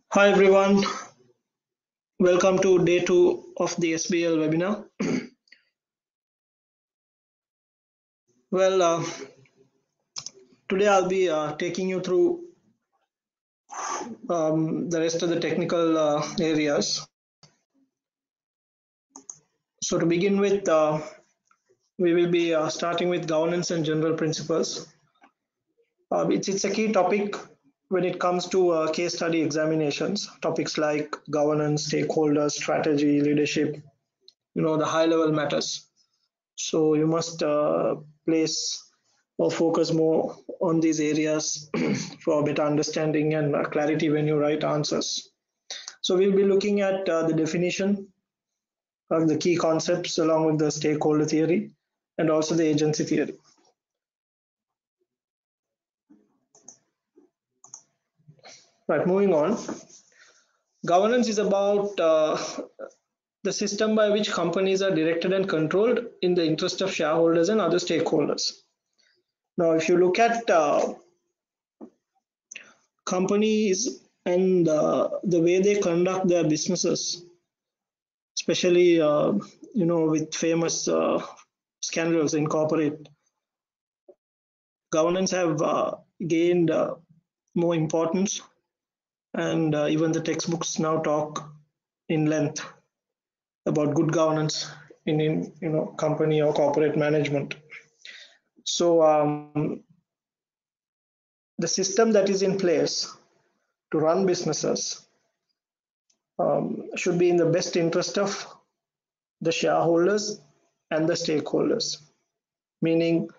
Hi everyone, welcome to day 2 of the SBL webinar. Well, today I'll be taking you through the rest of the technical areas. So to begin with, we will be starting with governance and general principles. It's a key topic when it comes to case study examinations. Topics like governance, stakeholders, strategy, leadership, the high level matters. So you must place or focus more on these areas for better understanding and clarity when you write answers. So we'll be looking at the definition of the key concepts along with the stakeholder theory and also the agency theory. Right, moving on. Governance is about the system by which companies are directed and controlled in the interest of shareholders and other stakeholders. Now, if you look at companies and the way they conduct their businesses, especially with famous scandals in corporate governance, have gained more importance, and even the textbooks now talk in length about good governance in company or corporate management. So the system that is in place to run businesses should be in the best interest of the shareholders and the stakeholders, meaning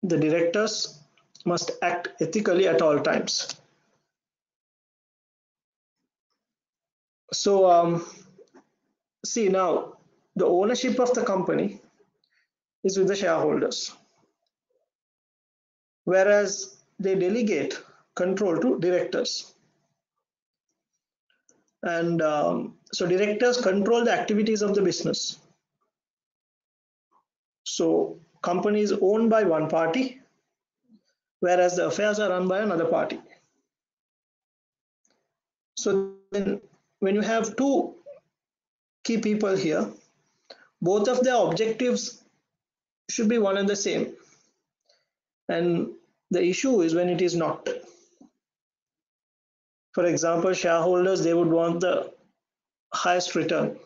the directors must act ethically at all times. So see, now the ownership of the company is with the shareholders, whereas they delegate control to directors. And so directors control the activities of the business. So company is owned by one party, whereas the affairs are run by another party. So then when you have two key people here, both of their objectives should be one and the same. And the issue is when it is not. For example, shareholders, they would want the highest return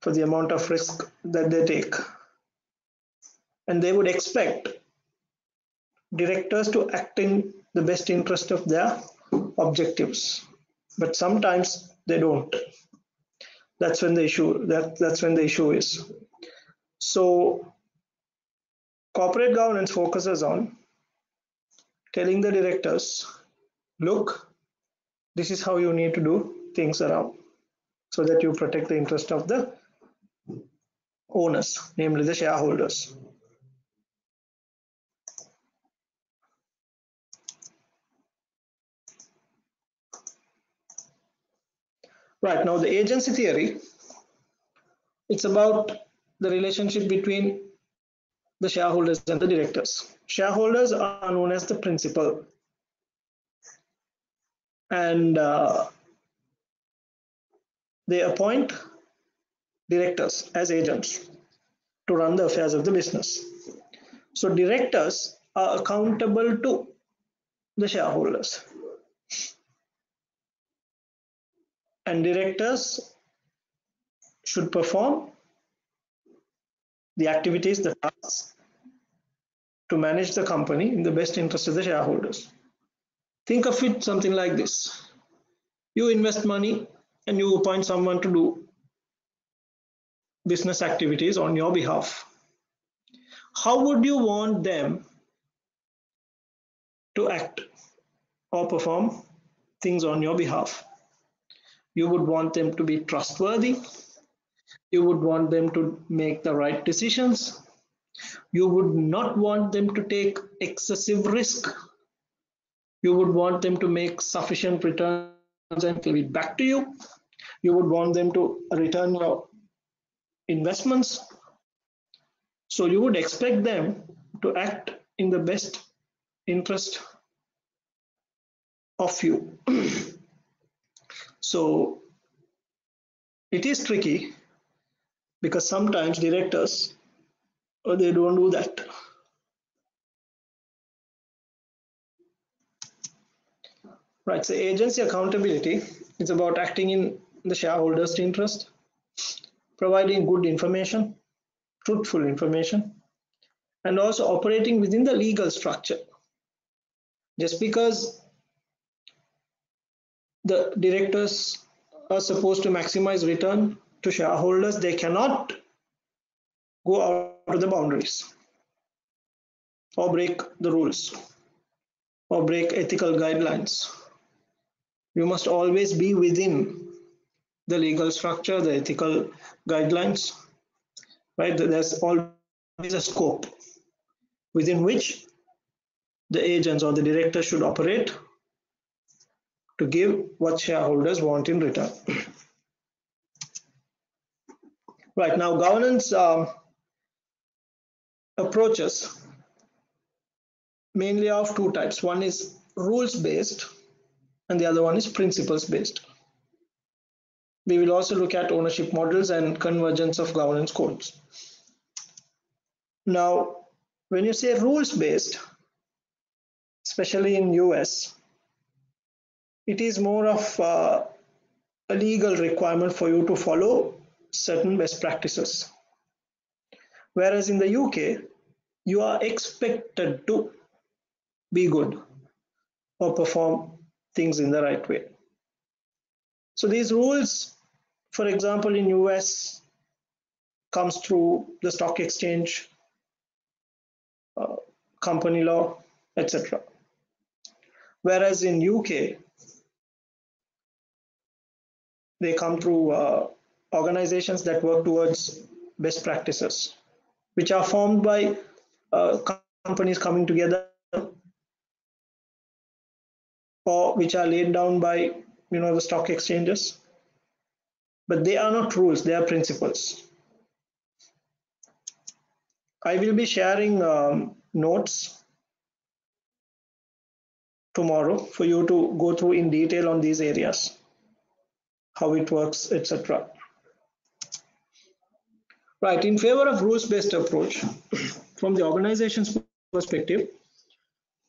for the amount of risk that they take. And they would expect directors to act in the best interest of their objectives. But sometimes they don't. That's when the issue is. So corporate governance focuses on telling the directors, look, this is how you need to do things around so that you protect the interest of the owners, namely the shareholders. Right, now the agency theory, it's about the relationship between the shareholders and the directors. Shareholders are known as the principal, and they appoint directors as agents to run the affairs of the business. So directors are accountable to the shareholders, and directors should perform the activities, the tasks to manage the company in the best interest of the shareholders. Think of it something like this. You invest money and you appoint someone to do business activities on your behalf. How would you want them to act or perform things on your behalf? You would want them to be trustworthy. You would want them to make the right decisions. You would not want them to take excessive risk. You would want them to make sufficient returns and give it back to you. You would want them to return your investments. So you would expect them to act in the best interest of you. So it is tricky because sometimes directors they don't do that. Right. So agency accountability is about acting in the shareholders' interest, providing good information, truthful information, and also operating within the legal structure. Just because the directors are supposed to maximize return to shareholders, they cannot go out of the boundaries or break the rules or break ethical guidelines. You must always be within the legal structure, the ethical guidelines, right? There's always a scope within which the agents or the director should operate to give what shareholders want in return. Right now, governance approaches mainly of two types. One is rules based, and the other one is principles based. We will also look at ownership models and convergence of governance codes. Now, when you say rules based, especially in US, it is more of a legal requirement for you to follow certain best practices. Whereas in the UK, you are expected to be good or perform things in the right way. So these rules, for example, in US, comes through the stock exchange, uh, company law, etc. Whereas in UK, they come through organizations that work towards best practices, which are formed by uh, companies coming together or which are laid down by the stock exchanges, but they are not rules, they are principles. I will be sharing notes tomorrow for you to go through in detail on these areas, how it works, etc. Right, in favor of rules-based approach, from the organization's perspective,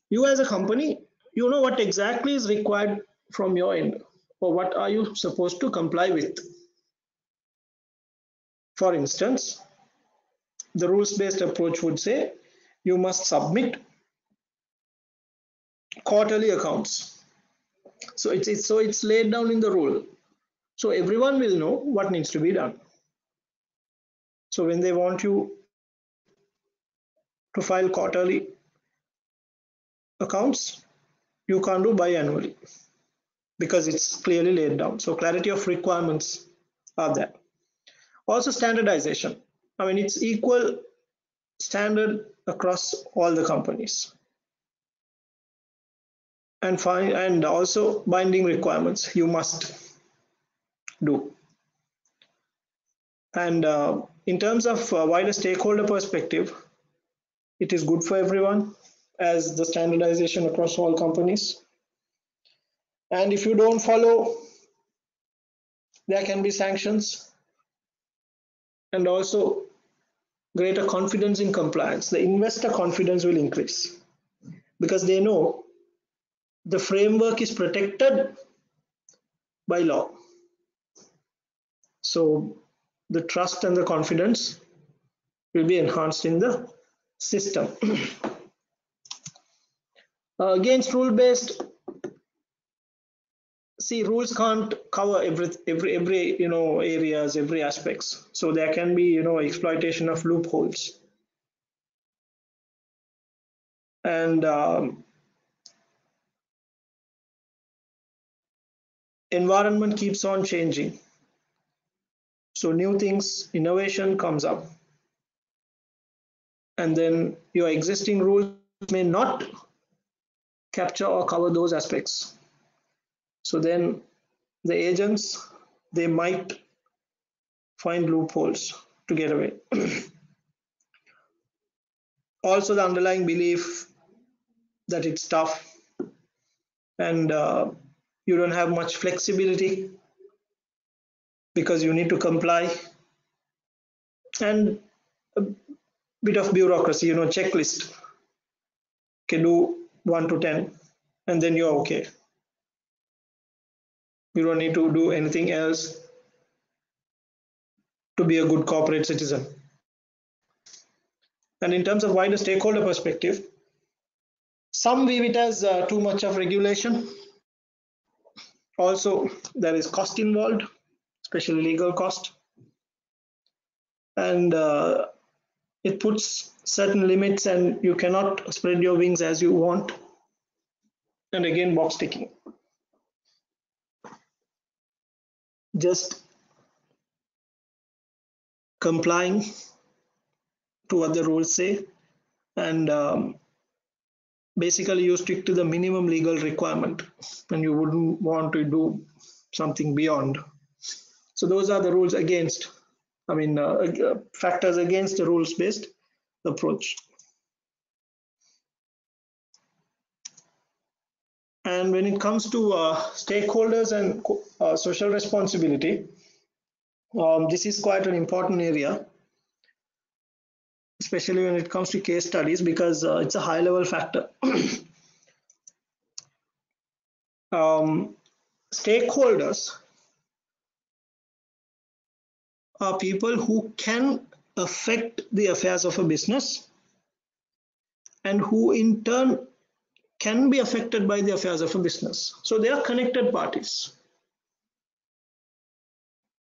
you as a company, you know what exactly is required from your end, or what are you supposed to comply with. For instance, the rules-based approach would say you must submit quarterly accounts. So it's laid down in the rule. So everyone will know what needs to be done. So when they want you to file quarterly accounts, you can't do biannually because it's clearly laid down. So clarity of requirements are there. Also standardization. I mean, it's equal standard across all the companies. And also binding requirements you must do. And in terms of wider stakeholder perspective, it is good for everyone as the standardization across all companies. And if you don't follow, there can be sanctions and also greater confidence in compliance. The investor confidence will increase because they know the framework is protected by law. So the trust and the confidence will be enhanced in the system. Against rule-based, see, rules can't cover every areas, every aspects. So there can be exploitation of loopholes, and environment keeps on changing. So new things, innovation comes up, and then your existing rules may not capture or cover those aspects. So then the agents, they might find loopholes to get away. Also, the underlying belief that it's tough and you don't have much flexibility because you need to comply, and a bit of bureaucracy, checklist. Okay, do 1 to 10, and then you're okay. You don't need to do anything else to be a good corporate citizen. And in terms of wider stakeholder perspective, some view it as too much of regulation. Also, there is cost involved, especially legal cost, and it puts certain limits, and you cannot spread your wings as you want. And again, box ticking. Just complying to what the rules say, and basically you stick to the minimum legal requirement, and you wouldn't want to do something beyond. So those are the rules against, factors against the rules-based approach. And when it comes to stakeholders and social responsibility, this is quite an important area, especially when it comes to case studies, because it's a high-level factor. Stakeholders are people who can affect the affairs of a business and who in turn can be affected by the affairs of a business. So they are connected parties.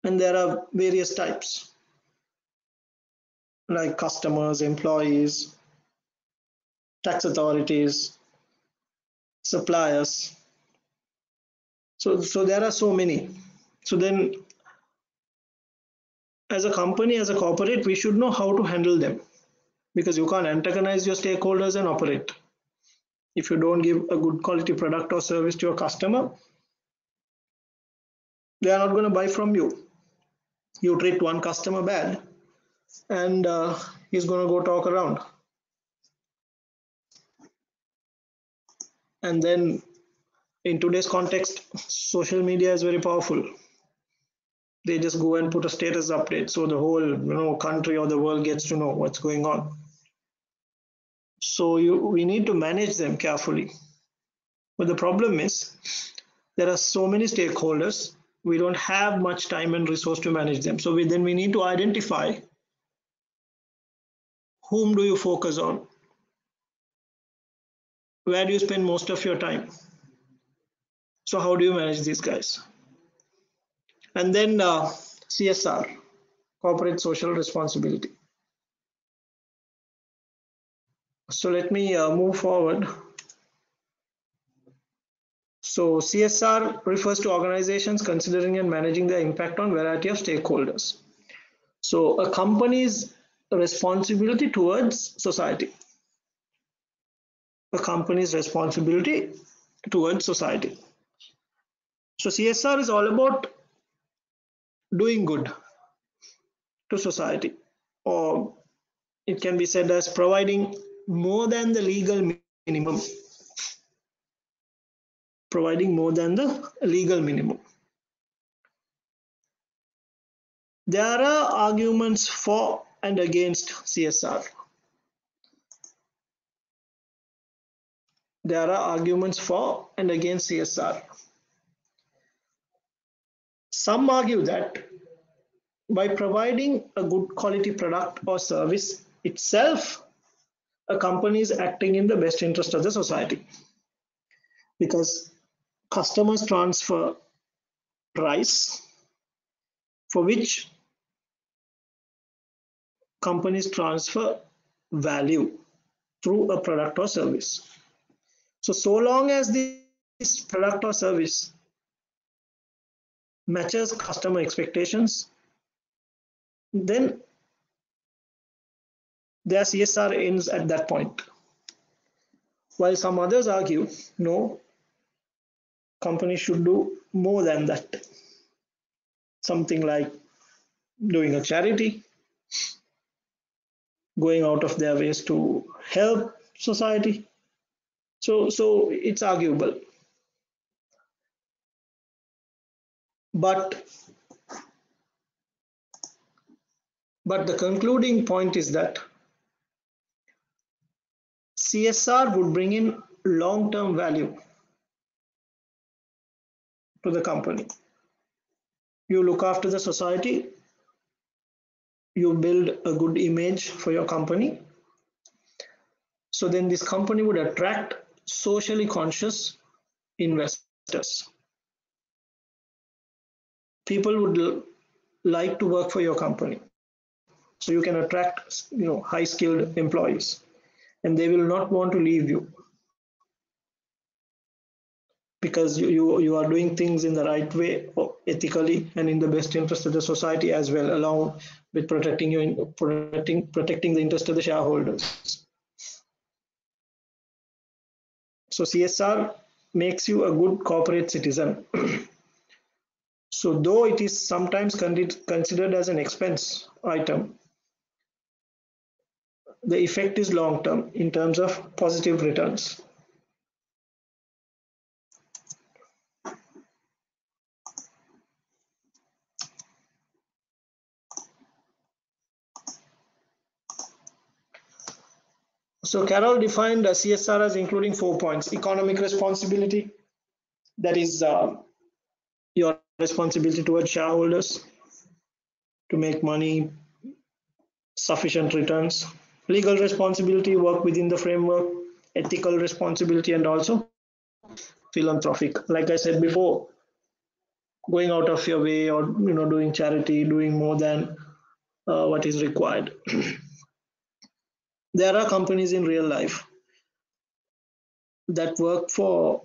And there are various types like customers, employees, tax authorities, suppliers. So there are so many. So then as a company, as a corporate, we should know how to handle them, because you can't antagonize your stakeholders and operate. If you don't give a good quality product or service to your customer, they are not going to buy from you. You treat one customer bad, and he's going to go talk around. And then in today's context, social media is very powerful. They just go and put a status update, so the whole country or the world gets to know what's going on. So we need to manage them carefully. But the problem is there are so many stakeholders, we don't have much time and resource to manage them. So we need to identify whom do you focus on, where do you spend most of your time. So how do you manage these guys? And then CSR, corporate social responsibility. So let me move forward. So CSR refers to organizations considering and managing their impact on a variety of stakeholders. So a company's responsibility towards society. A company's responsibility towards society. So CSR is all about doing good to society, or it can be said as providing more than the legal minimum. Providing more than the legal minimum. There are arguments for and against CSR. There are arguments for and against CSR. Some argue that by providing a good quality product or service itself, a company is acting in the best interest of the society, because customers transfer price, for which companies transfer value through a product or service. So long as this product or service matches customer expectations, then their CSR ends at that point. While some others argue, no, companies should do more than that. Something like doing a charity, going out of their ways to help society. So it's arguable. But the concluding point is that CSR would bring in long-term value to the company. You look after the society, you build a good image for your company. So then this company would attract socially conscious investors. People would like to work for your company. So you can attract, high skilled employees, and they will not want to leave you because you are doing things in the right way, ethically, and in the best interest of the society as well, along with protecting the interest of the shareholders. So CSR makes you a good corporate citizen. So though it is sometimes considered as an expense item, the effect is long term in terms of positive returns. So Carol defined CSR as including 4 points: economic responsibility, that is your responsibility towards shareholders to make money, sufficient returns; legal responsibility, work within the framework; ethical responsibility; and also philanthropic. Like I said before, going out of your way, or doing charity, doing more than what is required. There are companies in real life that work for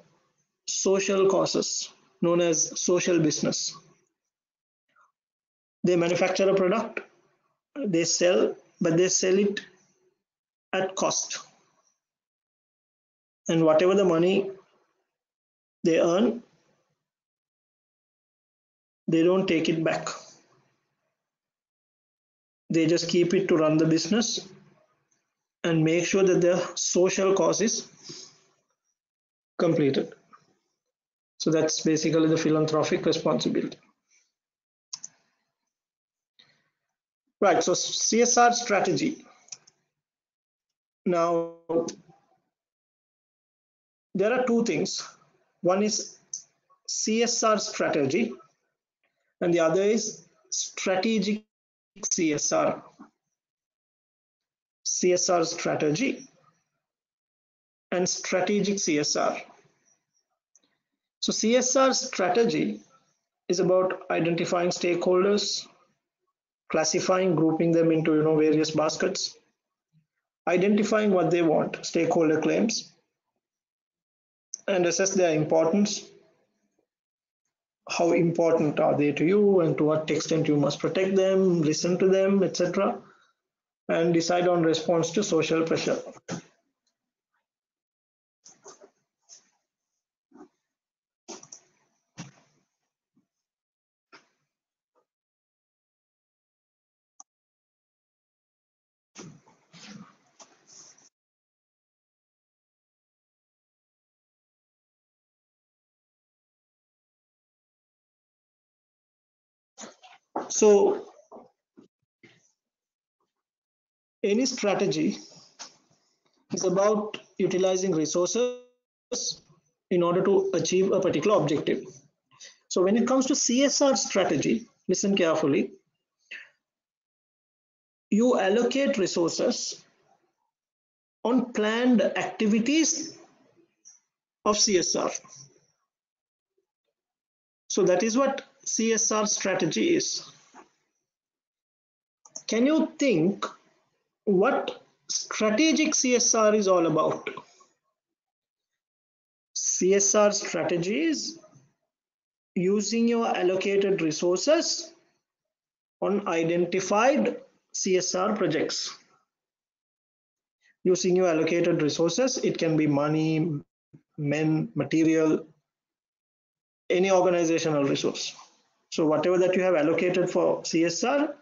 social causes known as social business. They manufacture a product, they sell, but they sell it at cost. And whatever the money they earn, they don't take it back. They just keep it to run the business and make sure that the social cause is completed. So that's basically the philanthropic responsibility. Right, so CSR strategy. Now, there are two things. One is CSR strategy, and the other is strategic CSR. CSR strategy and strategic CSR. So CSR strategy is about identifying stakeholders, classifying, grouping them into various baskets, identifying what they want, stakeholder claims, and assess their importance. How important are they to you, and to what extent you must protect them, listen to them, etc., and decide on response to social pressure. So any strategy is about utilizing resources in order to achieve a particular objective. So when it comes to CSR strategy, listen carefully, you allocate resources on planned activities of CSR. So that is what CSR strategy is. Can you think what strategic CSR is all about? CSR strategy is using your allocated resources on identified CSR projects. Using your allocated resources, it can be money, men, material, any organizational resource. So whatever that you have allocated for CSR,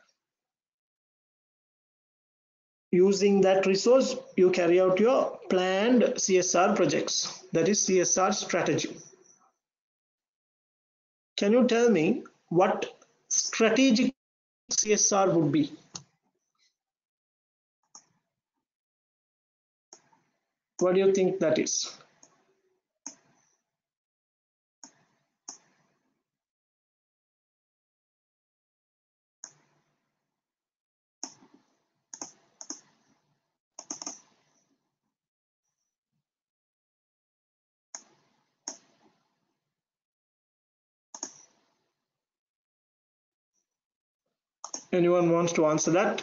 Using that resource, you carry out your planned CSR projects. That is CSR strategy. Can you tell me what strategic CSR would be? What do you think that is? Anyone wants to answer that?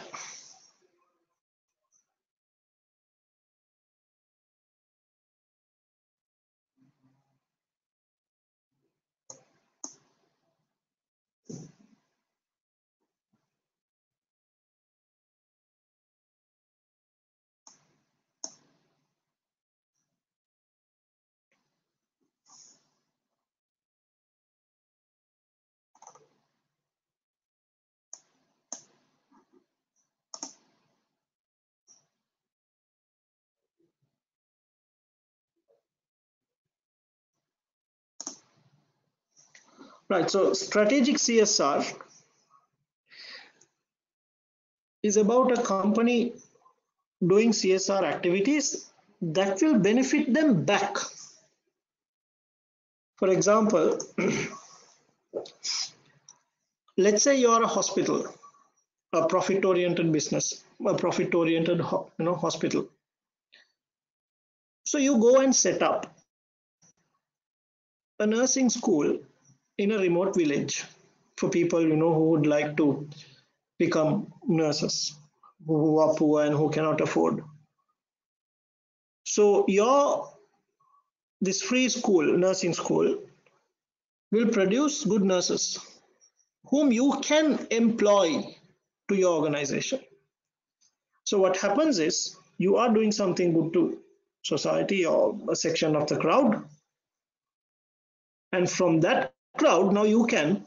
Right, so strategic CSR is about a company doing CSR activities that will benefit them back. For example, let's say you're a hospital, a profit-oriented business, a profit-oriented hospital. So you go and set up a nursing school in a remote village for people who would like to become nurses, who are poor and who cannot afford. So your this free school, nursing school, will produce good nurses whom you can employ to your organization. So what happens is you are doing something good to society or a section of the crowd, and from that crowd now you can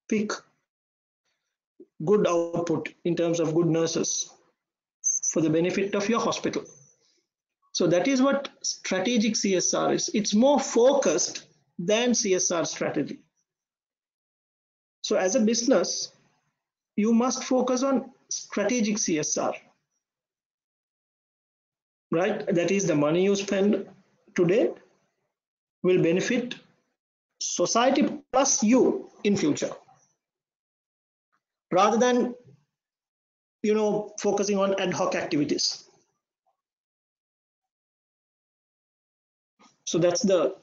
pick good output in terms of good nurses for the benefit of your hospital. So that is what strategic CSR is. It's more focused than CSR strategy. So as a business, you must focus on strategic CSR, right? That is, the money you spend today will benefit society plus you in future, rather than focusing on ad hoc activities. So that's the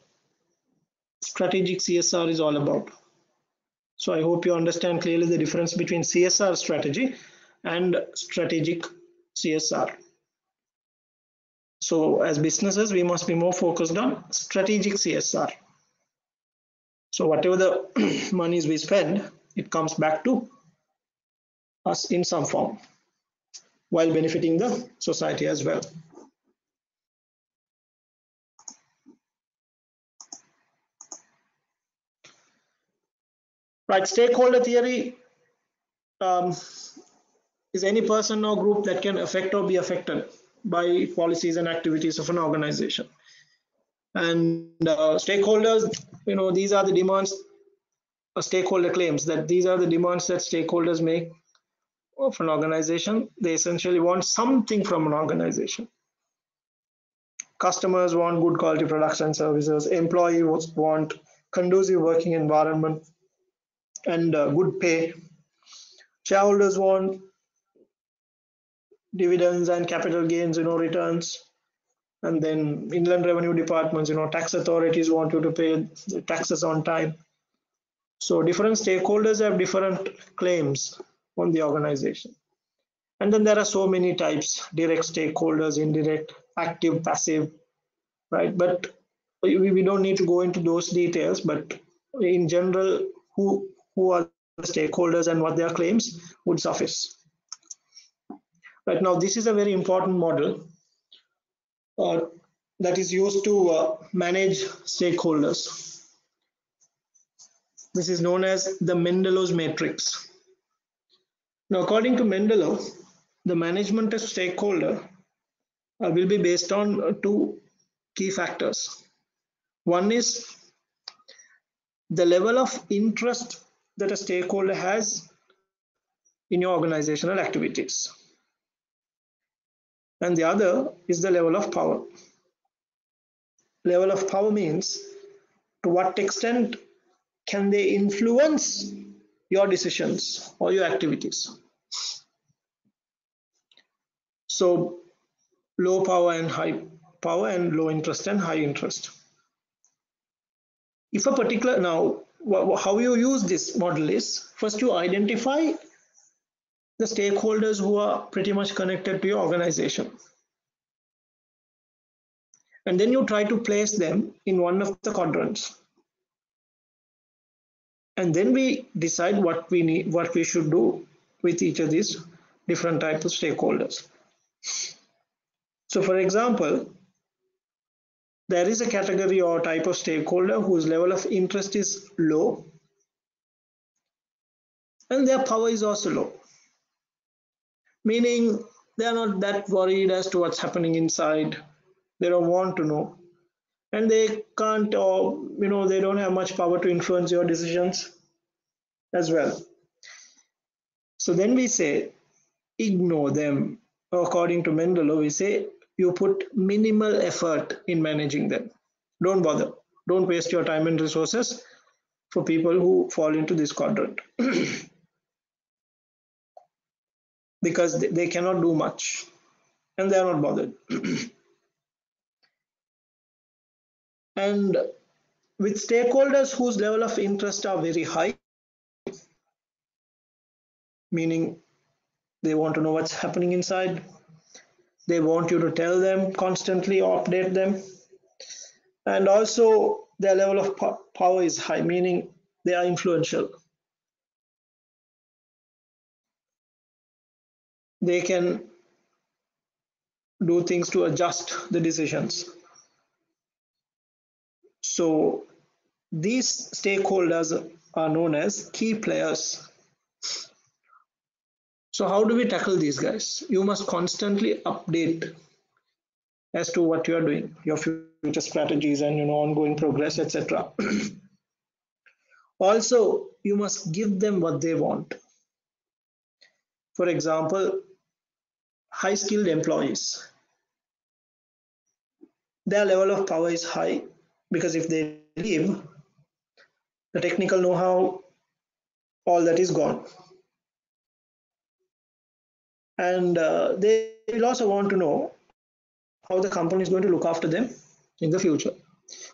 strategic CSR is all about. So I hope you understand clearly the difference between CSR strategy and strategic CSR. So as businesses, we must be more focused on strategic CSR. So whatever the monies we spend, it comes back to us in some form, while benefiting the society as well. Right, stakeholder theory is any person or group that can affect or be affected by policies and activities of an organization. And stakeholders, these are the demands, a stakeholder claims that these are the demands that stakeholders make of an organization. They essentially want something from an organization. Customers want good quality products and services. Employees want conducive working environment and good pay. Shareholders want dividends and capital gains, returns. And then inland revenue departments, tax authorities want you to pay the taxes on time. So different stakeholders have different claims on the organization. And then there are so many types: direct stakeholders, indirect, active, passive, right? But we don't need to go into those details, but in general, who are the stakeholders and what their claims would suffice. Right now, this is a very important model that is used to manage stakeholders. This is known as the Mendelow's matrix. Now, according to Mendelow, the management of stakeholder will be based on two key factors. One is the level of interest that a stakeholder has in your organizational activities, and the other is the level of power. Level of power means to what extent can they influence your decisions or your activities. So low power and high power, and low interest and high interest. If a particular, now how you use this model is, first you identify the stakeholders who are pretty much connected to your organization, and then you try to place them in one of the quadrants, and then we decide what we need, what we should do with each of these different types of stakeholders. So for example, there is a category or type of stakeholder whose level of interest is low and their power is also low, meaning they are not that worried as to what's happening inside. They don't want to know, and they can't, or they don't have much power to influence your decisions as well. So then we say ignore them. According to Mendelov, we say you put minimal effort in managing them. Don't bother. Don't waste your time and resources for people who fall into this quadrant because they cannot do much and they are not bothered. And with stakeholders whose level of interest are very high, meaning they want to know what's happening inside, they want you to tell them constantly or update them, and also their level of power is high, meaning they are influential. They can do things to adjust the decisions. So these stakeholders are known as key players. So how do we tackle these guys? You must constantly update as to what you are doing, your future strategies and ongoing progress, etc. Also, you must give them what they want. For example, high skilled employees, their level of power is high because if they leave, the technical know-how, all that is gone. And they will also want to know how the company is going to look after them in the future.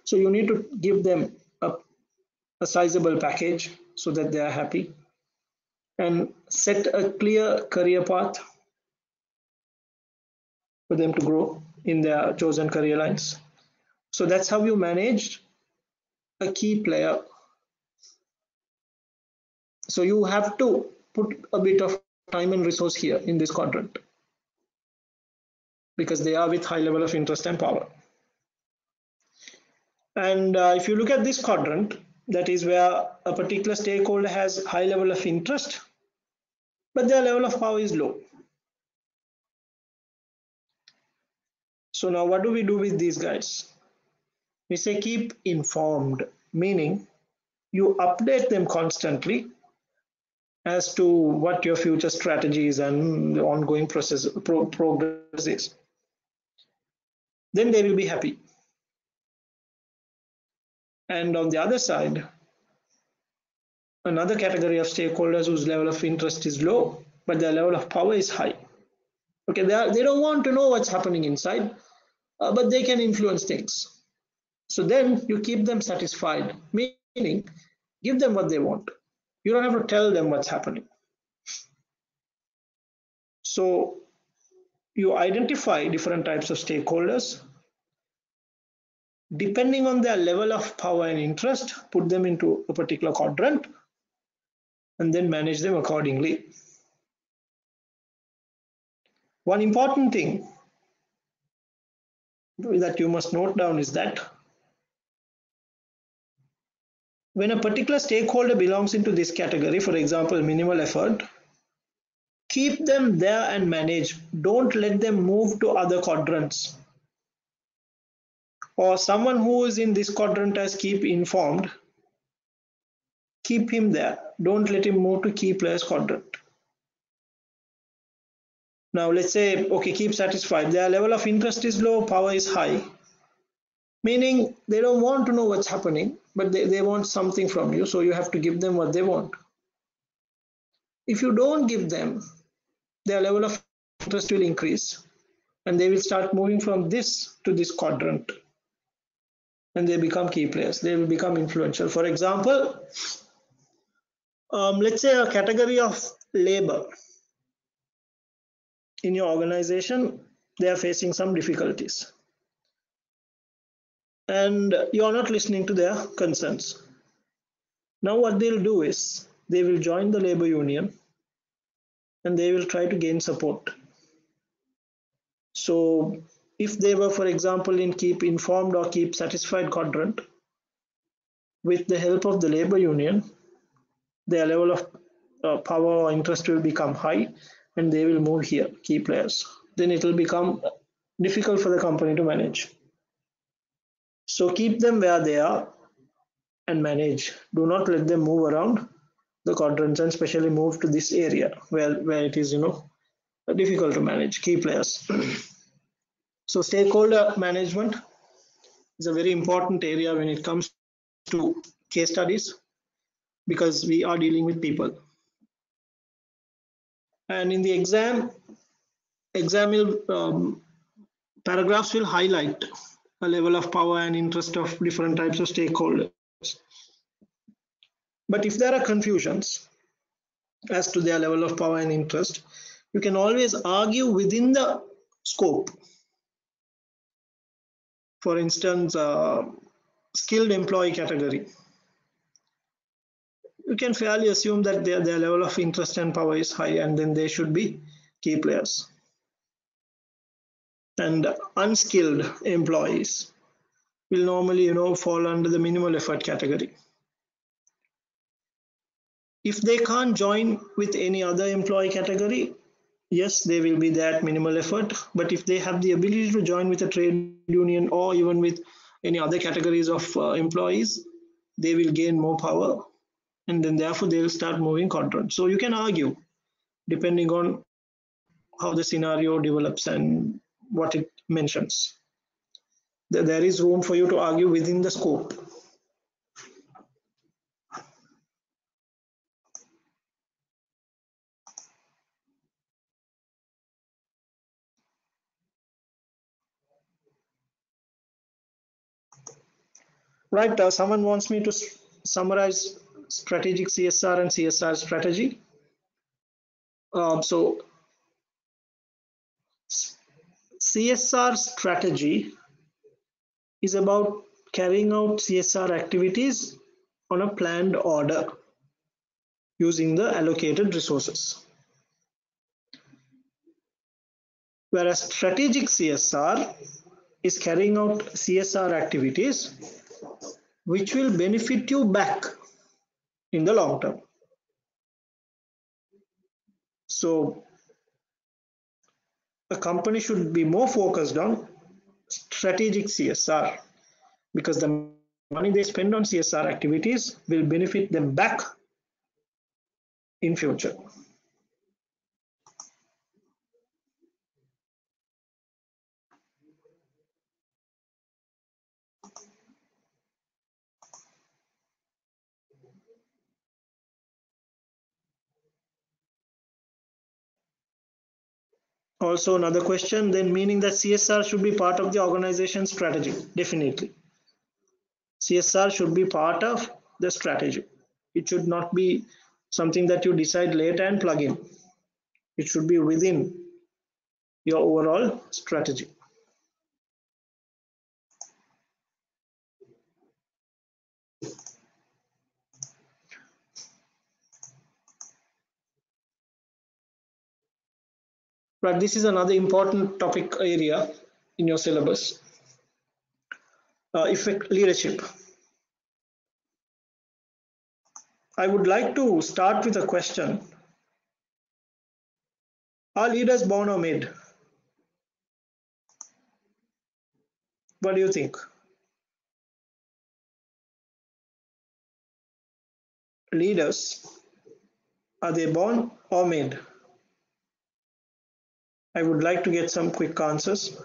So you need to give them a sizable package so that they are happy, and set a clear career path for them to grow in their chosen career lines. So that's how you manage a key player. So you have to put a bit of time and resource here in this quadrant because they are with high level of interest and power. And if you look at this quadrant, that is where a particular stakeholder has high level of interest, but their level of power is low. So now what do we do with these guys? We say keep informed, meaning you update them constantly as to what your future strategies and the ongoing progress is. Then they will be happy. And on the other side, another category of stakeholders whose level of interest is low, but their level of power is high. Okay, they don't want to know what's happening inside, but they can influence things. So then you keep them satisfied, meaning give them what they want. You don't have to tell them what's happening. So you identify different types of stakeholders. Depending on their level of power and interest, put them into a particular quadrant and then manage them accordingly. One important thing that you must note down is that when a particular stakeholder belongs into this category, for example, minimal effort, Keep them there and manage. Don't let them move to other quadrants. Or someone who is in this quadrant as keep informed, keep him there. Don't let him move to key players quadrant. Now let's say, okay, keep satisfied. Their level of interest is low, power is high. Meaning they don't want to know what's happening, but they want something from you. So you have to give them what they want. If you don't give them, their level of interest will increase and they will start moving from this to this quadrant and they become key players. They will become influential. For example, let's say a category of labor in your organization, they are facing some difficulties and you are not listening to their concerns. Now what they'll do is they will join the labor union and they will try to gain support. So if they were, for example, in keep informed or keep satisfied quadrant, with the help of the labor union, their level of power or interest will become high and they will move here, key players. Then it will become difficult for the company to manage. So keep them where they are and manage. Do not let them move around the quadrants and especially move to this area where it is, difficult to manage key players. So stakeholder management is a very important area when it comes to case studies because we are dealing with people. And in the exam paragraphs will highlight a level of power and interest of different types of stakeholders. But if there are confusions as to their level of power and interest, you can always argue within the scope. For instance, skilled employee category. You can fairly assume that their level of interest and power is high and then they should be key players. And unskilled employees will normally, fall under the minimal effort category. If they can't join with any other employee category, yes, they will be that minimal effort. But if they have the ability to join with a trade union or even with any other categories of employees, they will gain more power and then therefore they will start moving quadrant. So you can argue depending on how the scenario develops and what it mentions. There is room for you to argue within the scope. Right, someone wants me to summarize strategic CSR and CSR strategy. So CSR strategy is about carrying out CSR activities on a planned order using the allocated resources. Whereas strategic CSR is carrying out CSR activities which will benefit you back in the long term. So a company should be more focused on strategic CSR because the money they spend on CSR activities will benefit them back in future. Also another question, then meaning that CSR should be part of the organization strategy. Definitely. CSR should be part of the strategy. It should not be something that you decide later and plug in. It should be within your overall strategy. But this is another important topic area in your syllabus. Effect leadership. I would like to start with a question. Are leaders born or made? What do you think? Leaders, are they born or made? I would like to get some quick answers.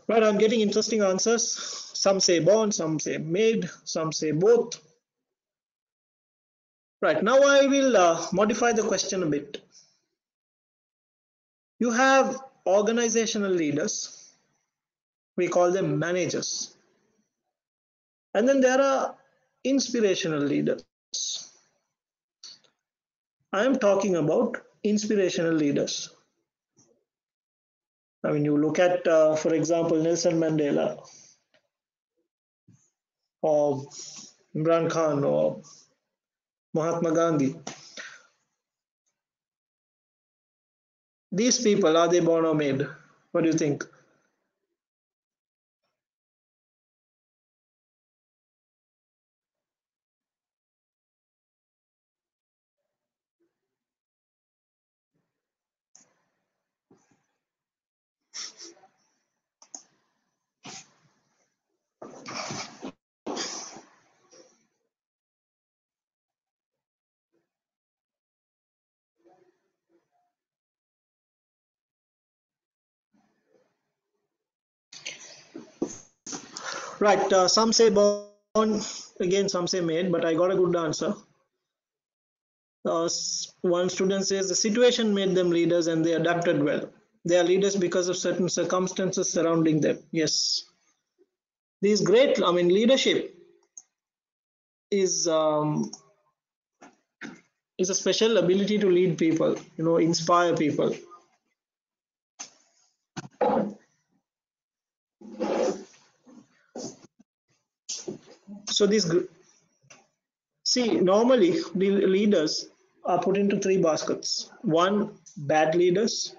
Right, I'm getting interesting answers. Some say born, some say made, some say both. Right, now I will modify the question a bit. You have organizational leaders, we call them managers. And then there are inspirational leaders. I am talking about inspirational leaders. I mean, you look at, for example, Nelson Mandela or Imran Khan or Mahatma Gandhi. These people, are they born or made? What do you think? Right, some say born, again, some say made, but I got a good answer. One student says the situation made them leaders and they adapted well. They are leaders because of certain circumstances surrounding them. Yes, these great, I mean, leadership is is a special ability to lead people, inspire people. So these, see, normally the leaders are put into three baskets. One, bad leaders,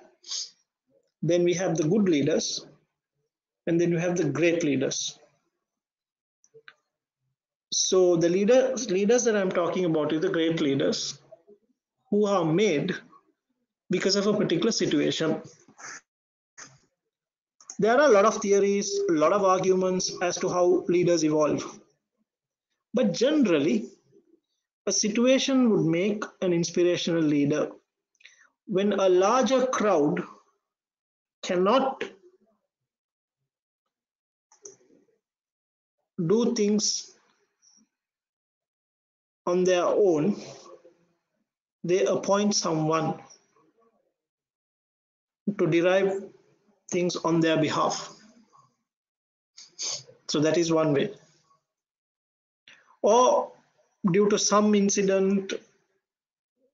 then we have the good leaders, and then you have the great leaders. So the leaders that I'm talking about is the great leaders who are made because of a particular situation. There are a lot of theories, a lot of arguments as to how leaders evolve. But generally, a situation would make an inspirational leader when a larger crowd cannot do things on their own, they appoint someone to derive things on their behalf. So that is one way. Or due to some incident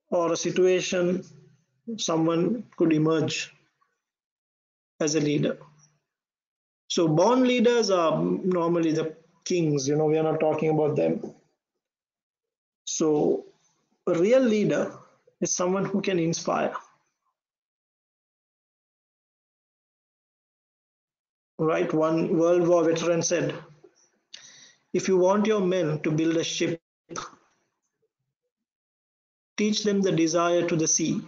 or a situation, someone could emerge as a leader. So born leaders are normally the kings, we are not talking about them. So a real leader is someone who can inspire. Right? One World War veteran said, if you want your men to build a ship, teach them the desire to the sea,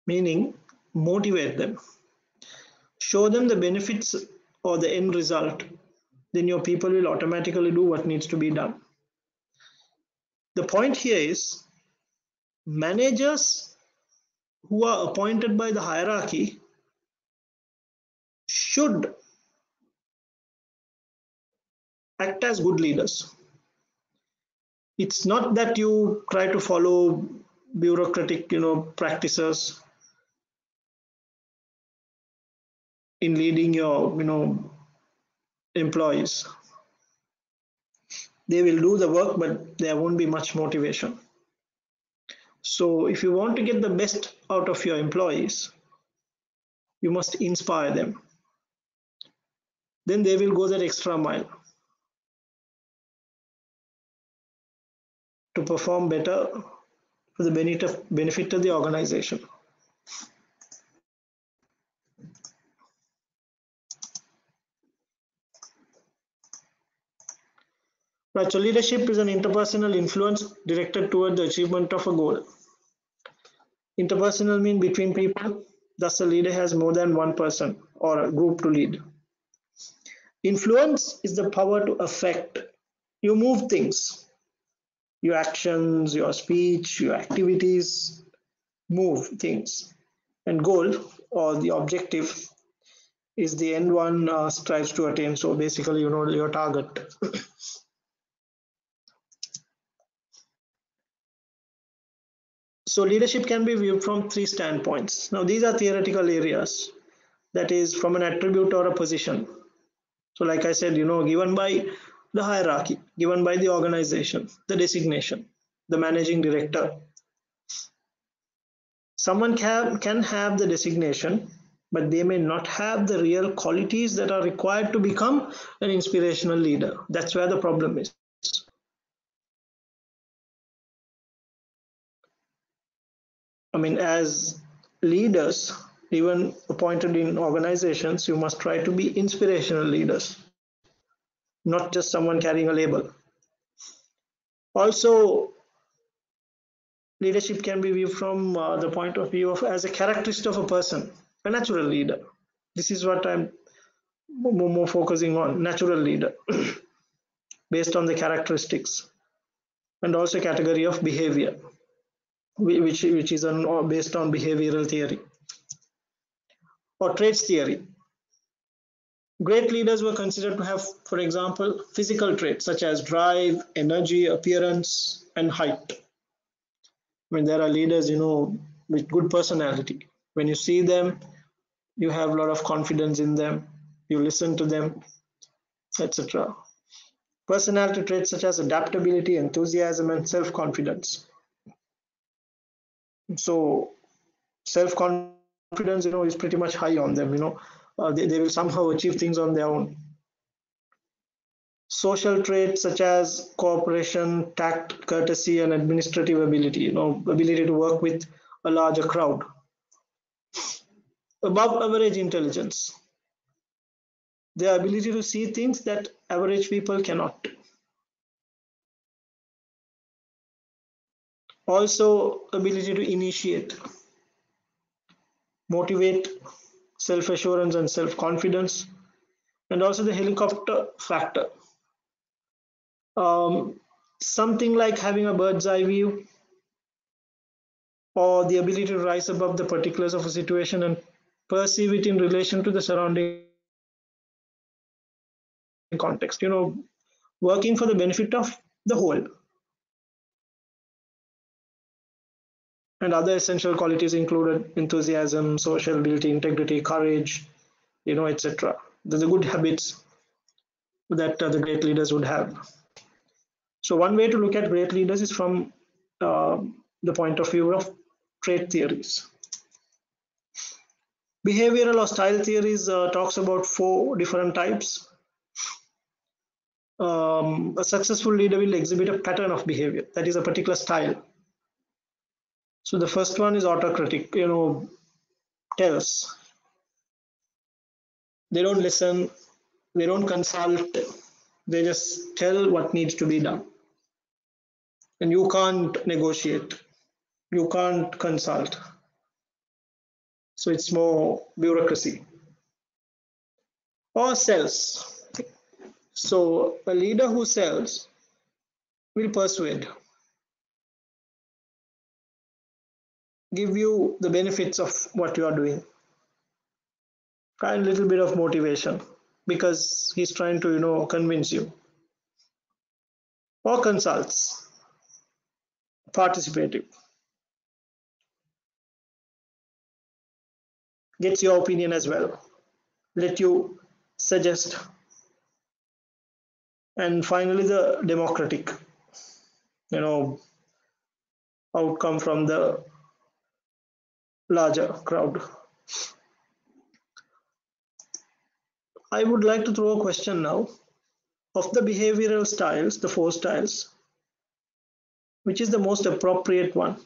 meaning motivate them. Show them the benefits or the end result, then your people will automatically do what needs to be done. The point here is managers who are appointed by the hierarchy should act as good leaders. It's not that you try to follow bureaucratic, practices in leading your, employees. They will do the work, but there won't be much motivation. So if you want to get the best out of your employees, you must inspire them. Then they will go that extra mile to perform better for the benefit of the organization. Right, so leadership is an interpersonal influence directed toward the achievement of a goal. Interpersonal means between people, thus a leader has more than one person or a group to lead. Influence is the power to affect. You move things, your actions, your speech, your activities, move things. And goal or the objective is the end one strives to attain. So basically, your target. So leadership can be viewed from three standpoints. Now these are theoretical areas, that is from an attribute or a position. So like I said, given by the hierarchy, given by the organization, the designation, the managing director. Someone can have the designation, but they may not have the real qualities that are required to become an inspirational leader. That's where the problem is. I mean, as leaders, even appointed in organizations, you must try to be inspirational leaders, not just someone carrying a label. Also, leadership can be viewed from the point of view of as a characteristic of a person, a natural leader. This is what I'm more focusing on, natural leader, based on the characteristics, and also category of behavior, which is based on behavioral theory or traits theory. Great leaders were considered to have, for example, physical traits such as drive, energy, appearance, and height. I mean, there are leaders, with good personality. When you see them, you have a lot of confidence in them, you listen to them, etc. Personality traits such as adaptability, enthusiasm, and self confidence. So, self confidence, is pretty much high on them, they will somehow achieve things on their own. Social traits such as cooperation, tact, courtesy, and administrative ability, ability to work with a larger crowd. Above average intelligence, their ability to see things that average people cannot. Also, ability to initiate, motivate, self assurance, and self confidence, and also the helicopter factor. Something like having a bird's eye view or the ability to rise above the particulars of a situation and perceive it in relation to the surrounding context, working for the benefit of the whole. And other essential qualities included enthusiasm, social ability, integrity, courage, etc. The good habits that the great leaders would have. So one way to look at great leaders is from the point of view of trait theories. Behavioral or style theories talks about 4 different types. A successful leader will exhibit a pattern of behavior, that is a particular style. So the first one is autocratic, tells. They don't listen, they don't consult, they just tell what needs to be done. And you can't negotiate, you can't consult. So it's more bureaucracy. Or sells. So a leader who sells will persuade, give you the benefits of what you are doing, and a little bit of motivation because he's trying to convince you. Or consults. participative, gets your opinion as well, let you suggest, and finally the democratic, you know, outcome from the larger crowd. I would like to throw a question now. Of the behavioral styles, the four styles, which is the most appropriate one?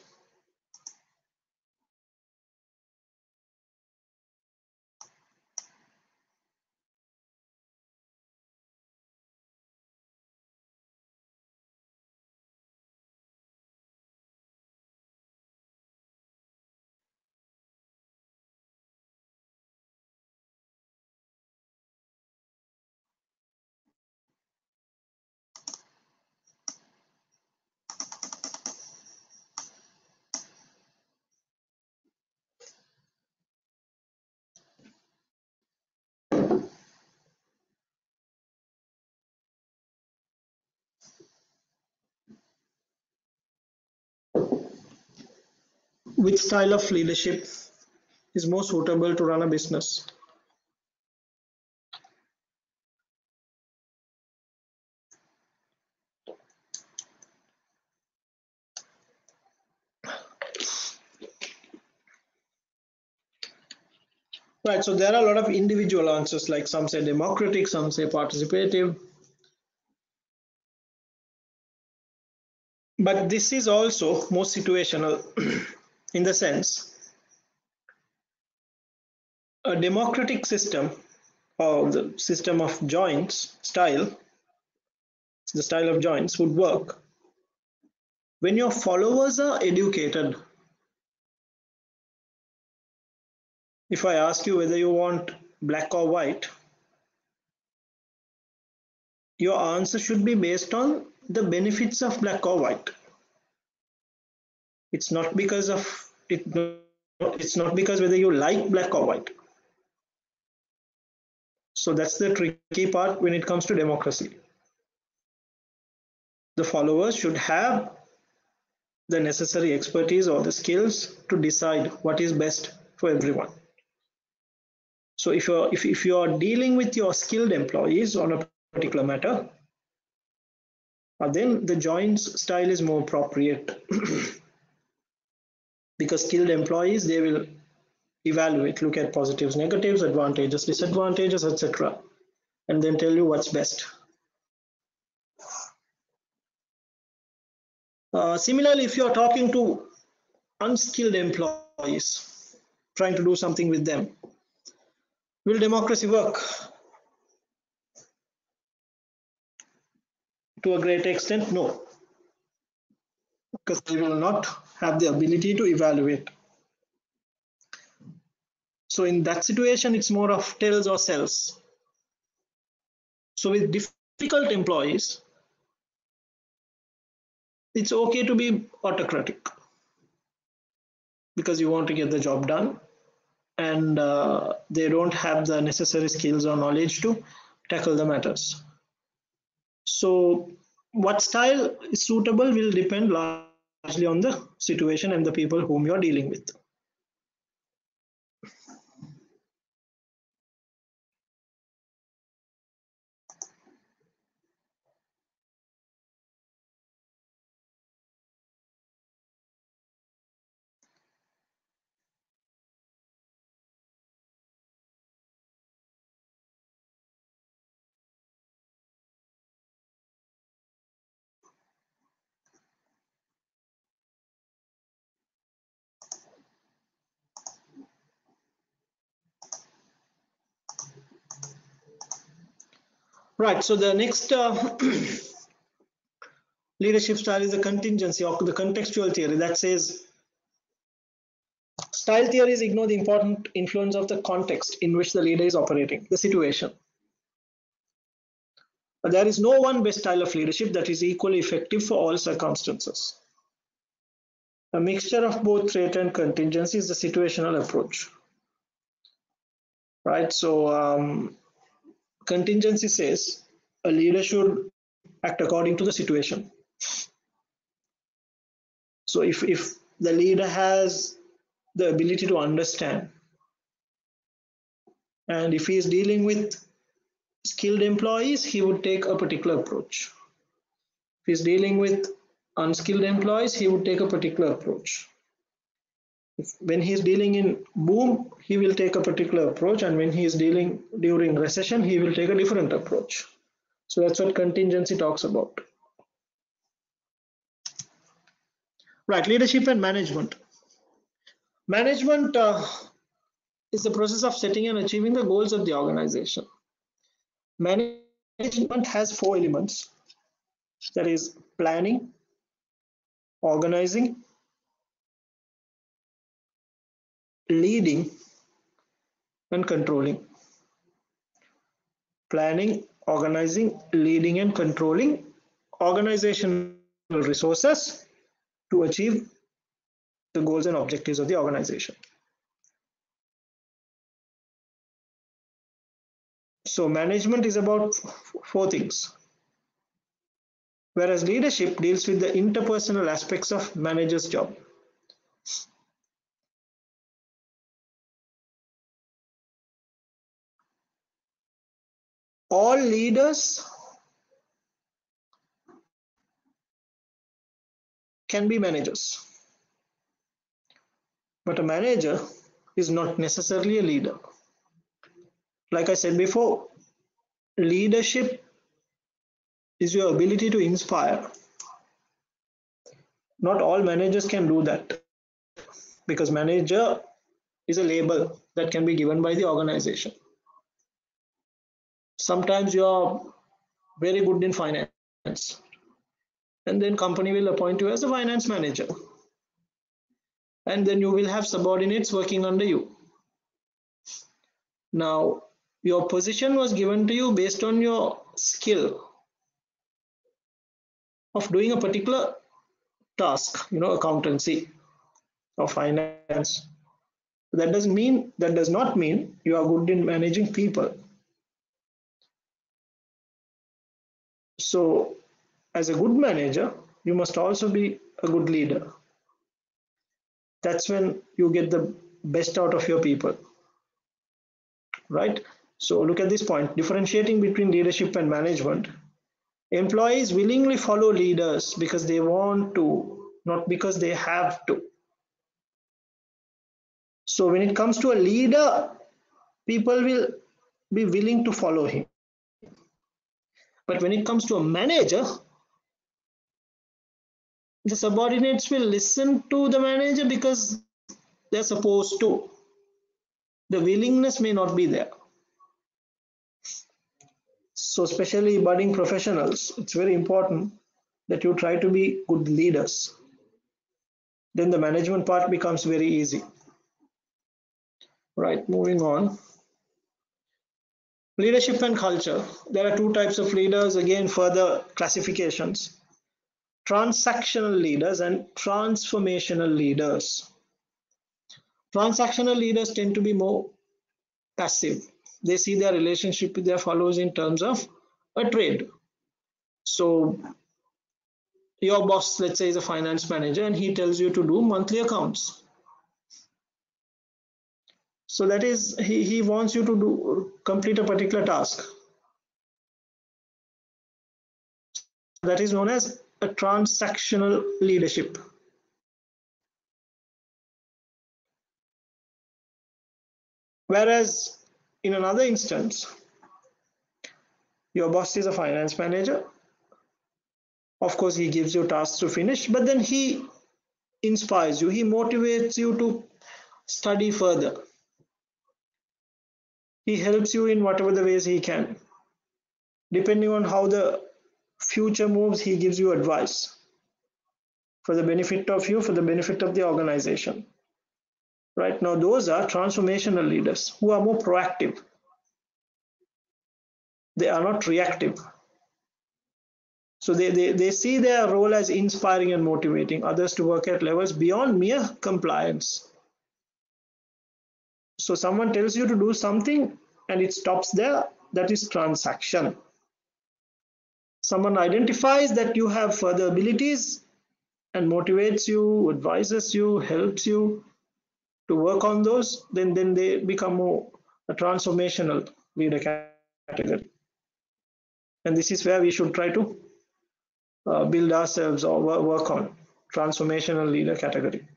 Which style of leadership is more suitable to run a business? Right, so there are a lot of individual answers, like some say democratic, some say participative. But this is also more situational in the sense a democratic system or the system of joints style, the style of joints would work when your followers are educated. If I ask you whether you want black or white, your answer should be based on the benefits of black or white. It's not because of it. It's not because whether you like black or white. So that's the tricky part when it comes to democracy. The followers should have the necessary expertise or the skills to decide what is best for everyone. So if you are dealing with your skilled employees on a particular matter, then the joints style is more appropriate because skilled employees, they will evaluate, look at positives, negatives, advantages, disadvantages, etc., and then tell you what's best. Similarly, if you're talking to unskilled employees, trying to do something with them, will democracy work? To a great extent, no, because they will not have the ability to evaluate. So in that situation, it's more of tails or cells. So with difficult employees, it's okay to be autocratic because you want to get the job done, and they don't have the necessary skills or knowledge to tackle the matters. So what style is suitable will depend largely on the situation and the people whom you're dealing with. Right, so the next leadership style is the contingency or the contextual theory that says style theories ignore the important influence of the context in which the leader is operating, the situation. There is no one best style of leadership that is equally effective for all circumstances. A mixture of both threat and contingency is the situational approach. Right, so contingency says a leader should act according to the situation. So if the leader has the ability to understand, and if he is dealing with skilled employees, he would take a particular approach. If he's dealing with unskilled employees, he would take a particular approach. When he's dealing in boom, he will take a particular approach, and when he is dealing during recession, he will take a different approach. So that's what contingency talks about. Right, leadership and management. Management is the process of setting and achieving the goals of the organization. Management has four elements, that is planning, organizing, leading, and controlling. Planning, organizing, leading, and controlling organizational resources to achieve the goals and objectives of the organization. So management is about four things, whereas leadership deals with the interpersonal aspects of manager's job. All leaders can be managers, but a manager is not necessarily a leader. Like I said before, leadership is your ability to inspire. Not all managers can do that, because manager is a label that can be given by the organization. Sometimes you are very good in finance, and then company will appoint you as a finance manager, and then you will have subordinates working under you. Now your position was given to you based on your skill of doing a particular task, accountancy or finance. That does not mean you are good in managing people. So as a good manager, you must also be a good leader. That's when you get the best out of your people, right? So look at this point, differentiating between leadership and management. Employees willingly follow leaders because they want to, not because they have to. So when it comes to a leader, people will be willing to follow him. But when it comes to a manager, the subordinates will listen to the manager because they're supposed to. The willingness may not be there. So especially budding professionals, it's very important that you try to be good leaders. Then the management part becomes very easy. Right, moving on. Leadership and culture. There are two types of leaders, again, further classifications. Transactional leaders and transformational leaders. Transactional leaders tend to be more passive. They see their relationship with their followers in terms of a trade. So your boss, let's say, is a finance manager, and he tells you to do monthly accounts. So that is, he wants you to complete a particular task. That is known as a transactional leadership. Whereas in another instance, your boss is a finance manager. Of course, he gives you tasks to finish, but then he inspires you, he motivates you to study further. He helps you in whatever the ways he can. Depending on how the future moves, he gives you advice for the benefit of you, for the benefit of the organization. Right now, those are transformational leaders who are more proactive. They are not reactive. So they see their role as inspiring and motivating others to work at levels beyond mere compliance. So someone tells you to do something and it stops there, that is transaction. Someone identifies that you have further abilities and motivates you, advises you, helps you to work on those, then they become more a transformational leader category. And this is where we should try to build ourselves or work on transformational leader category.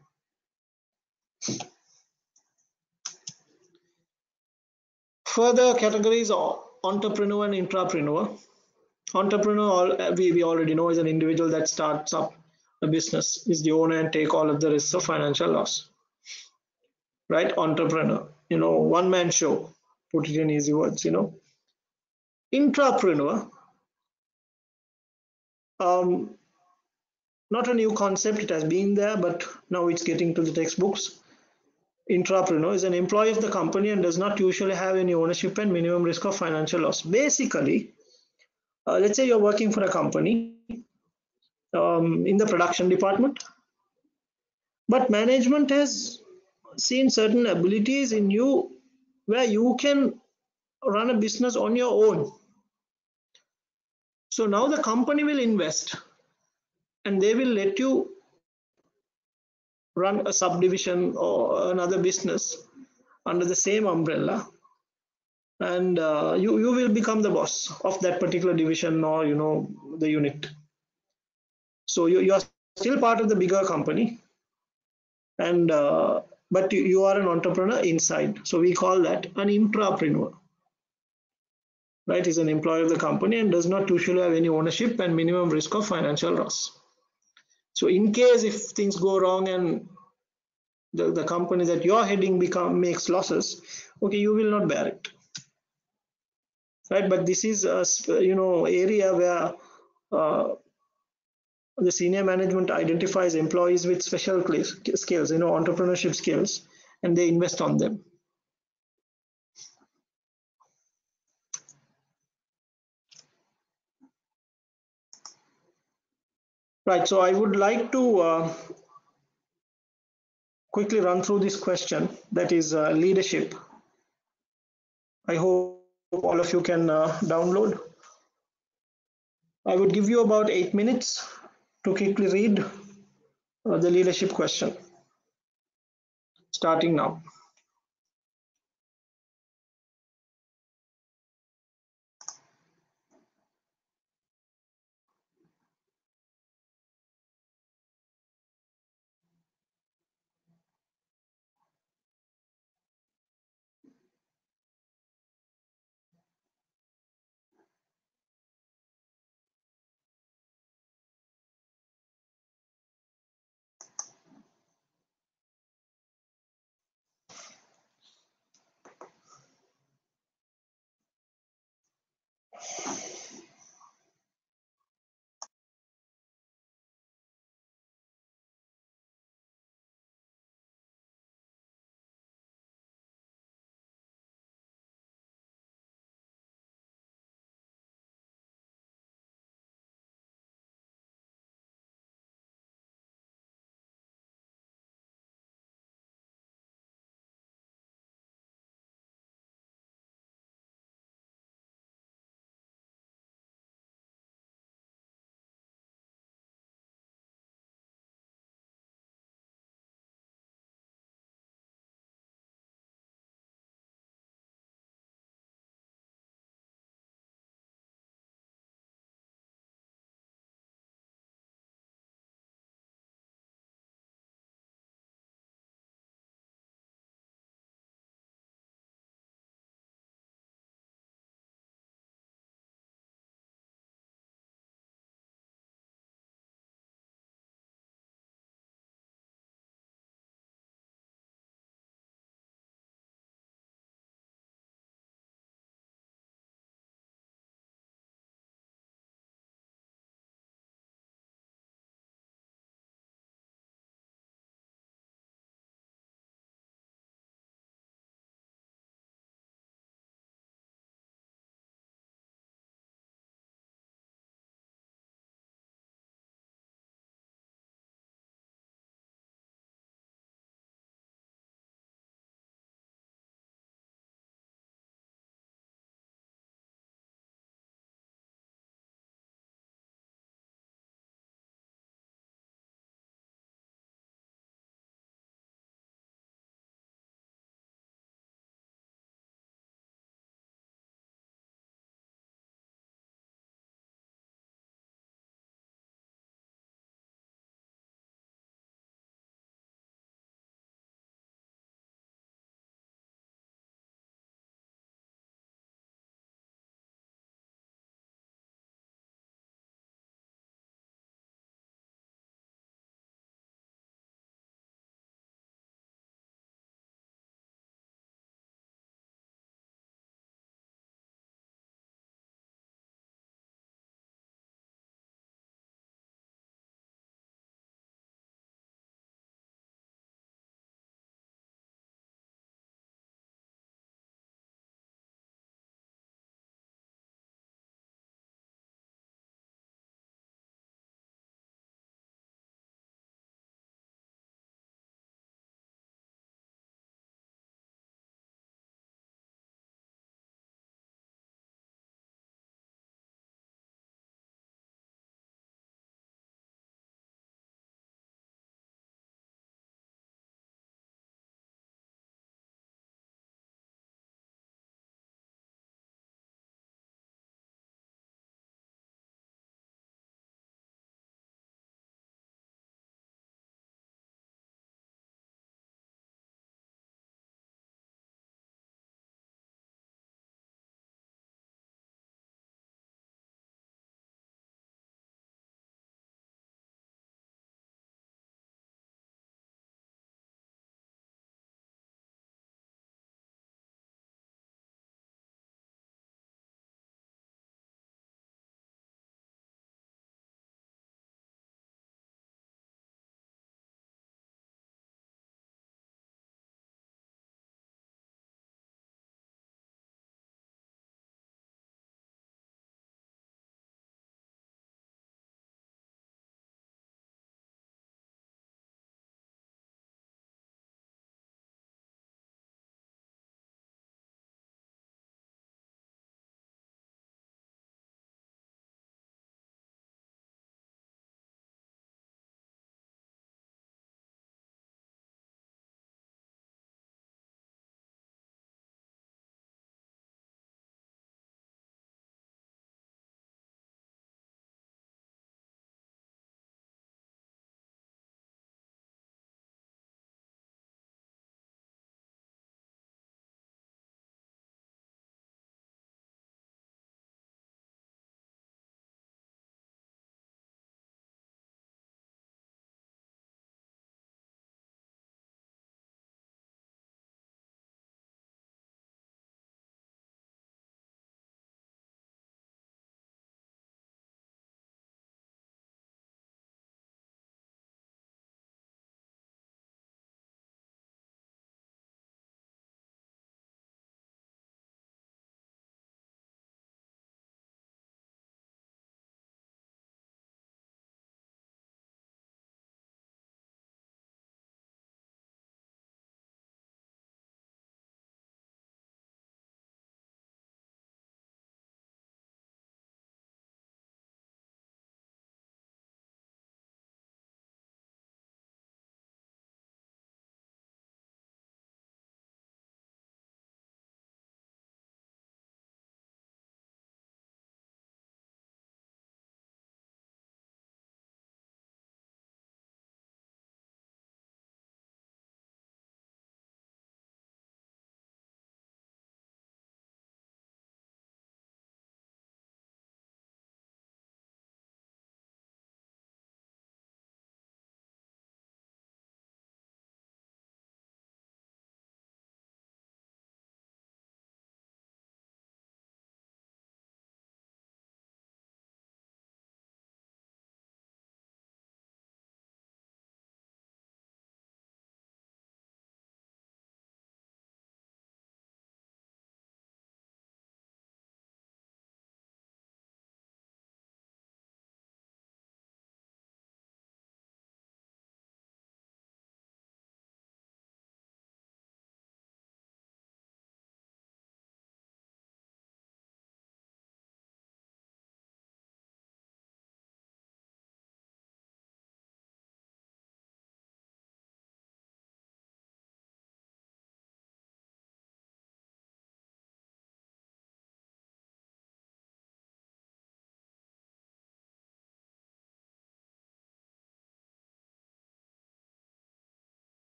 Further categories are entrepreneur and intrapreneur. Entrepreneur, we already know, is an individual that starts up a business, is the owner and take all of the risks of financial loss. Right? Entrepreneur, one man show, put it in easy words. Intrapreneur, um, not a new concept, it has been there, but now it's getting to the textbooks. Intrapreneur is an employee of the company and does not usually have any ownership and minimum risk of financial loss. Basically, let's say you're working for a company in the production department, but management has seen certain abilities in you where you can run a business on your own. So now the company will invest and they will let you run a subdivision or another business under the same umbrella, and you will become the boss of that particular division or the unit. So you are still part of the bigger company, and but you are an entrepreneur inside. So we call that an intrapreneur. Right? Is an employee of the company and does not usually have any ownership and minimum risk of financial loss. So in case if things go wrong and the company that you're heading makes losses, okay, you will not bear it. Right? But this is a area where the senior management identifies employees with special skills, entrepreneurship skills, and they invest on them. Right, so I would like to quickly run through this question, that is leadership. I hope all of you can download. I would give you about 8 minutes to quickly read the leadership question, starting now.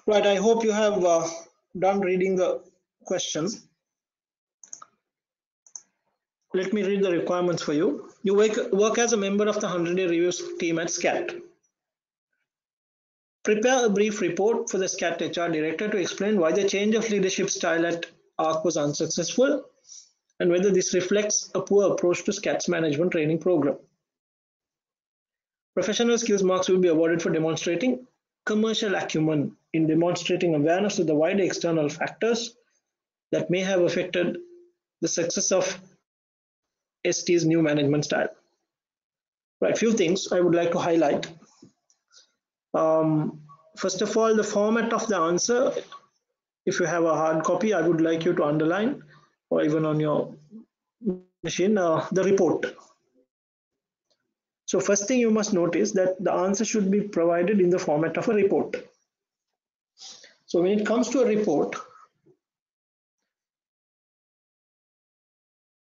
Right, I hope you have done reading the question. Let me read the requirements for you. You work as a member of the 100-day reviews team at SCAT. Prepare a brief report for the SCAT HR director to explain why the change of leadership style at ARC was unsuccessful and whether this reflects a poor approach to SCAT's management training program. Professional skills marks will be awarded for demonstrating commercial acumen in demonstrating awareness of the wider external factors that may have affected the success of ST's new management style. Right, few things I would like to highlight. First of all, the format of the answer. If you have a hard copy, I would like you to underline, or even on your machine, the report. So first thing you must notice that the answer should be provided in the format of a report. So when it comes to a report,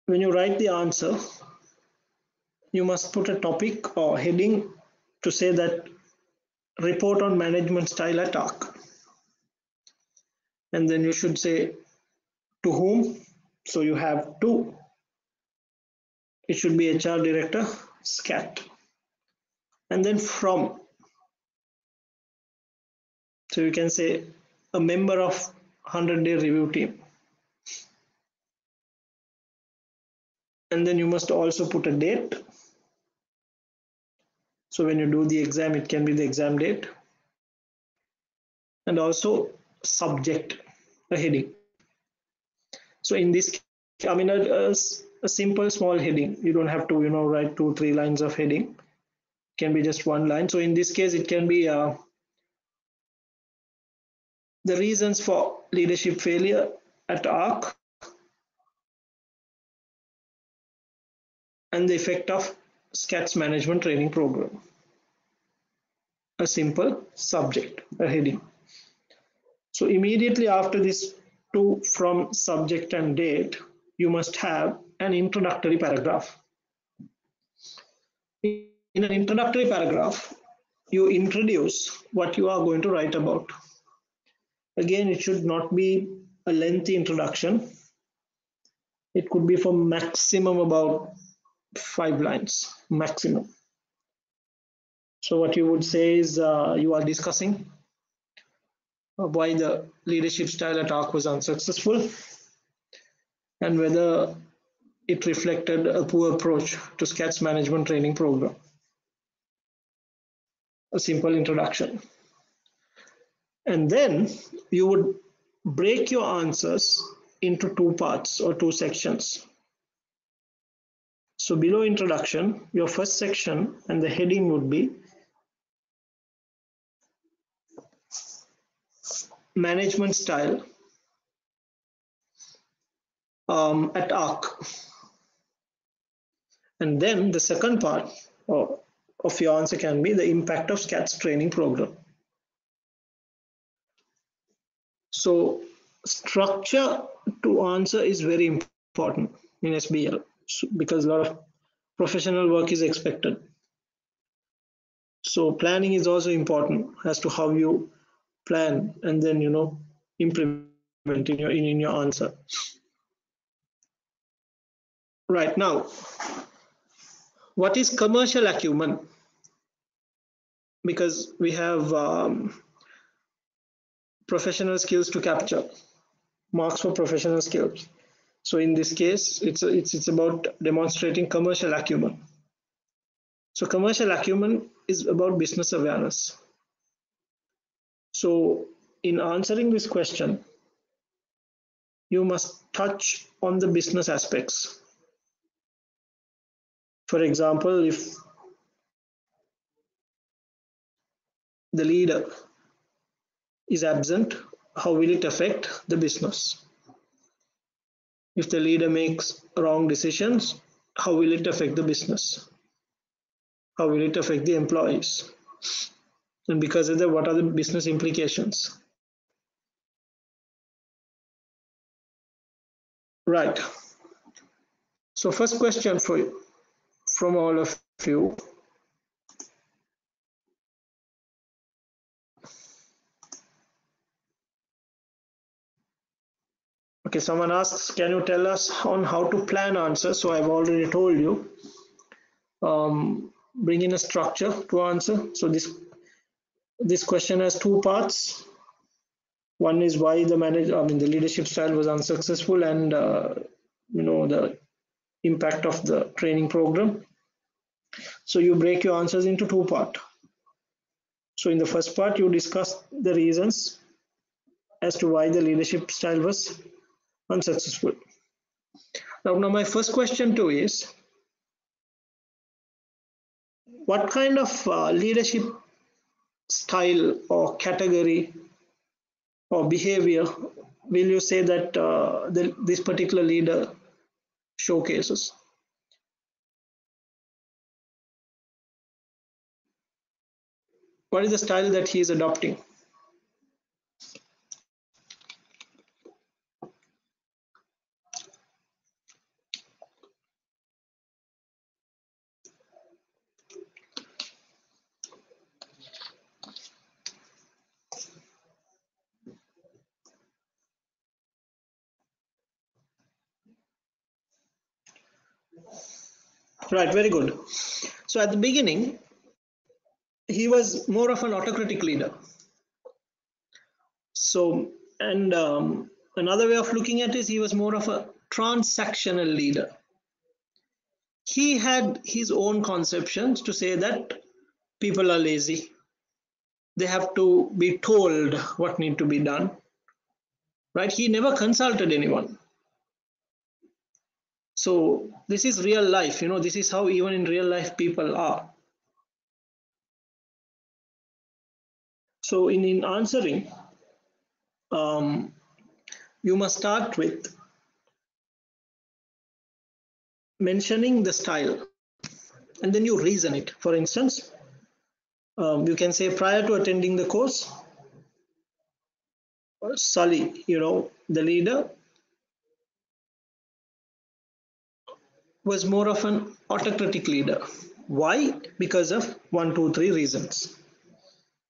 when you write the answer, you must put a topic or heading to say that report on management style at ARC. And then you should say to whom. So you have to. It should be HR director, SCAT. And then from. So you can say a member of 100-day review team. And then you must also put a date. So when you do the exam, it can be the exam date. And also subject, a heading. So in this, I mean, a simple small heading. You don't have to, write 2-3 lines of heading. It can be just one line. So in this case, it can be the reasons for leadership failure at ARC and the effect of SCAT's management training program. A simple subject, a heading. So immediately after this to, from, subject and date, you must have an introductory paragraph. In an introductory paragraph, you introduce what you are going to write about. Again, it should not be a lengthy introduction. It could be for maximum about 5 lines, maximum. So what you would say is you are discussing why the leadership style at ARC was unsuccessful and whether it reflected a poor approach to SCAT's management training program. A simple introduction. And then you would break your answers into 2 parts or 2 sections. So below introduction, your first section and the heading would be management style at ARC. And then the second part of your answer can be the impact of SCAT's training program. So structure to answer is very important in SBL because a lot of professional work is expected. So planning is also important as to how you plan and then implement in your answer. Right now, what is commercial acumen? Because we have professional skills to capture, marks for professional skills. So in this case, it's about demonstrating commercial acumen. So commercial acumen is about business awareness. So in answering this question, you must touch on the business aspects. For example, if the leader is absent, how will it affect the business? If the leader makes wrong decisions, how will it affect the business? How will it affect the employees? And because of that, what are the business implications? Right. So first question for you, from all of you. Okay, someone asks, can you tell us on how to plan answers? So I've already told you. Bring in a structure to answer. So this question has two parts. One is why the leadership style was unsuccessful, and the impact of the training program. So you break your answers into two parts. So in the first part, you discuss the reasons as to why the leadership style was unsuccessful. Now my first question to is, what kind of leadership style or category or behavior will you say that this particular leader showcases? What is the style that he is adopting? Right, very good. So at the beginning, he was more of an autocratic leader. So, and another way of looking at it is he was more of a transactional leader. He had his own conceptions to say that people are lazy. They have to be told what need to be done. Right? He never consulted anyone. So this is real life. This is how even in real life people are. So in answering, you must start with mentioning the style, and then you reason it. For instance, you can say, prior to attending the course, Sully, the leader, was more of an autocratic leader. Why? Because of one, two, three reasons.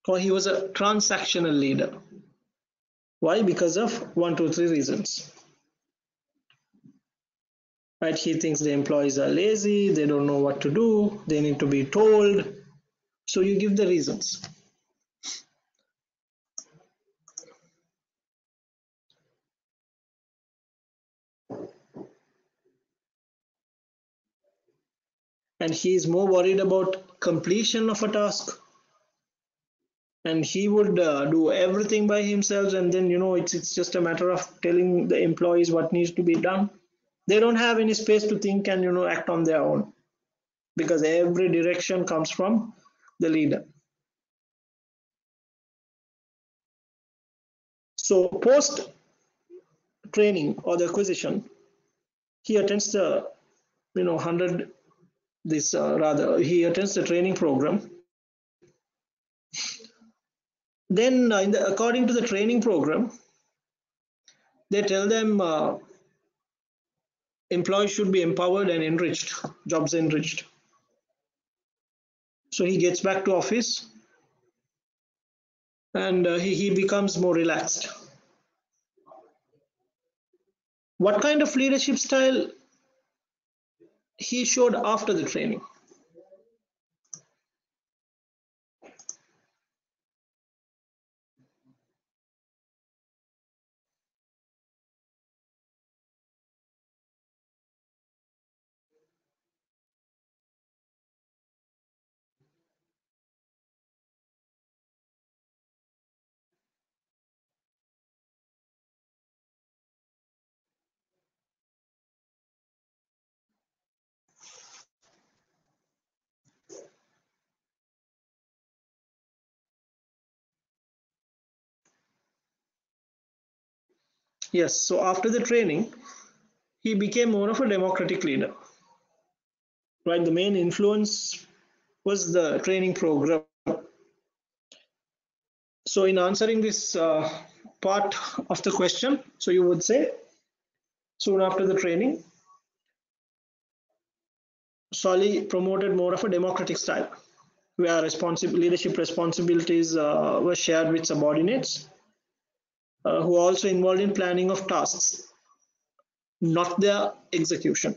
Or he was a transactional leader. Why? Because of one, two, three reasons. Right? He thinks the employees are lazy, they don't know what to do, they need to be told. So you give the reasons. And he is more worried about completion of a task, and he would do everything by himself, and then it's just a matter of telling the employees what needs to be done. They don't have any space to think and act on their own, because every direction comes from the leader. So post training or the acquisition, he attends the 100 this rather he attends the training program. Then according to the training program, they tell them employees should be empowered and enriched, jobs enriched. So he gets back to office, and he becomes more relaxed. What kind of leadership style he showed after the training? Yes, so after the training, he became more of a democratic leader. Right, the main influence was the training program. So in answering this part of the question, so you would say, soon after the training, Solly promoted more of a democratic style, where leadership responsibilities were shared with subordinates, who are also involved in planning of tasks. not their execution.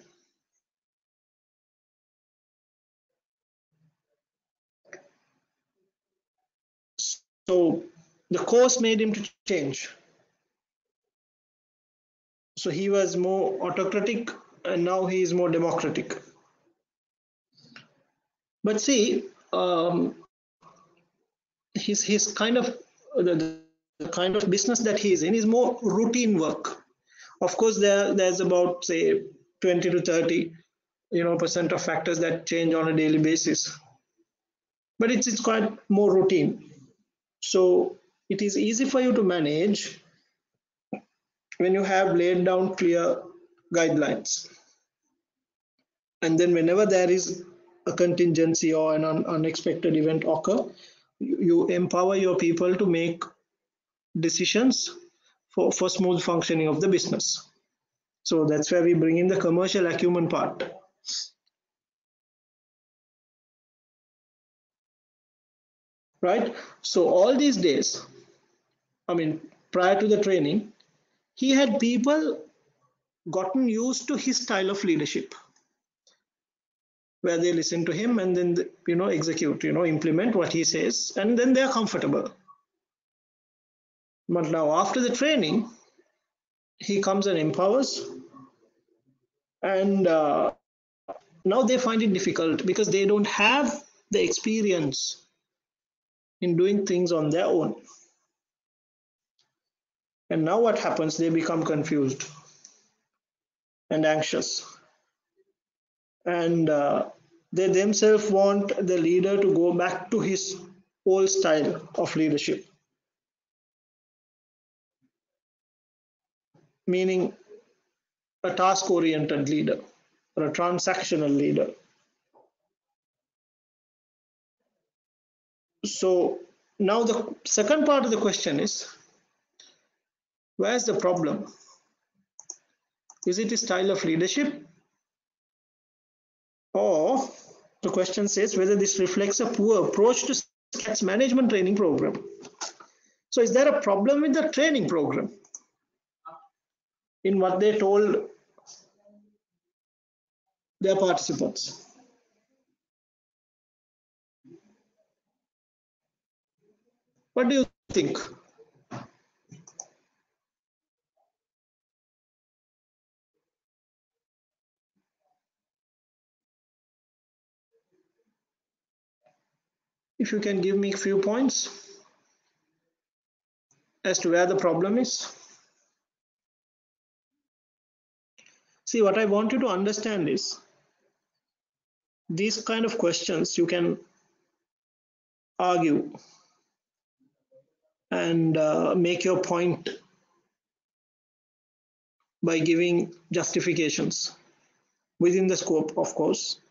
So the course made him to change. So he was more autocratic and now he is more democratic. But see, his kind of the kind of business that he is in is more routine work. Of course, there's about say 20 to 30 percent of factors that change on a daily basis, but it's quite more routine. So it is easy for you to manage when you have laid down clear guidelines, and then whenever there is a contingency or an unexpected event occur, you empower your people to make decisions for smooth functioning of the business. So that's where we bring in the commercial acumen part, right? So all these days, I mean, prior to the training, he had people gotten used to his style of leadership, where they listen to him and then execute, implement what he says, and then they are comfortable. But now after the training, he comes and empowers, and now they find it difficult because they don't have the experience in doing things on their own. And now what happens? They become confused and anxious, and they themselves want the leader to go back to his old style of leadership, meaning a task oriented leader or a transactional leader. So now the second part of the question is, where's the problem? Is it a style of leadership, or the question says whether this reflects a poor approach to SCAT's management training program? So is there a problem with the training program in what they told their participants? What do you think? If you can give me a few points as to where the problem is. See, what I want you to understand is these kind of questions you can argue and make your point by giving justifications within the scope, of course.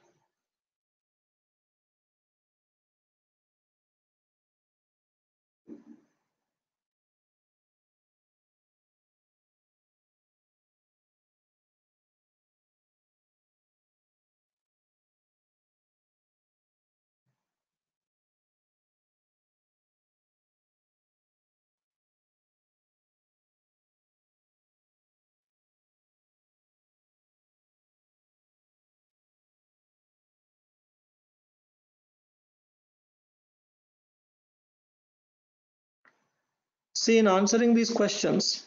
See, in answering these questions,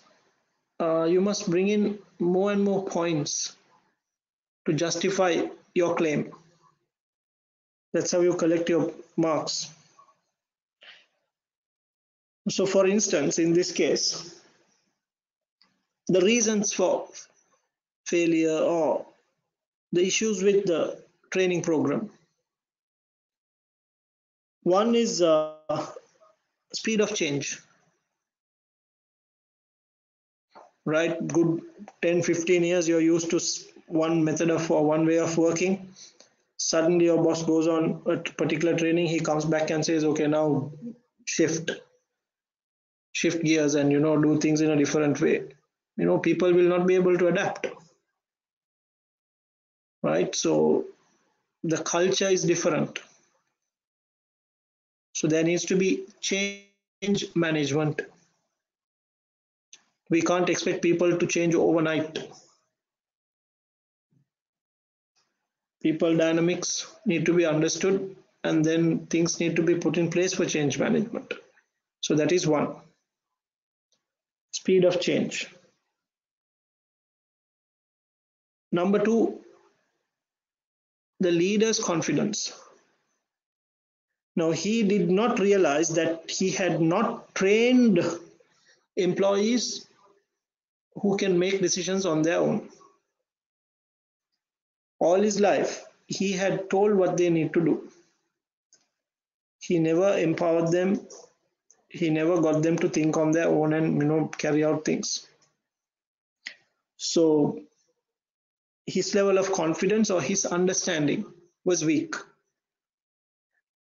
you must bring in more and more points to justify your claim. That's how you collect your marks. So, for instance, in this case, the reasons for failure or the issues with the training program. One is speed of change, right? Good 10-15 years, you're used to one method of or one way of working. Suddenly, your boss goes on a particular training, he comes back and says, okay, now shift gears and do things in a different way. People will not be able to adapt, right? So the culture is different. So there needs to be change management. We can't expect people to change overnight. People dynamics need to be understood, and then things need to be put in place for change management. So that is one. Speed of change. Number two, the leader's confidence. Now, he did not realize that he had not trained employees who can make decisions on their own. All his life, he had told what they need to do. He never empowered them. He never got them to think on their own and carry out things. So his level of confidence or his understanding was weak.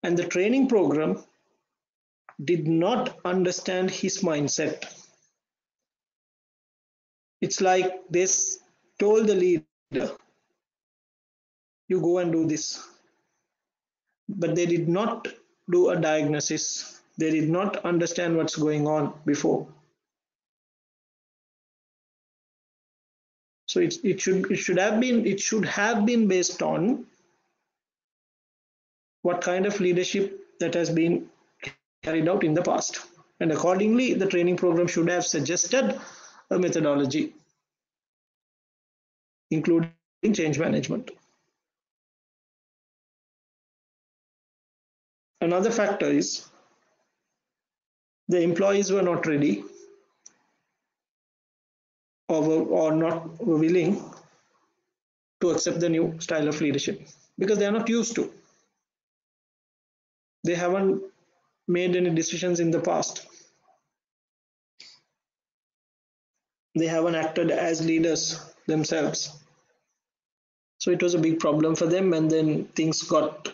And the training program did not understand his mindset. It's like this told the leader, you go and do this. But they did not do a diagnosis. They did not understand what's going on before. So it should have been based on what kind of leadership that has been carried out in the past. And accordingly, the training program should have suggested a methodology, including change management. Another factor is the employees were not ready or not willing to accept the new style of leadership because they are not used to. They haven't made any decisions in the past. They haven't acted as leaders themselves. So it was a big problem for them, and then things got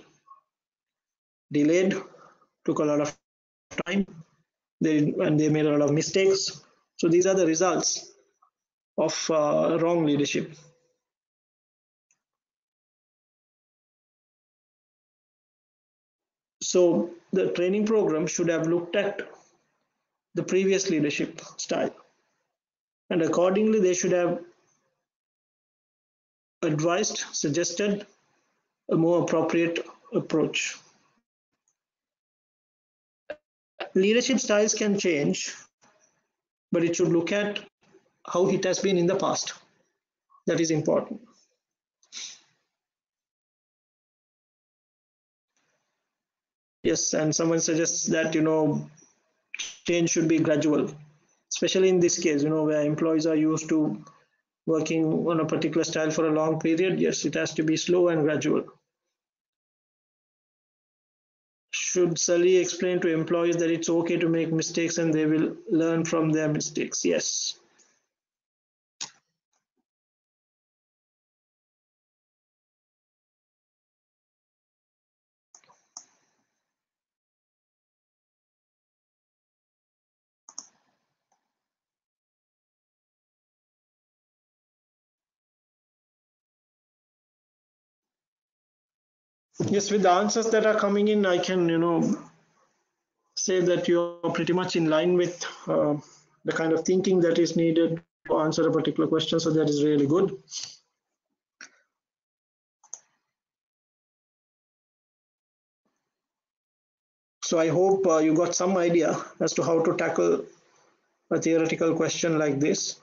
delayed, took a lot of time, and they made a lot of mistakes. So these are the results of wrong leadership. So the training program should have looked at the previous leadership style, and accordingly they should have advised, suggested a more appropriate approach. Leadership styles can change, but it should look at how it has been in the past. That is important. Yes, and someone suggests that change should be gradual, especially in this case, where employees are used to working on a particular style for a long period. Yes, it has to be slow and gradual. Should Sully explain to employees that it's okay to make mistakes and they will learn from their mistakes? Yes. Yes, with the answers that are coming in, I can, say that you're pretty much in line with the kind of thinking that is needed to answer a particular question. So that is really good. So I hope you got some idea as to how to tackle a theoretical question like this.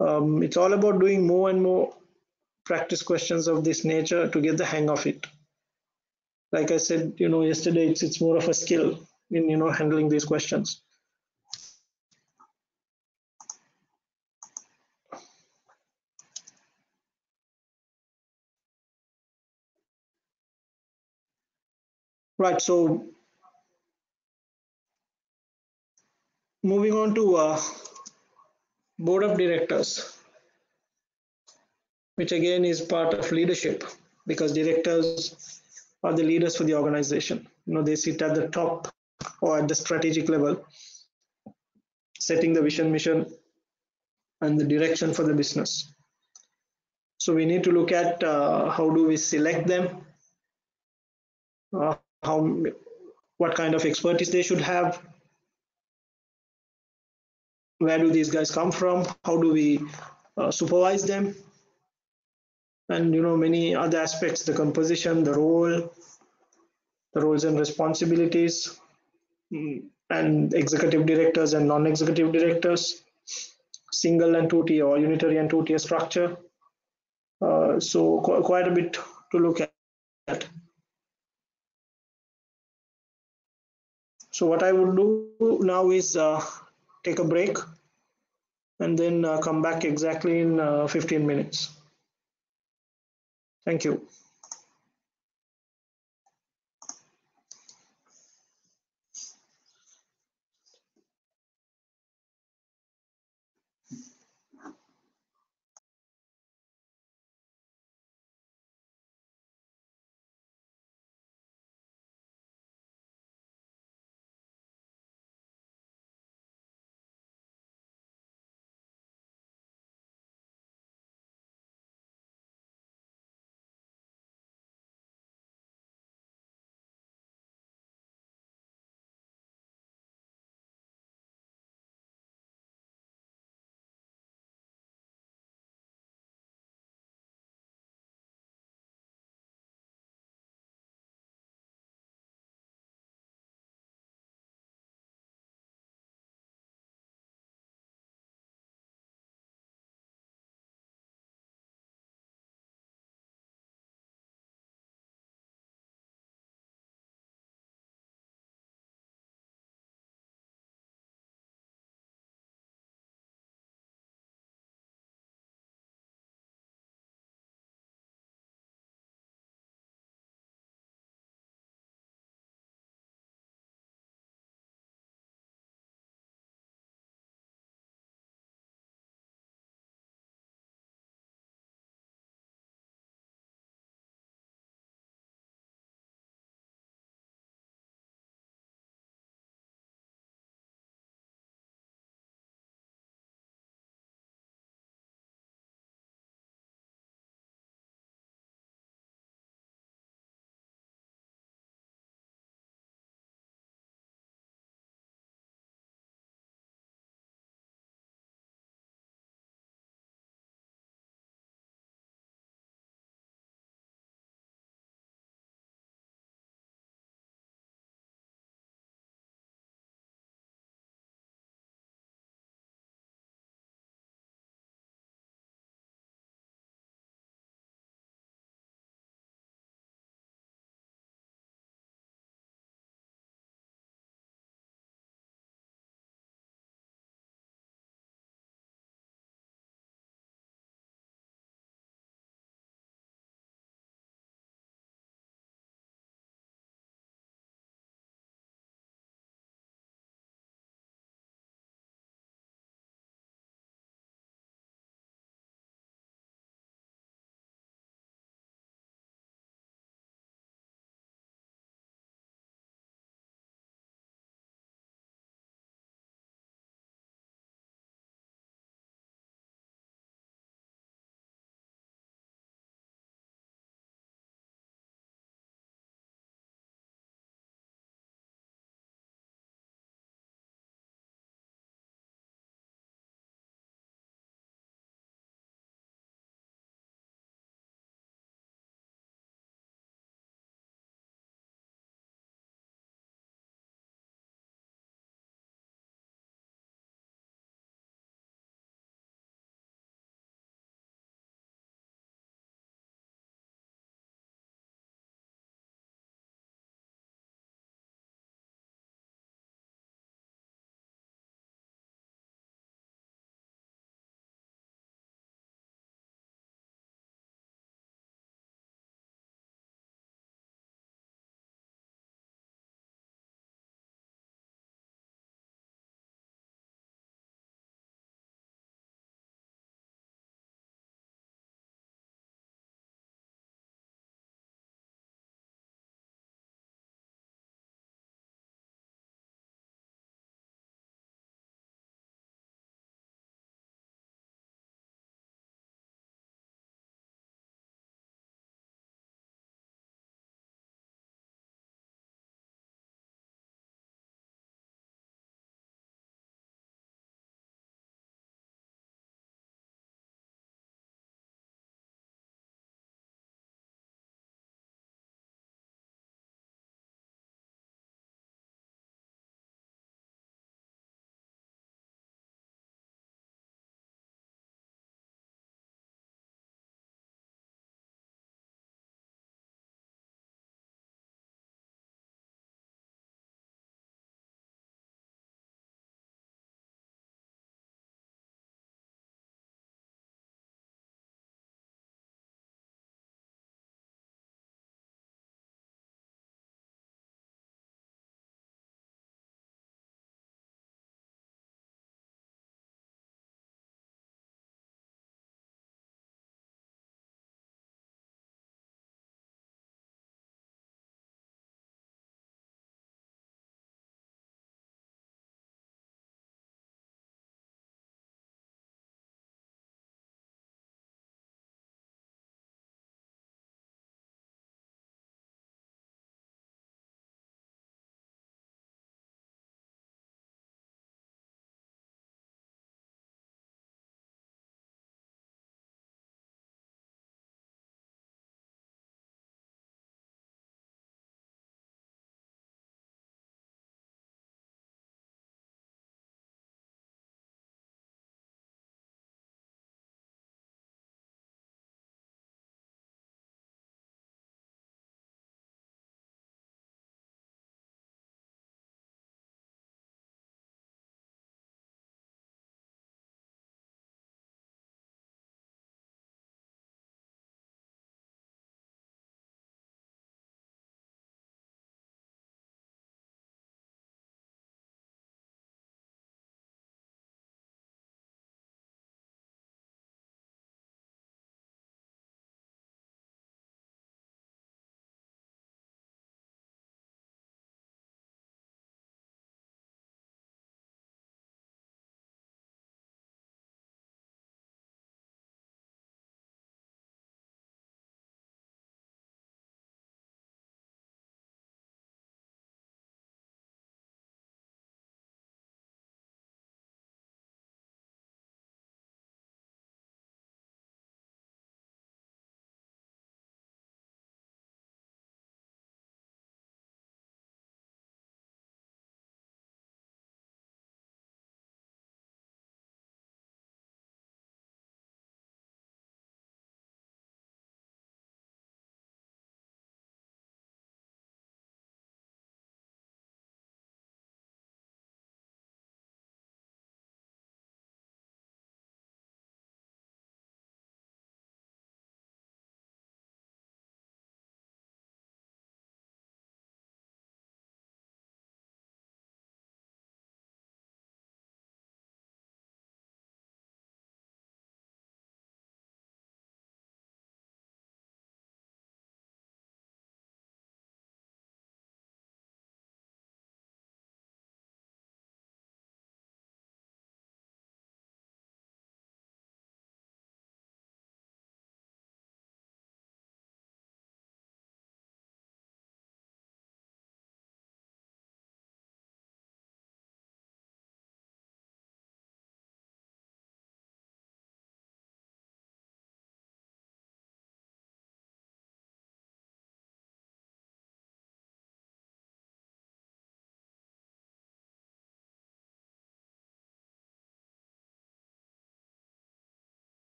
It's all about doing more and more practice questions of this nature to get the hang of it. Like I said, yesterday, it's more of a skill in handling these questions. Right. So moving on to board of directors, which again is part of leadership because directors are the leaders for the organization. They sit at the top or at the strategic level, setting the vision, mission, and the direction for the business. So we need to look at how do we select them, what kind of expertise they should have, where do these guys come from, how do we supervise them, and many other aspects: the composition, the roles and responsibilities, and executive directors and non-executive directors, single and two-tier or unitary and two-tier structure. So quite a bit to look at. So what I would do now is take a break and then come back exactly in 15 minutes. Thank you.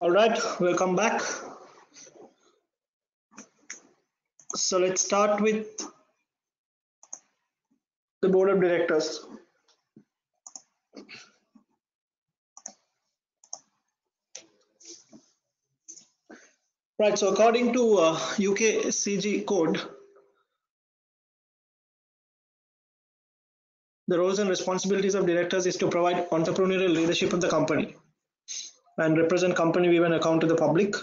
All right, welcome back. So let's start with the board of directors. Right, so according to UK CG code, the roles and responsibilities of directors is to provide entrepreneurial leadership of the company and represent company view and account to the public,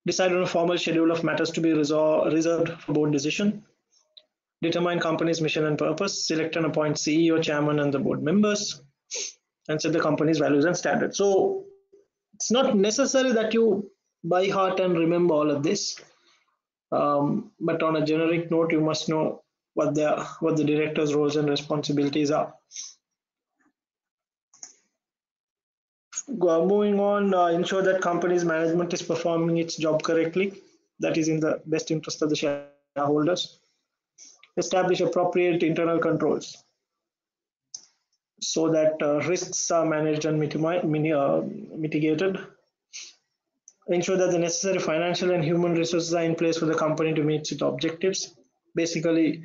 decide on a formal schedule of matters to be reserved for board decision, determine company's mission and purpose, select and appoint CEO, chairman, and the board members, and set the company's values and standards. So it's not necessary that you by heart and remember all of this, but on a generic note, you must know what the director's roles and responsibilities are. Moving on, ensure that company's management is performing its job correctly. That is in the best interest of the shareholders. Establish appropriate internal controls so that risks are managed and mitigated. Ensure that the necessary financial and human resources are in place for the company to meet its objectives. Basically,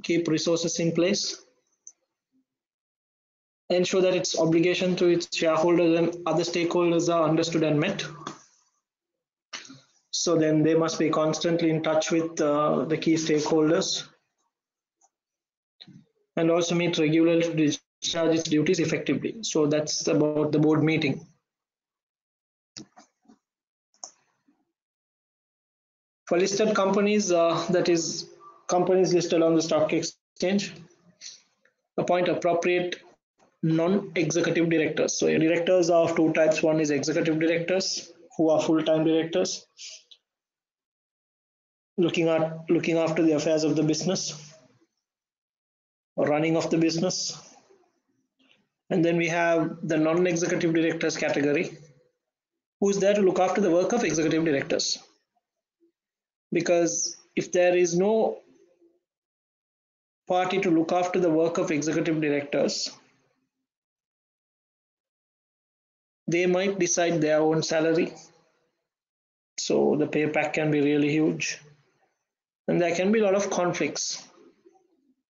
keep resources in place. Ensure that its obligation to its shareholders and other stakeholders are understood and met. So then they must be constantly in touch with the key stakeholders and also meet regularly to discharge its duties effectively. So that's about the board meeting. For listed companies, that is companies listed on the stock exchange, appoint appropriate non-executive directors. So directors are of two types. One is executive directors, who are full-time directors, looking after the affairs of the business or running of the business. And then we have the non-executive directors category, who is there to look after the work of executive directors. Because if there is no party to look after the work of executive directors, they might decide their own salary. So the pay pack can be really huge. And there can be a lot of conflicts,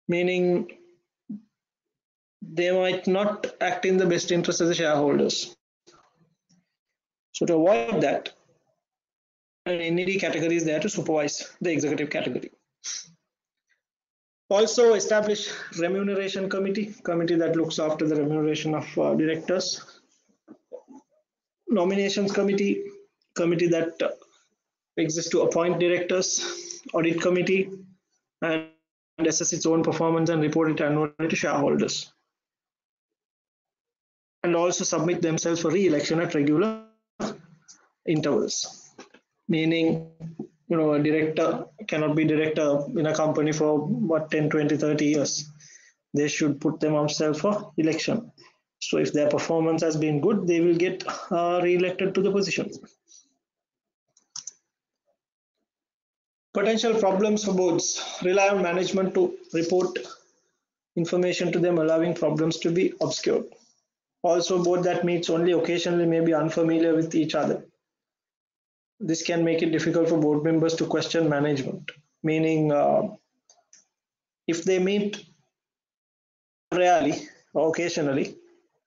meaning they might not act in the best interest of the shareholders. So to avoid that, an NED category is there to supervise the executive category. Also establish remuneration committee that looks after the remuneration of directors. Nominations committee that exists to appoint directors. Audit committee and assess its own performance and report it annually to shareholders. And also submit themselves for re-election at regular intervals. Meaning, a director cannot be director in a company for 10, 20, 30 years. They should put themselves for election. So if their performance has been good, they will get re-elected to the position. Potential problems for boards: rely on management to report information to them, allowing problems to be obscured. Also, board that meets only occasionally may be unfamiliar with each other. This can make it difficult for board members to question management, meaning if they meet rarely or occasionally,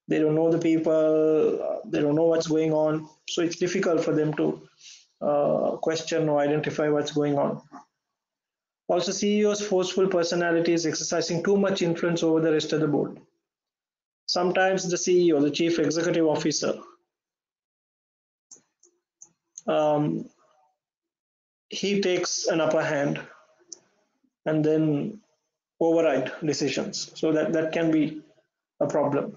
they don't know the people, they don't know what's going on, so it's difficult for them to question or identify what's going on. Also, CEO's forceful personality is exercising too much influence over the rest of the board. Sometimes the CEO, the chief executive officer, he takes an upper hand and then override decisions. So that can be a problem.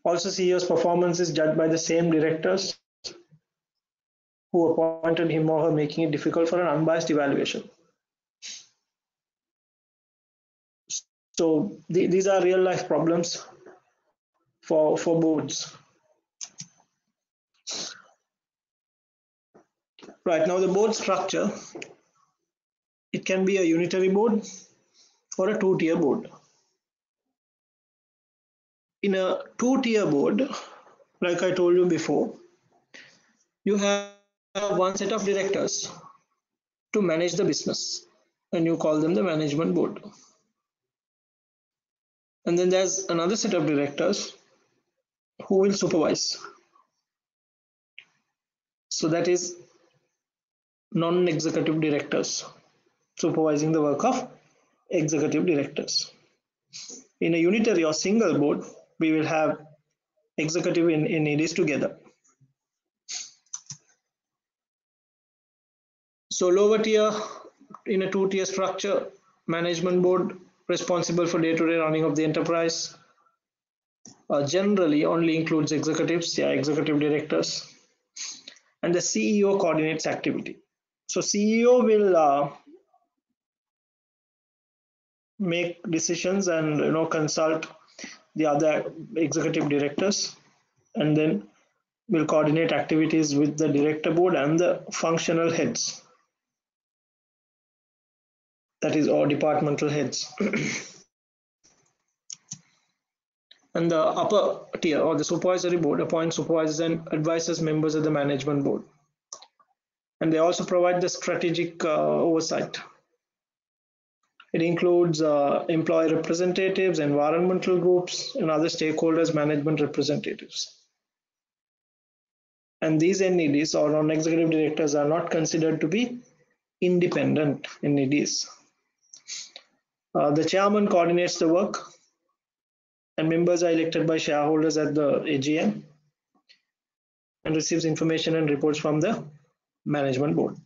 Also, CEO's performance is judged by the same directors who appointed him or her, making it difficult for an unbiased evaluation. So these are real life problems for boards. Right, now the board structure, it can be a unitary board or a two-tier board. In a two-tier board, like I told you before, You have one set of directors to manage the business, and you call them the management board. And then there's another set of directors who will supervise. So that is non-executive directors supervising the work of executive directors. In a unitary or single board, we will have executive and NEDs together. So lower tier in a two-tier structure, management board responsible for day-to-day running of the enterprise generally only includes executives, executive directors, and the CEO coordinates activity. So CEO will make decisions and consult the other executive directors, and then will coordinate activities with the director board and the functional heads, that is, or departmental heads. And the upper tier or the supervisory board appoints supervisors and advises members of the management board, and they also provide the strategic oversight. It includes employee representatives, environmental groups, and other stakeholders management representatives. And these NEDs or non-executive directors are not considered to be independent NEDs. The chairman coordinates the work, and members are elected by shareholders at the AGM and receives information and reports from the management board.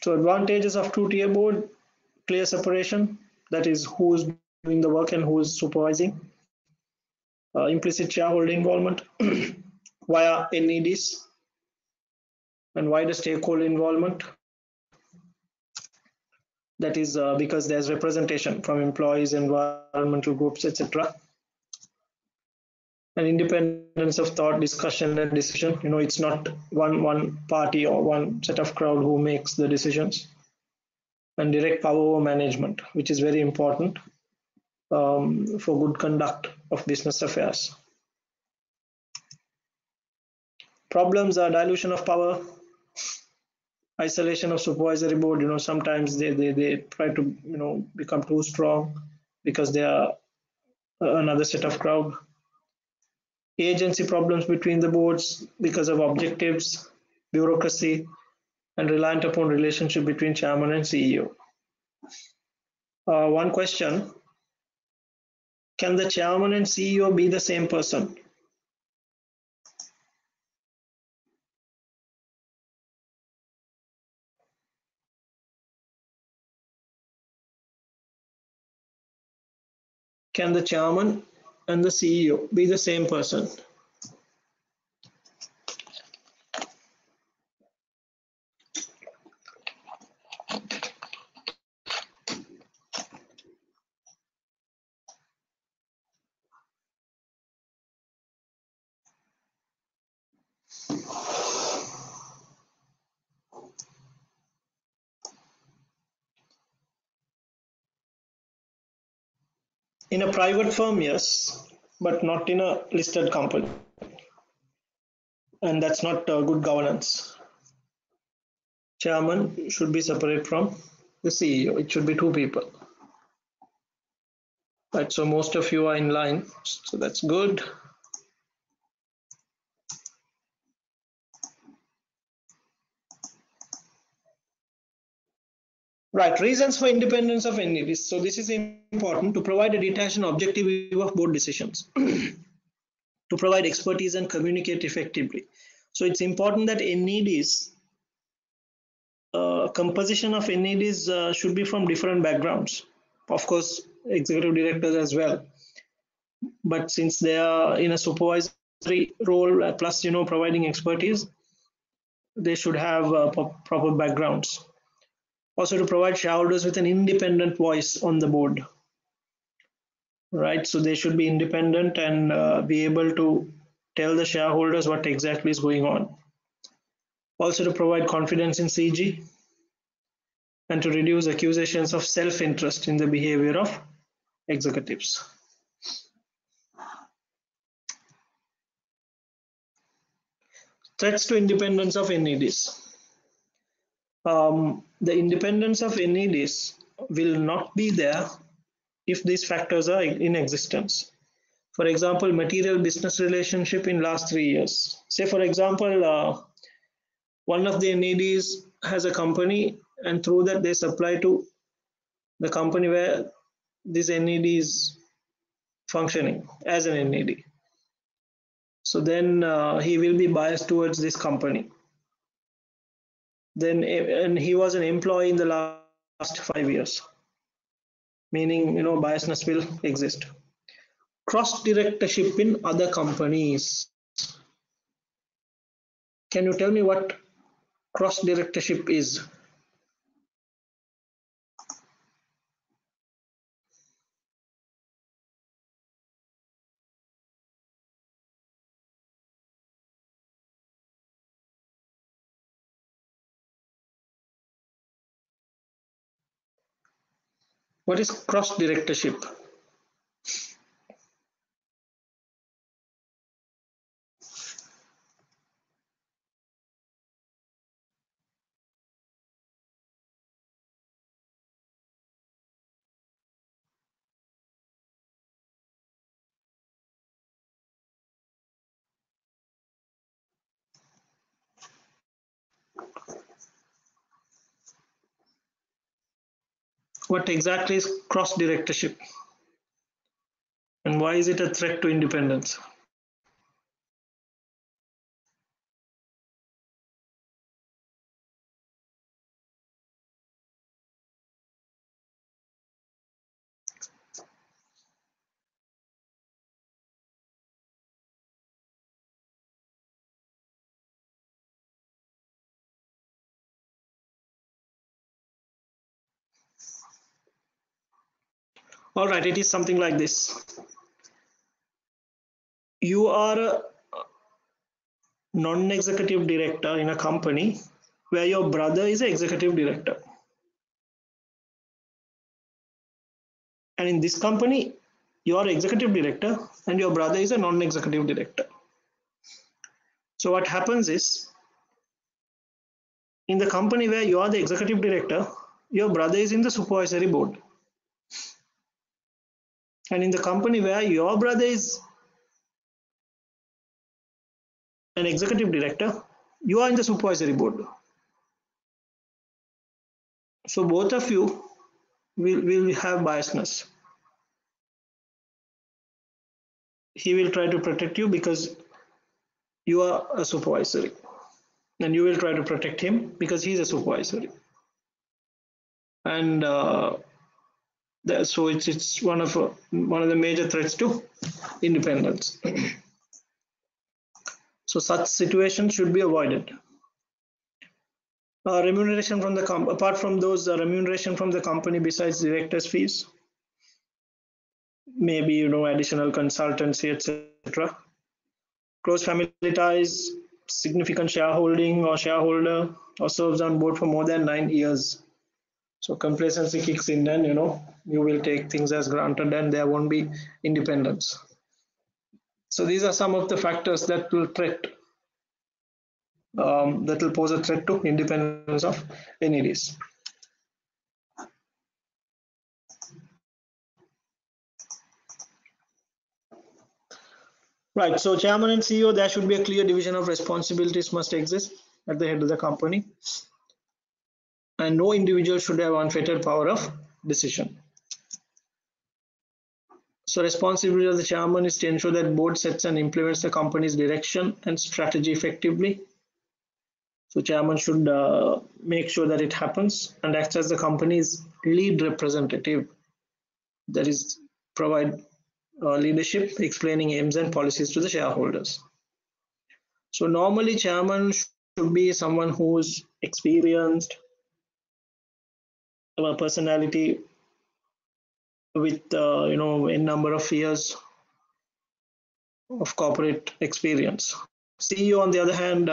So advantages of two-tier board: clear separation, that is, who is doing the work and who is supervising. Implicit shareholder involvement via NEDs and wider stakeholder involvement. That is because there's representation from employees, environmental groups, etc. And independence of thought, discussion, and decision. It's not one party or one set of crowd who makes the decisions. And direct power over management, which is very important for good conduct of business affairs. Problems are dilution of power, isolation of supervisory board. Sometimes they try to become too strong because they are another set of crowd. Agency problems between the boards because of objectives, bureaucracy, and reliant upon relationship between chairman and CEO. One question: can the chairman and CEO be the same person? Can the chairman and the CEO be the same person? In a private firm, yes, but not in a listed company. And that's not good governance. Chairman should be separate from the CEO. It should be two people. Right, so most of you are in line, so that's good. Right, reasons for independence of NEDs. So this is important: to provide a detached and objective view of board decisions, to provide expertise and communicate effectively. So it's important that NEDs, composition of NEDs should be from different backgrounds. Of course, executive directors as well. But since they are in a supervisory role, plus providing expertise, they should have proper backgrounds. Also, to provide shareholders with an independent voice on the board, right? So they should be independent and be able to tell the shareholders what exactly is going on. Also, to provide confidence in CG and to reduce accusations of self-interest in the behavior of executives. Threats to independence of NEDs. The independence of NEDs will not be there if these factors are in existence. For example, material business relationship in last 3 years. Say for example, one of the NEDs has a company, and through that they supply to the company where this NED is functioning as an NED. So then he will be biased towards this company. Then, and he was an employee in the last 5 years, meaning biasness will exist. Cross directorship in other companies. Can you tell me what cross directorship is? What is cross directorship? What exactly is cross directorship, and why is it a threat to independence? All right, it is something like this. You are a non-executive director in a company where your brother is an executive director. And in this company, you are executive director and your brother is a non-executive director. So what happens is, in the company where you are the executive director, your brother is in the supervisory board. And in the company where your brother is an executive director, you are in the supervisory board. So both of you will have biasness. He will try to protect you because you are a supervisory, and you will try to protect him because he's a supervisory. And so it's one of the major threats to independence. So such situations should be avoided. Remuneration from the apart from those remuneration from the company besides directors' fees, maybe additional consultancy, etc. Close family ties, significant shareholding or shareholder, or serves on board for more than 9 years. So complacency kicks in, and you will take things as granted, and there won't be independence. So these are some of the factors that will pose a threat to independence of NEDs. Right. So chairman and CEO, there should be a clear division of responsibilities must exist at the head of the company, and no individual should have unfettered power of decision. So responsibility of the chairman is to ensure that board sets and implements the company's direction and strategy effectively. So chairman should make sure that it happens and acts as the company's lead representative, that is provide leadership explaining aims and policies to the shareholders. So normally chairman should be someone who's experienced, a personality with a number of years of corporate experience. CEO, on the other hand,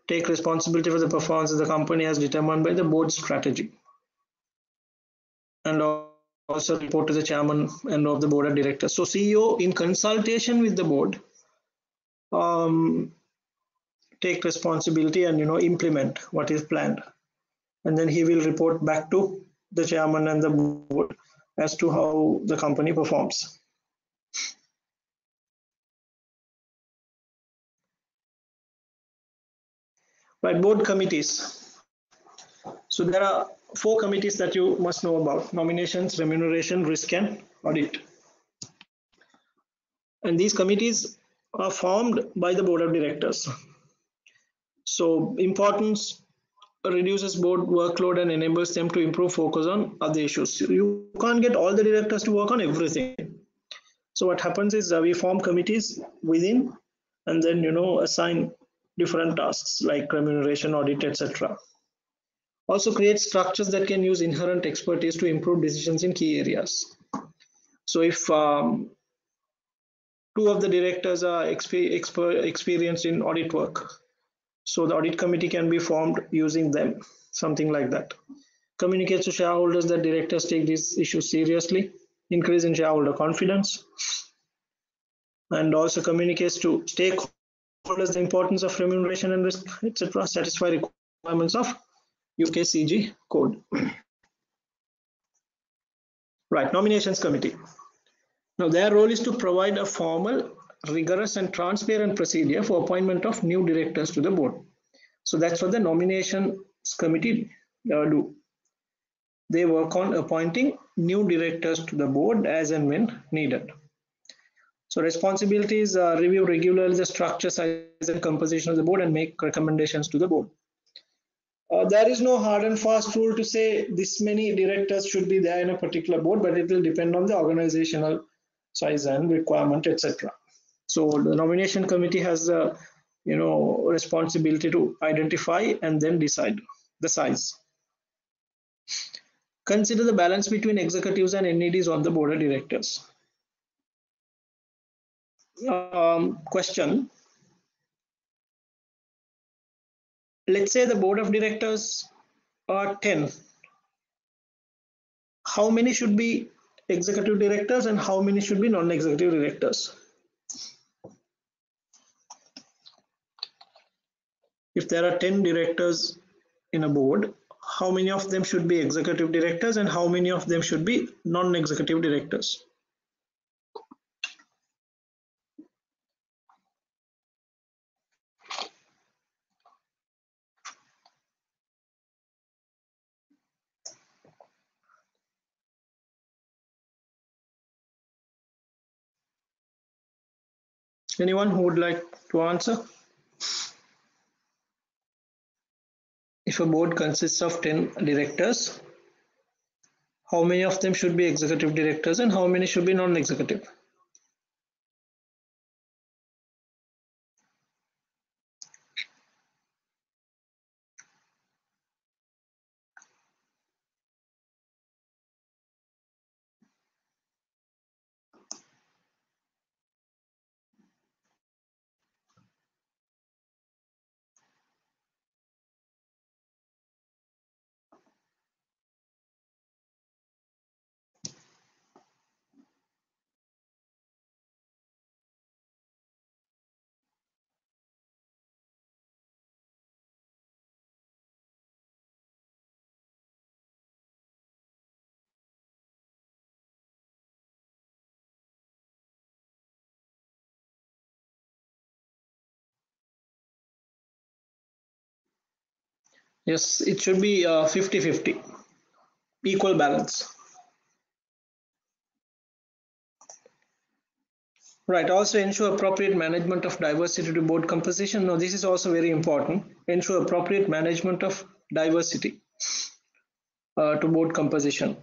take responsibility for the performance of the company as determined by the board strategy, and also report to the chairman and of the board of directors. So CEO, in consultation with the board, take responsibility and implement what is planned, and then he will report back to the chairman and the board as to how the company performs. Right, board committees. So there are 4 committees that you must know about: nominations, remuneration, risk, and audit. And these committees are formed by the board of directors. So importance reduces board workload and enables them to improve focus on other issues. You can't get all the directors to work on everything. So what happens is we form committees within, and then assign different tasks like remuneration, audit, etc. Also create structures that can use inherent expertise to improve decisions in key areas. So if 2 of the directors are experienced in audit work, so the audit committee can be formed using them, something like that. Communicates to shareholders that directors take these issues seriously, increase in shareholder confidence, and also communicates to stakeholders the importance of remuneration and risk, etc. Satisfy requirements of UKCG code. Right, nominations committee. Now their role is to provide a formal, rigorous and transparent procedure for appointment of new directors to the board. So that's what the nominations committee do. They work on appointing new directors to the board as and when needed. So responsibilities review regularly the structure, size and composition of the board and make recommendations to the board. There is no hard and fast rule to say this many directors should be there in a particular board, but it will depend on the organizational size and requirement, etc. So the nomination committee has responsibility to identify and then decide the size. Consider the balance between executives and NEDs on the board of directors. Question. Let's say the board of directors are 10. How many should be executive directors and how many should be non-executive directors? If there are 10 directors in a board, how many of them should be executive directors and how many of them should be non-executive directors? Anyone who would like to answer? If a board consists of 10 directors, how many of them should be executive directors and how many should be non-executive? Yes, it should be 50-50, equal balance. Right, also ensure appropriate management of diversity to board composition. Now, this is also very important. Ensure appropriate management of diversity to board composition.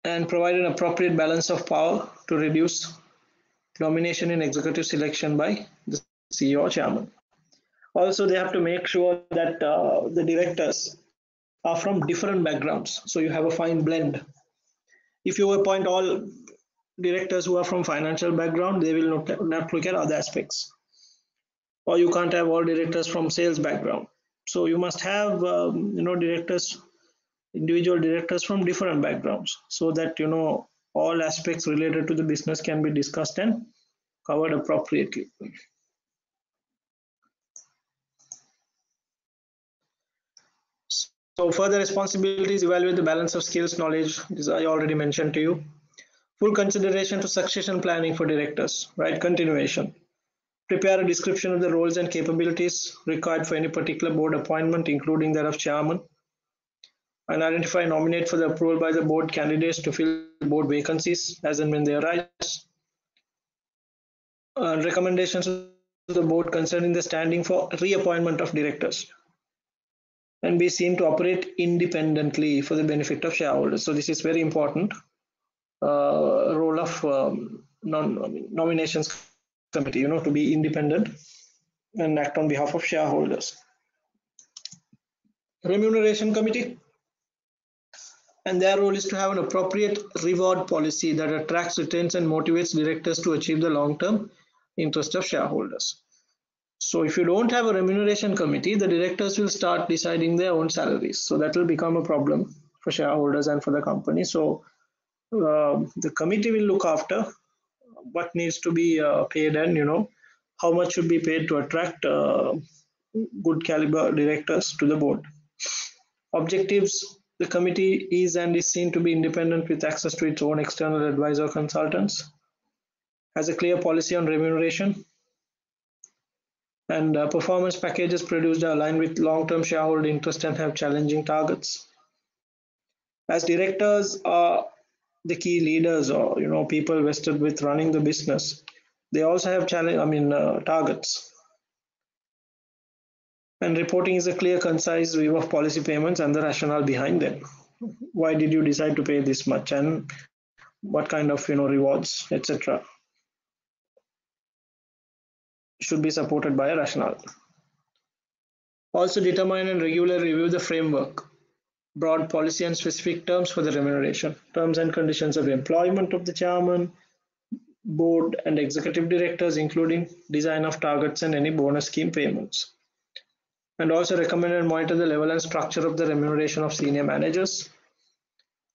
And provide an appropriate balance of power to reduce nomination and executive selection by the CEO or chairman. Also, they have to make sure that the directors are from different backgrounds. So you have a fine blend. If you appoint all directors who are from financial background, they will not look at other aspects. Or you can't have all directors from sales background. So you must have directors, individual directors from different backgrounds, so that all aspects related to the business can be discussed and covered appropriately. So further responsibilities: evaluate the balance of skills, knowledge. This I already mentioned to you. Full consideration to succession planning for directors, right? Continuation. Prepare a description of the roles and capabilities required for any particular board appointment, including that of chairman, and identify and nominate for the approval by the board candidates to fill board vacancies as and when they arise. Recommendations to the board concerning the standing for reappointment of directors, and be seen to operate independently for the benefit of shareholders. So this is very important role of nominations committee, to be independent and act on behalf of shareholders. Remuneration committee, and their role is to have an appropriate reward policy that attracts, retains, and motivates directors to achieve the long-term interest of shareholders. So if you don't have a remuneration committee, the directors will start deciding their own salaries. So that will become a problem for shareholders and for the company. So the committee will look after what needs to be paid, and how much should be paid to attract good caliber directors to the board. Objectives: the committee is and is seen to be independent with access to its own external advisor consultants, has a clear policy on remuneration, and performance packages produced are aligned with long-term shareholder interest and have challenging targets. As directors are the key leaders, or people vested with running the business, they also have targets. And reporting is a clear, concise view of policy payments and the rationale behind them. Why did you decide to pay this much, and what kind of rewards, etc., should be supported by a rationale. Also determine and regularly review the framework, broad policy and specific terms for the remuneration, terms and conditions of employment of the chairman, board and executive directors, including design of targets and any bonus scheme payments. And also recommend and monitor the level and structure of the remuneration of senior managers,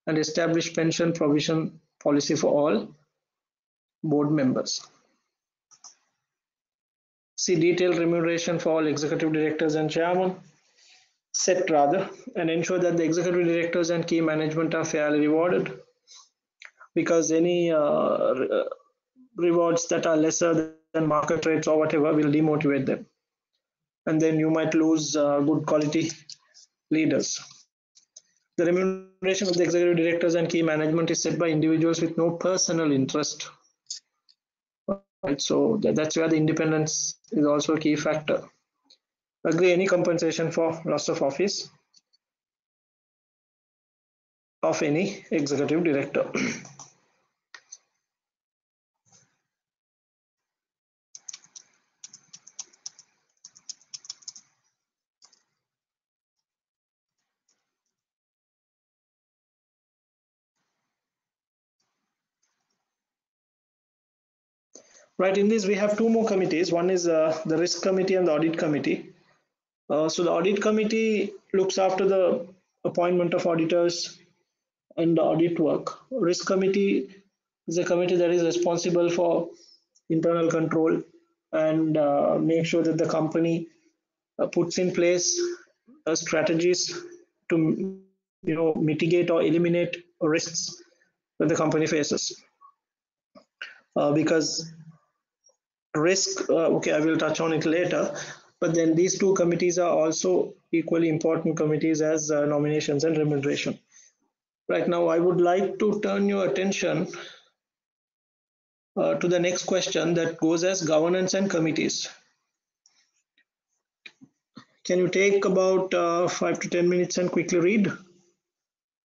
and establish pension provision policy for all board members. See detailed remuneration for all executive directors and chairman, set rather, and ensure that the executive directors and key management are fairly rewarded, because any rewards that are lesser than market rates or whatever will demotivate them, and then you might lose good quality leaders. The remuneration of the executive directors and key management is set by individuals with no personal interest. Right, so that's where the independence is also a key factor. Agree any compensation for loss of office of any executive director. Right, in this we have two more committees. One is the risk committee and the audit committee. So the audit committee looks after the appointment of auditors and the audit work. Risk committee is a committee that is responsible for internal control and make sure that the company puts in place strategies to mitigate or eliminate risks that the company faces. Because risk, okay, I will touch on it later, but then these two committees are also equally important committees as nominations and remuneration. Right now, I would like to turn your attention to the next question that goes as governance and committees. Can you take about 5 to 10 minutes and quickly read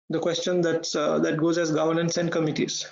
the question that goes as governance and committees?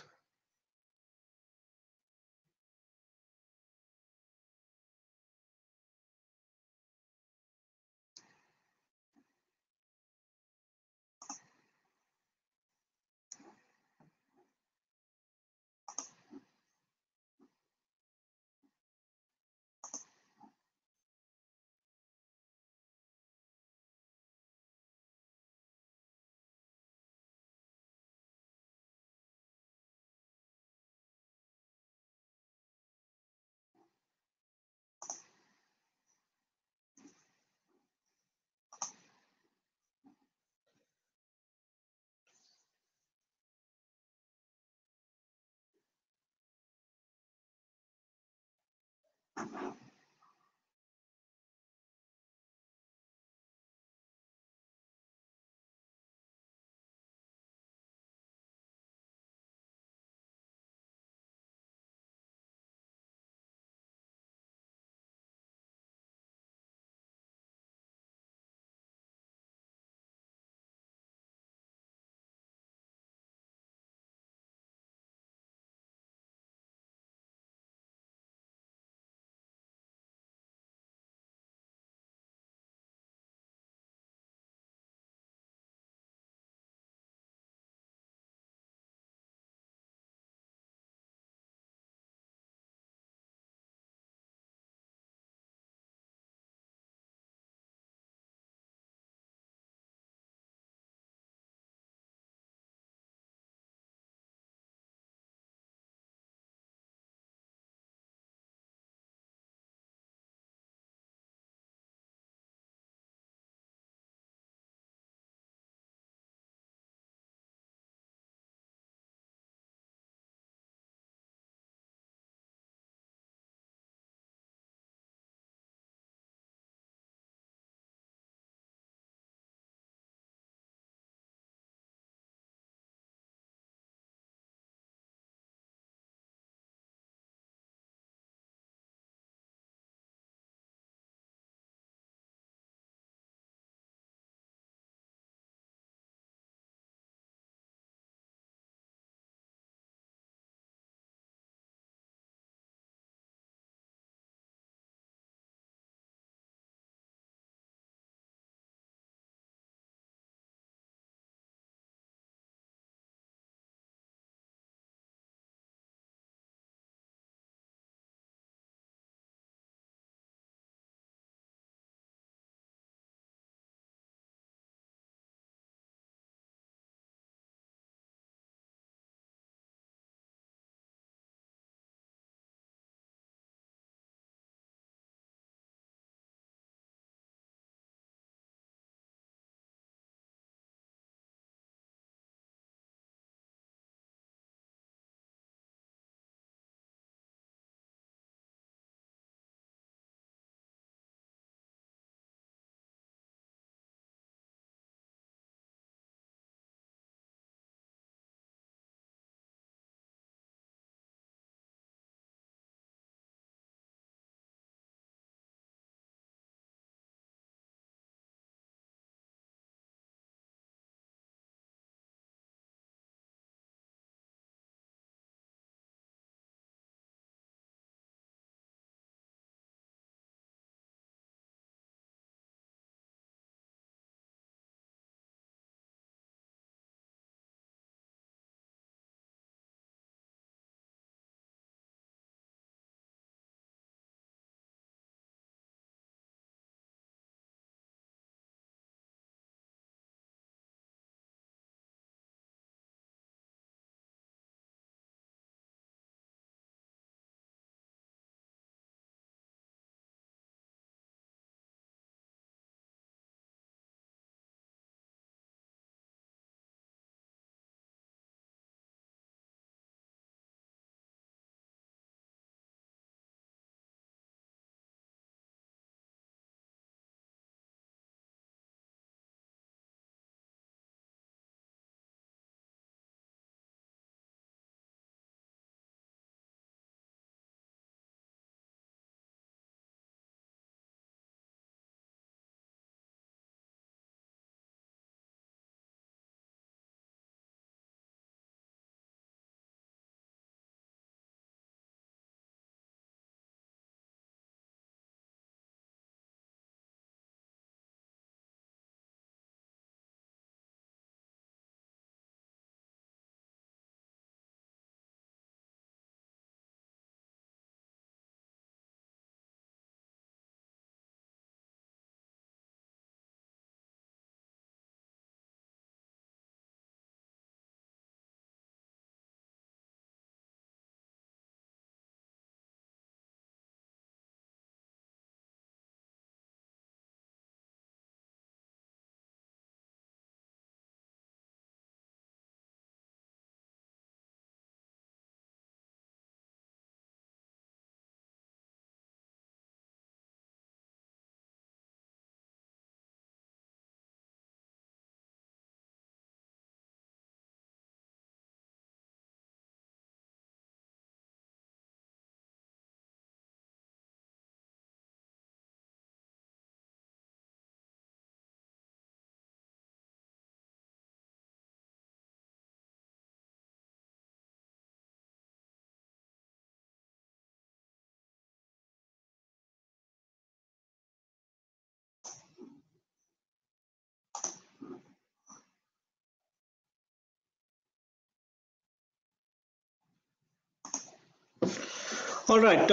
All right.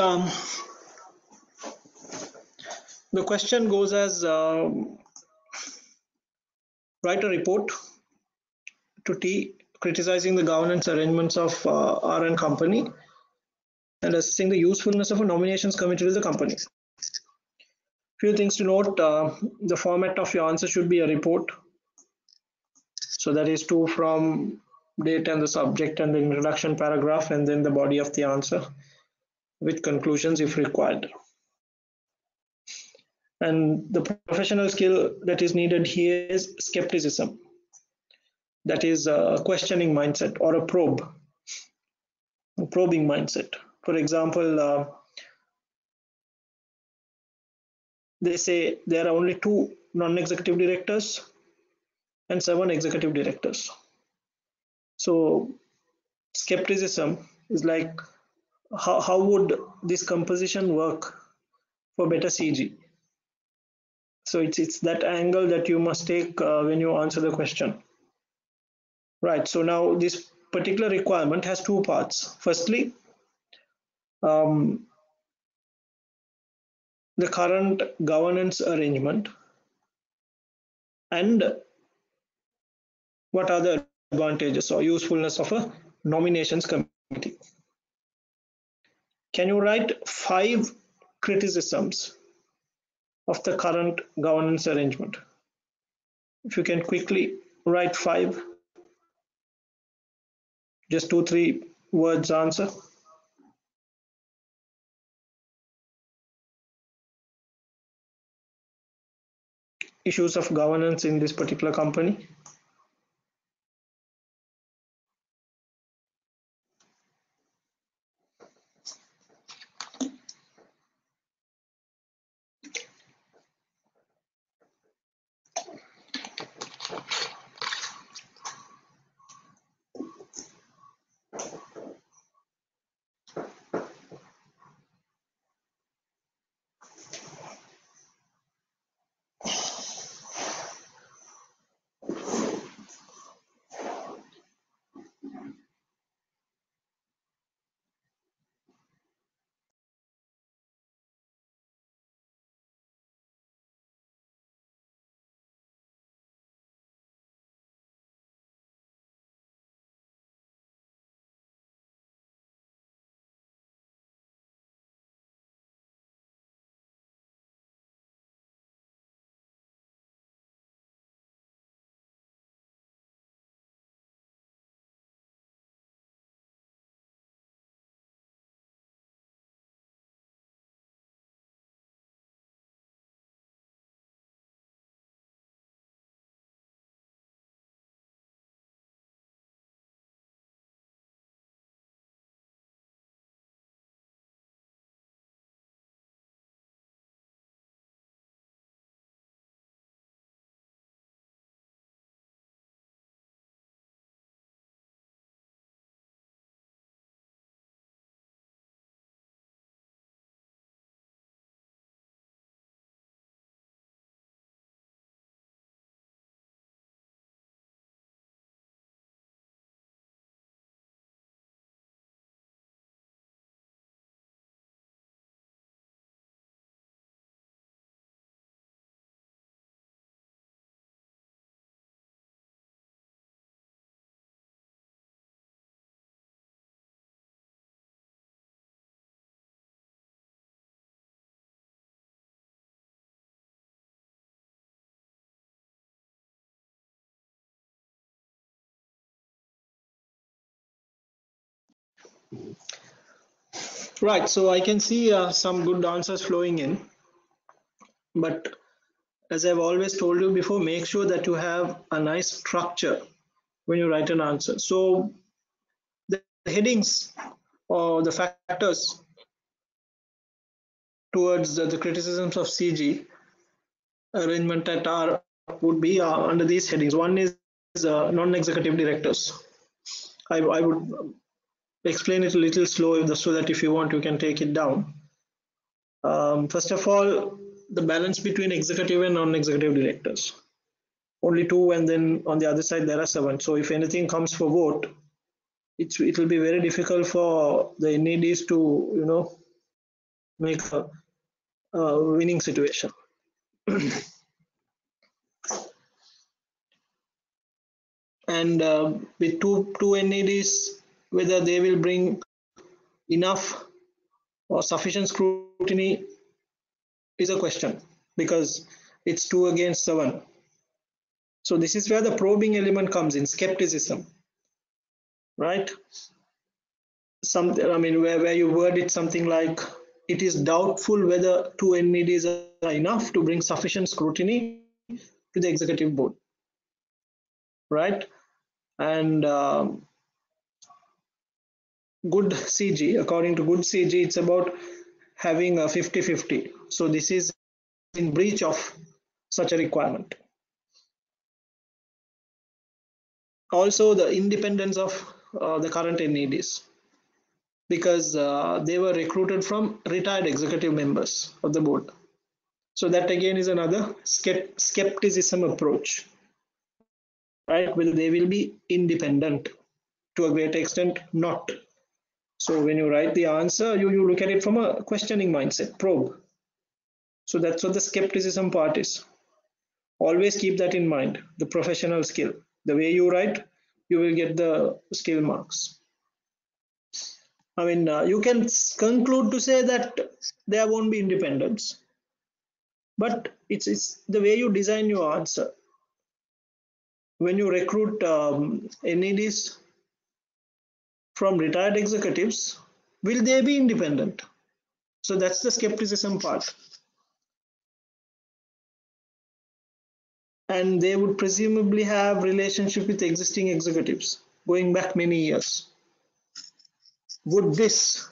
The question goes as write a report to T criticizing the governance arrangements of R and company and assessing the usefulness of a nominations committee to the company. Few things to note. The format of your answer should be a report. So that is to, from, date and the subject and the introduction paragraph, and then the body of the answer with conclusions if required. And the professional skill that is needed here is skepticism. That is a questioning mindset or a probing mindset. For example, they say there are only 2 non-executive directors and 7 executive directors. So skepticism is like, how would this composition work for better CG? So it's that angle that you must take when you answer the question. Right, so now this particular requirement has 2 parts. Firstly, the current governance arrangement and what are the advantages or usefulness of a nominations committee. Can you write 5 criticisms of the current governance arrangement? If you can quickly write 5, just 2-3 words answer. Issues of governance in this particular company. Right, so I can see some good answers flowing in, but as I've always told you before, make sure that you have a nice structure when you write an answer. So the headings or the factors towards the criticisms of CG arrangement at R would be under these headings. One is non-executive directors. I would explain it a little slow so that if you want, you can take it down. First of all, the balance between executive and non-executive directors. Only 2, and then on the other side there are 7. So if anything comes for vote, it will be very difficult for the NEDs to make a winning situation. And with two NEDs, whether they will bring enough or sufficient scrutiny is a question, because it's 2 against 7. So this is where the probing element comes in, skepticism, right? Where you word it something like, it is doubtful whether 2 NEDs are enough to bring sufficient scrutiny to the executive board, right? And good CG, according to good CG, it's about having a 50-50. So this is in breach of such a requirement. Also, the independence of the current NEDs, because they were recruited from retired executive members of the board. So that again is another skepticism approach, right? Whether they will be independent. To a great extent, not. So when you write the answer, you look at it from a questioning mindset, probe. So that's what the skepticism part is. Always keep that in mind, the professional skill. The way you write, you will get the skill marks. You can conclude to say that there won't be independence, but it's the way you design your answer. When you recruit NEDs from retired executives, will they be independent? So that's the skepticism part. And they would presumably have relationship with existing executives going back many years. Would this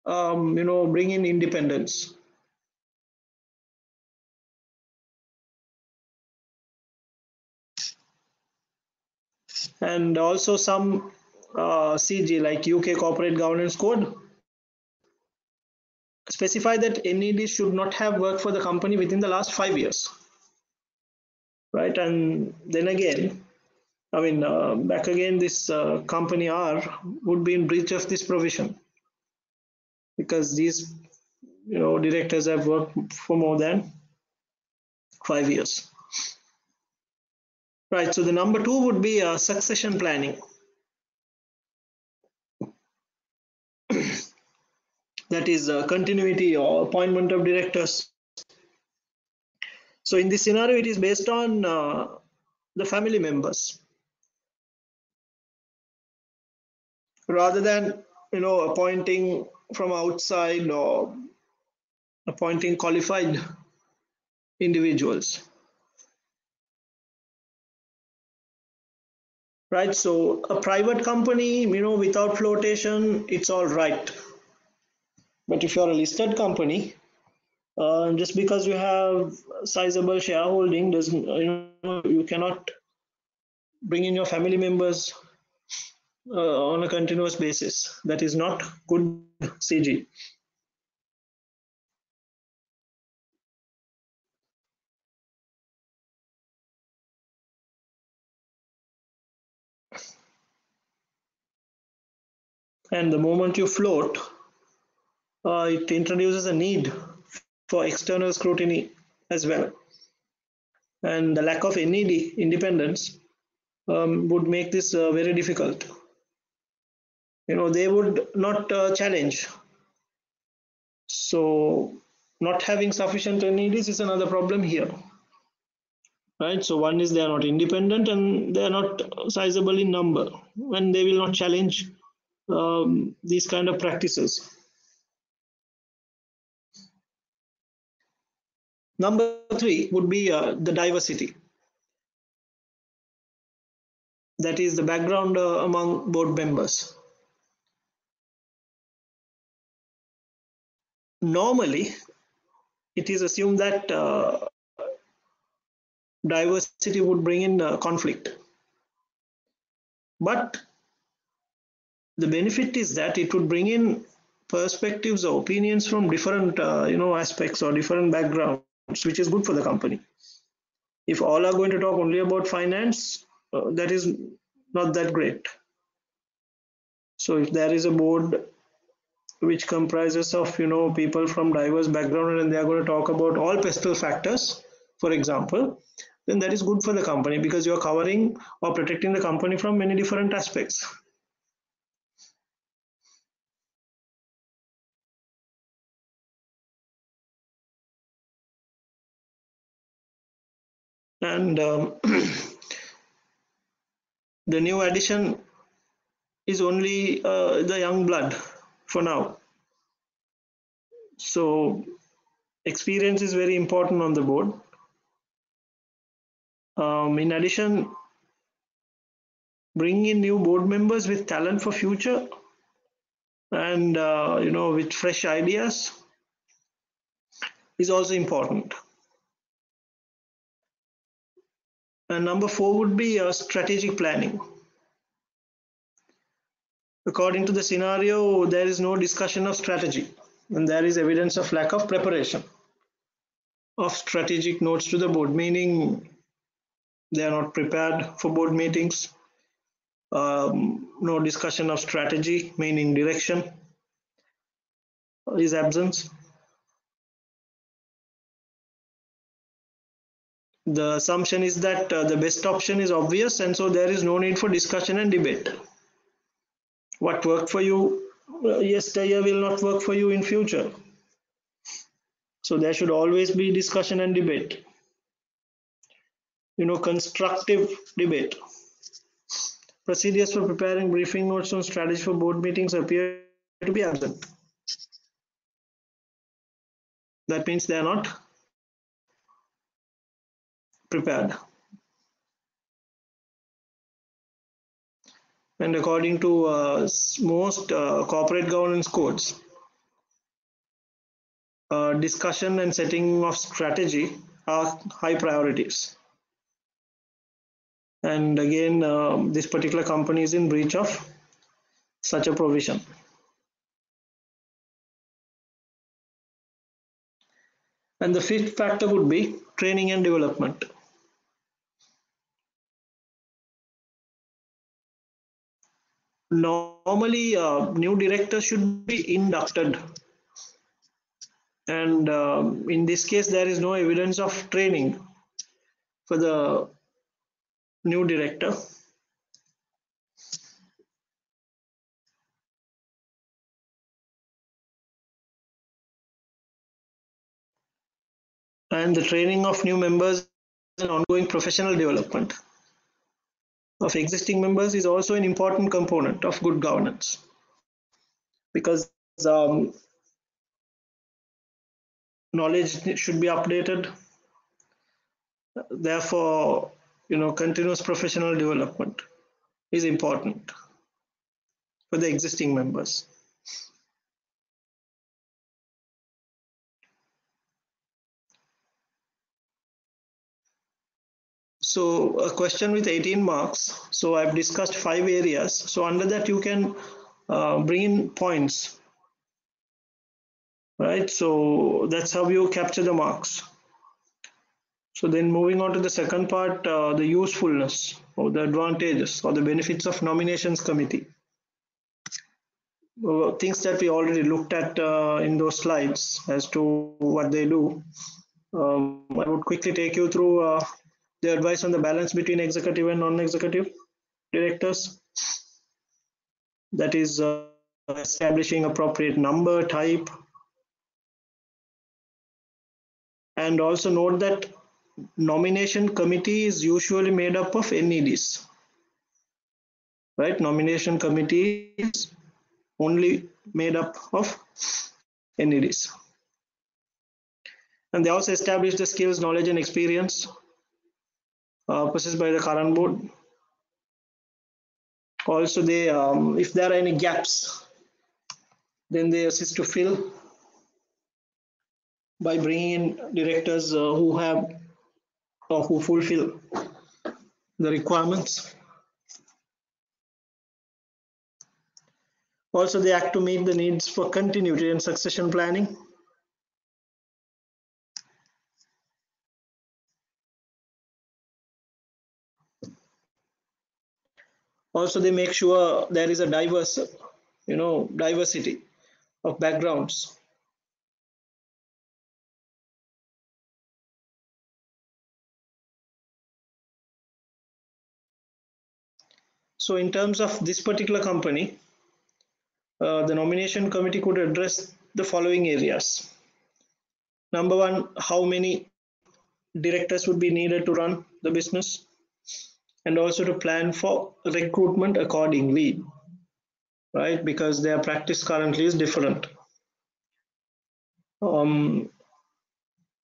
bring in independence? And also some CG like UK Corporate Governance Code specify that NED should not have worked for the company within the last 5 years, right? And then again, back again, this company R would be in breach of this provision, because these directors have worked for more than 5 years. Right, so the number 2 would be succession planning. That is continuity or appointment of directors. So in this scenario, it is based on the family members, rather than appointing from outside or appointing qualified individuals. Right, so a private company, without flotation, it's all right. But if you're a listed company, just because you have sizable shareholding doesn't, you cannot bring in your family members on a continuous basis. That is not good CG. And the moment you float, it introduces a need for external scrutiny as well. And the lack of NED independence would make this very difficult. They would not challenge. So not having sufficient NEDs is another problem here. Right, so one is they are not independent and they are not sizable in number, and they will not challenge these kind of practices. Number 3 would be the diversity. That is the background among board members. Normally, it is assumed that diversity would bring in conflict. But the benefit is that it would bring in perspectives or opinions from different aspects or different backgrounds, which is good for the company. If all are going to talk only about finance, that is not that great. So if there is a board which comprises of people from diverse background, and they are going to talk about all pestle factors, for example, then that is good for the company because you are covering or protecting the company from many different aspects. And the new addition is only the young blood for now. So experience is very important on the board. In addition, bringing in new board members with talent for future and with fresh ideas is also important. And number 4 would be strategic planning. According to the scenario, there is no discussion of strategy, and there is evidence of lack of preparation of strategic notes to the board, meaning they are not prepared for board meetings. No discussion of strategy, meaning direction is absent. The assumption is that the best option is obvious, and so there is no need for discussion and debate. What worked for you yesterday will not work for you in future. So there should always be discussion and debate. Constructive debate. Procedures for preparing briefing notes on strategy for board meetings appear to be absent. That means they are not prepared. And according to most corporate governance codes, discussion and setting of strategy are high priorities. And again, this particular company is in breach of such a provision. And the 5th factor would be training and development. Normally, new directors should be inducted, and in this case, there is no evidence of training for the new director. And the training of new members and ongoing professional development of existing members is also an important component of good governance, because knowledge should be updated. Therefore, continuous professional development is important for the existing members. So a question with 18 marks. So I've discussed 5 areas. So under that you can bring in points, right? So that's how you capture the marks. So then moving on to the second part, the usefulness or the advantages or the benefits of nominations committee. Things that we already looked at in those slides as to what they do. I would quickly take you through the advice on the balance between executive and non-executive directors. That is establishing appropriate number type. And also note that nomination committee is usually made up of NEDs. Right? Nomination committee is only made up of NEDs. And they also establish the skills, knowledge, and experience possessed by the current board. Also, they, if there are any gaps, then they assist to fill by bringing in directors who have or who fulfill the requirements. Also, they act to meet the needs for continuity and succession planning. Also, they make sure there is a diverse, diversity of backgrounds. So in terms of this particular company, the nomination committee could address the following areas. Number one, how many directors would be needed to run the business, and also to plan for recruitment accordingly, right? Because their practice currently is different. Um,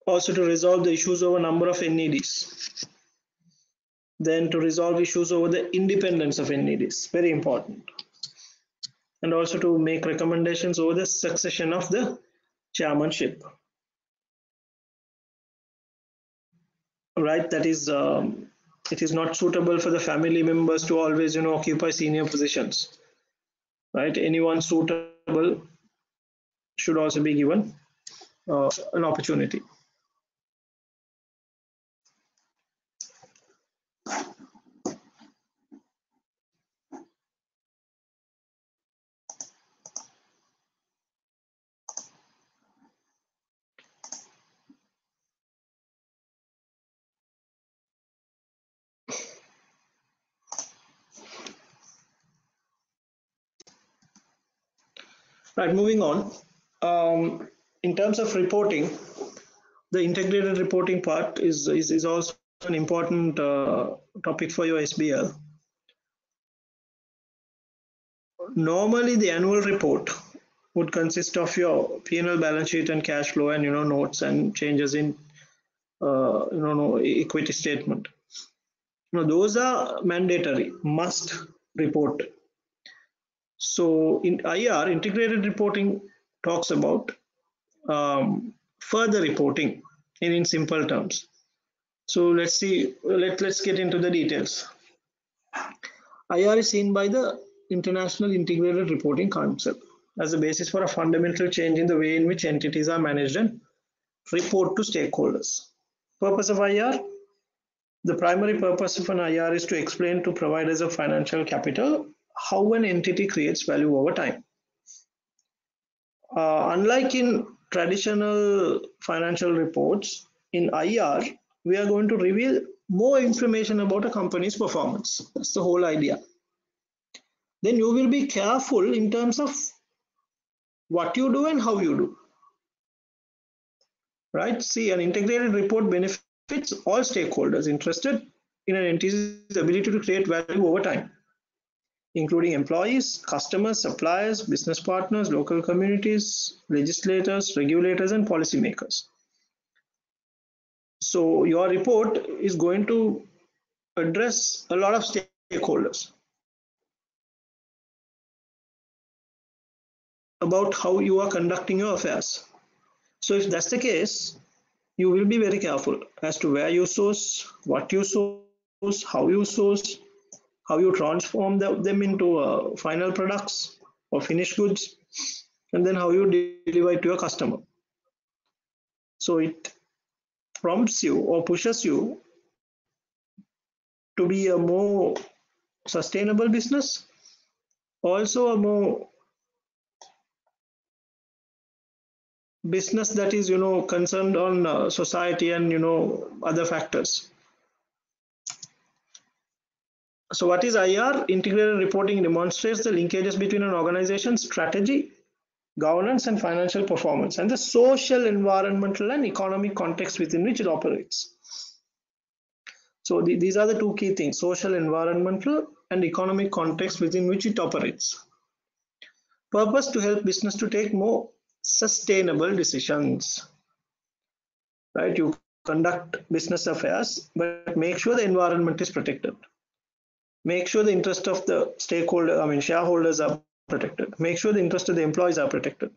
Also to resolve the issues over number of NEDs. Then to resolve issues over the independence of NEDs, very important. And also to make recommendations over the succession of the chairmanship. Right, that is, it is not suitable for the family members to always, occupy senior positions. Right, anyone suitable should also be given an opportunity. Right, moving on. In terms of reporting, the integrated reporting part is also an important topic for your SBL. Normally, the annual report would consist of your P&L balance sheet and cash flow, and notes and changes in equity statement. Those are mandatory, must report. So in IR, integrated reporting talks about further reporting in simple terms. So let's see, let's get into the details. IR is seen by the International Integrated Reporting Council as a basis for a fundamental change in the way in which entities are managed and report to stakeholders. Purpose of IR? The primary purpose of an IR is to explain to providers of financial capital how an entity creates value over time. Unlike in traditional financial reports, in IR, we are going to reveal more information about a company's performance. That's the whole idea. Then you will be careful in terms of what you do and how you do. Right? See, an integrated report benefits all stakeholders interested in an entity's ability to create value over time, including employees, customers, suppliers, business partners, local communities, legislators, regulators, and policymakers. So your report is going to address a lot of stakeholders about how you are conducting your affairs. So if that's the case, you will be very careful as to where you source, what you source, how you transform them into final products or finished goods, and then how you deliver it to your customer. So it prompts you or pushes you to be a more sustainable business, also a more business that is concerned on society and other factors. So what is IR? Integrated reporting demonstrates the linkages between an organization's strategy, governance, and financial performance, and the social, environmental, and economic context within which it operates. So these are the two key things: social, environmental, and economic context within which it operates. Purpose: to help business to take more sustainable decisions. Right? You conduct business affairs, but make sure the environment is protected. Make sure the interest of the stakeholder, shareholders are protected. Make sure the interest of the employees are protected.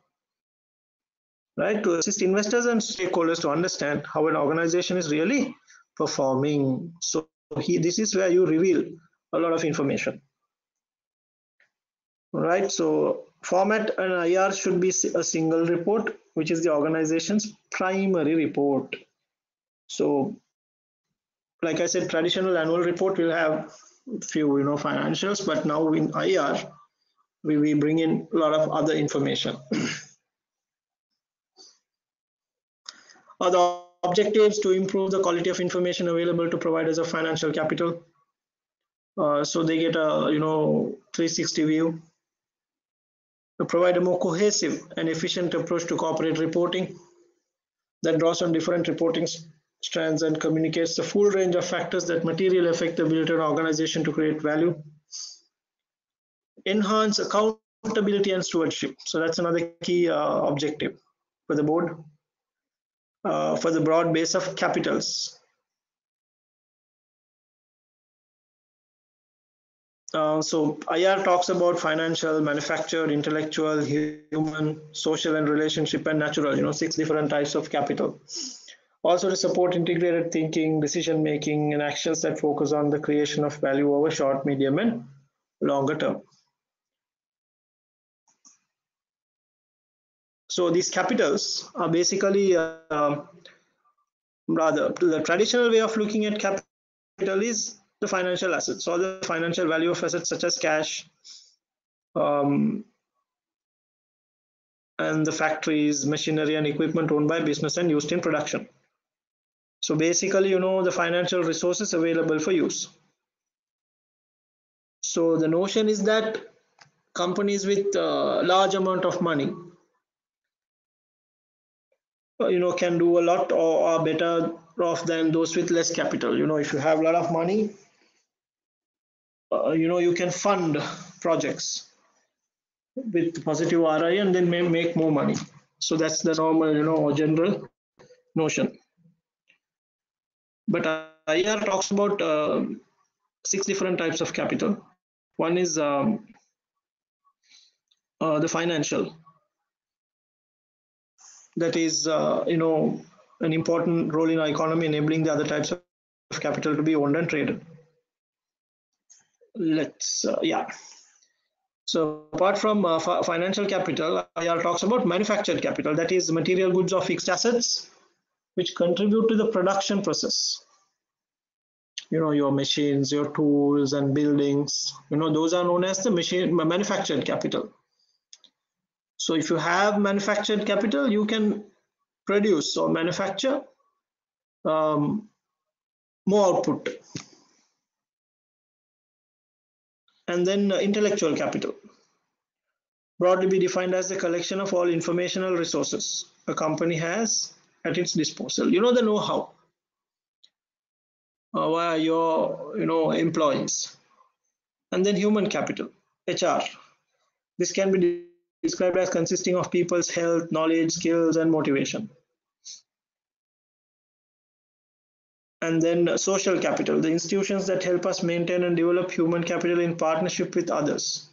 Right? To assist investors and stakeholders to understand how an organization is really performing. So this is where you reveal a lot of information. Right? So format an IR should be a single report, which is the organization's primary report. So like I said, traditional annual report will have few financials, but now in IR we bring in a lot of other information. The objectives to improve the quality of information available to providers of financial capital. So they get a 360 view to provide a more cohesive and efficient approach to corporate reporting that draws on different reporting strands and communicates the full range of factors that materially affect the ability of an organization to create value. Enhance accountability and stewardship. So that's another key objective for the board for the broad base of capitals. So IR talks about financial, manufactured, intellectual, human, social and relationship and natural, 6 different types of capital. Also to support integrated thinking, decision making and actions that focus on the creation of value over short, medium and longer term. So these capitals are basically rather the traditional way of looking at capital is the financial assets or the financial value of assets such as cash, and the factories, machinery and equipment owned by business and used in production. So basically, the financial resources available for use. So the notion is that companies with a large amount of money, can do a lot or are better off than those with less capital. If you have a lot of money, you can fund projects with positive ROI and then may make more money. So that's the normal, general notion. But IR talks about 6 different types of capital. One is the financial. That is, an important role in our economy, enabling the other types of capital to be owned and traded. Yeah. So apart from financial capital, IR talks about manufactured capital, that is material goods or fixed assets which contribute to the production process. Your machines, your tools and buildings, those are known as the manufactured capital. So if you have manufactured capital, you can produce or manufacture more output. And then intellectual capital, broadly be defined as the collection of all informational resources a company has at its disposal. The know-how via your employees. And then human capital, HR. This can be described as consisting of people's health, knowledge, skills and motivation. And then social capital, the institutions that help us maintain and develop human capital in partnership with others,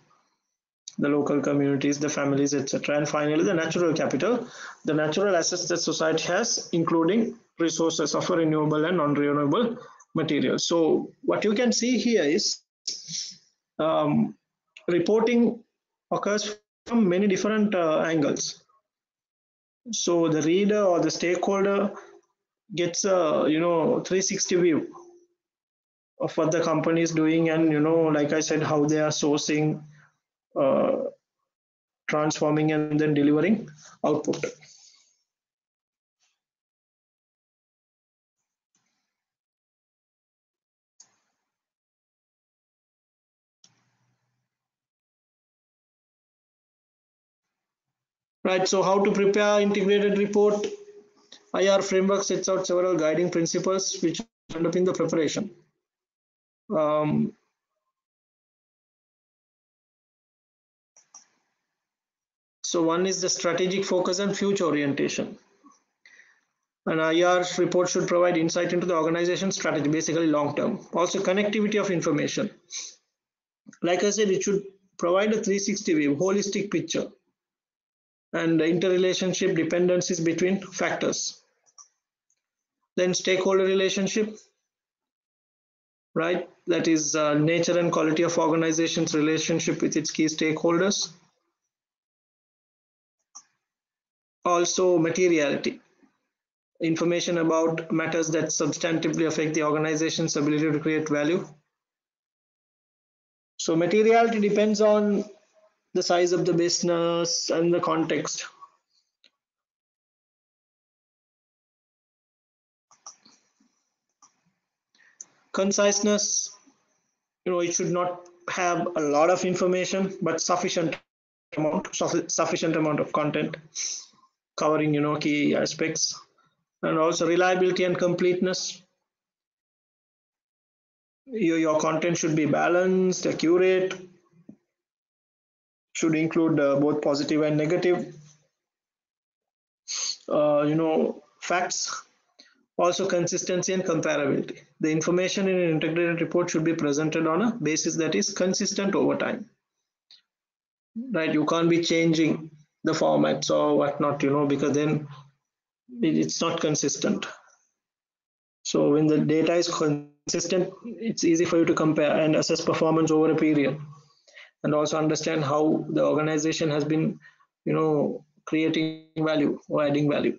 the local communities, the families, etc. And finally, the natural capital, the natural assets that society has, including resources of renewable and non-renewable materials. So what you can see here is reporting occurs from many different angles. So the reader or the stakeholder gets a 360 view of what the company is doing, and like I said, how they are sourcing, transforming and then delivering output. Right, so how to prepare integrated report? IR framework sets out several guiding principles which underpin the preparation. So one is the strategic focus and future orientation. An IR report should provide insight into the organization strategy, basically long term. Also connectivity of information. Like I said, it should provide a 360 view, holistic picture, and interrelationship dependencies between factors. Then stakeholder relationship, right? That is nature and quality of organization's relationship with its key stakeholders. Also materiality, information about matters that substantively affect the organization's ability to create value. So materiality depends on the size of the business and the context. Conciseness, it should not have a lot of information, but sufficient amount of content covering key aspects. And also reliability and completeness. Your content should be balanced, accurate, should include both positive and negative facts. Also consistency and comparability. The information in an integrated report should be presented on a basis that is consistent over time, right? You can't be changing the formats or whatnot, because then it's not consistent. So when the data is consistent, it's easy for you to compare and assess performance over a period, and also understand how the organization has been creating value or adding value.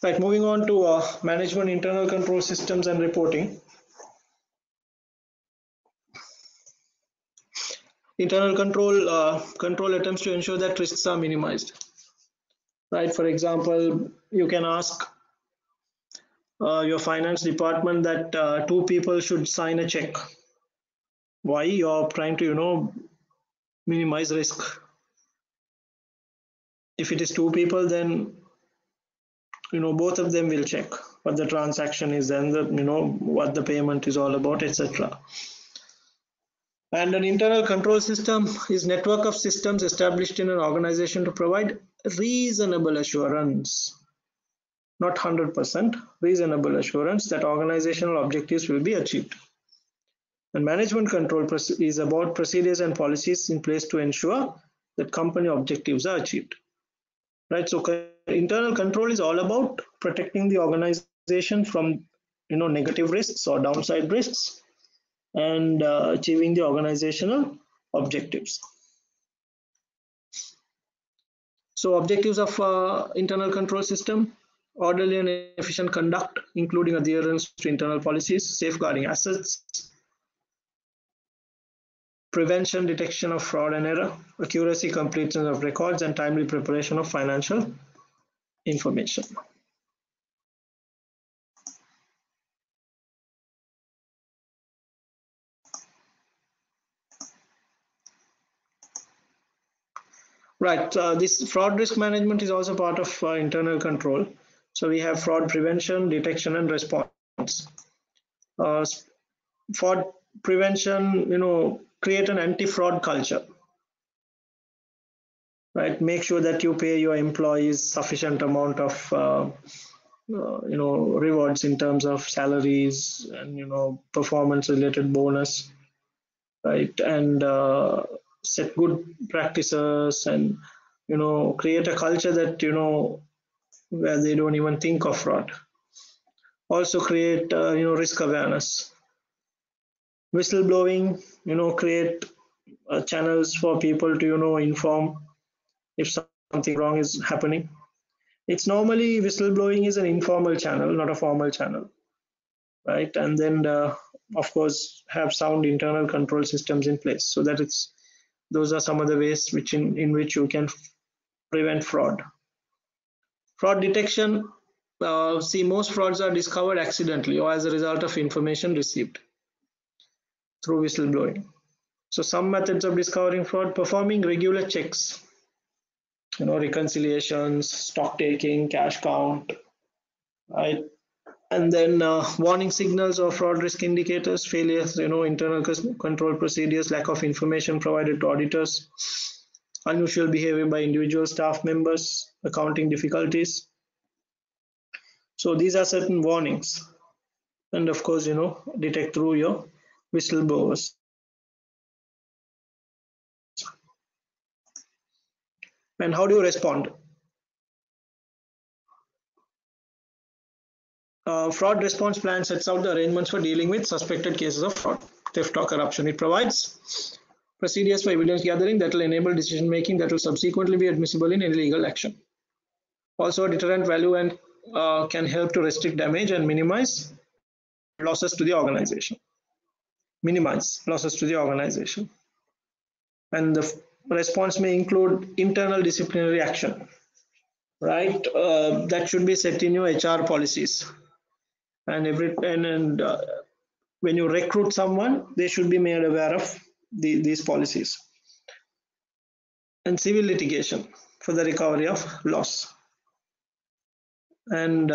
Right, moving on to management, internal control systems and reporting. Internal control attempts to ensure that risks are minimized. Right, for example, you can ask your finance department that two people should sign a check. Why? You're trying to minimize risk. If it is two people, then both of them will check what the transaction is and what the payment is all about, etc. And an internal control system is network of systems established in an organization to provide reasonable assurance, not 100%, reasonable assurance that organizational objectives will be achieved. And management control is about procedures and policies in place to ensure that company objectives are achieved. Right, so internal control is all about protecting the organization from negative risks or downside risks, and achieving the organizational objectives. So objectives of internal control system: orderly and efficient conduct, including adherence to internal policies, safeguarding assets, prevention, detection of fraud and error, accuracy, completeness of records, and timely preparation of financial information. Right, this fraud risk management is also part of internal control. So we have fraud prevention, detection, and response. Fraud prevention, create an anti-fraud culture. Right, make sure that you pay your employees sufficient amount of rewards in terms of salaries and performance related bonus, right? And set good practices and create a culture that where they don't even think of fraud. Also create risk awareness. Whistleblowing, create channels for people to inform if something wrong is happening. It's normally whistleblowing is an informal channel, not a formal channel, right? And then of course have sound internal control systems in place, so that those are some of the ways in which you can prevent fraud. Fraud detection. See, most frauds are discovered accidentally or as a result of information received through whistleblowing. So some methods of discovering fraud: performing regular checks, reconciliations, stock taking, cash count, right? And then warning signals or fraud risk indicators: failures, internal control procedures, lack of information provided to auditors, unusual behavior by individual staff members, accounting difficulties. So these are certain warnings, and of course detect through your whistleblowers. And how do you respond? Fraud response plan sets out the arrangements for dealing with suspected cases of fraud, theft, or corruption. It provides procedures for evidence gathering that will enable decision making that will subsequently be admissible in any legal action. Also, deterrent value and can help to restrict damage and minimize losses to the organization. And the response may include internal disciplinary action, right? That should be set in your HR policies. and when you recruit someone, they should be made aware of these policies. And civil litigation for the recovery of loss, and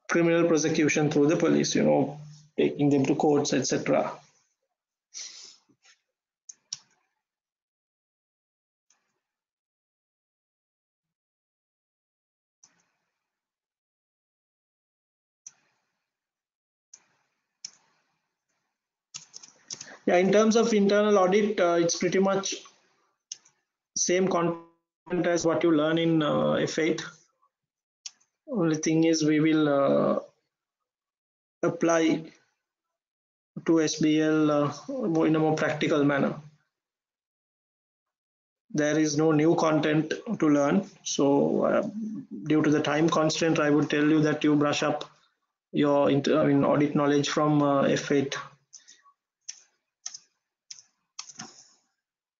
criminal prosecution through the police, taking them to courts, etc. Yeah, in terms of internal audit, it's pretty much same content as what you learn in F8. Only thing is we will apply to SBL in a more practical manner. There is no new content to learn, so due to the time constraint, I would tell you that you brush up your audit knowledge from F8.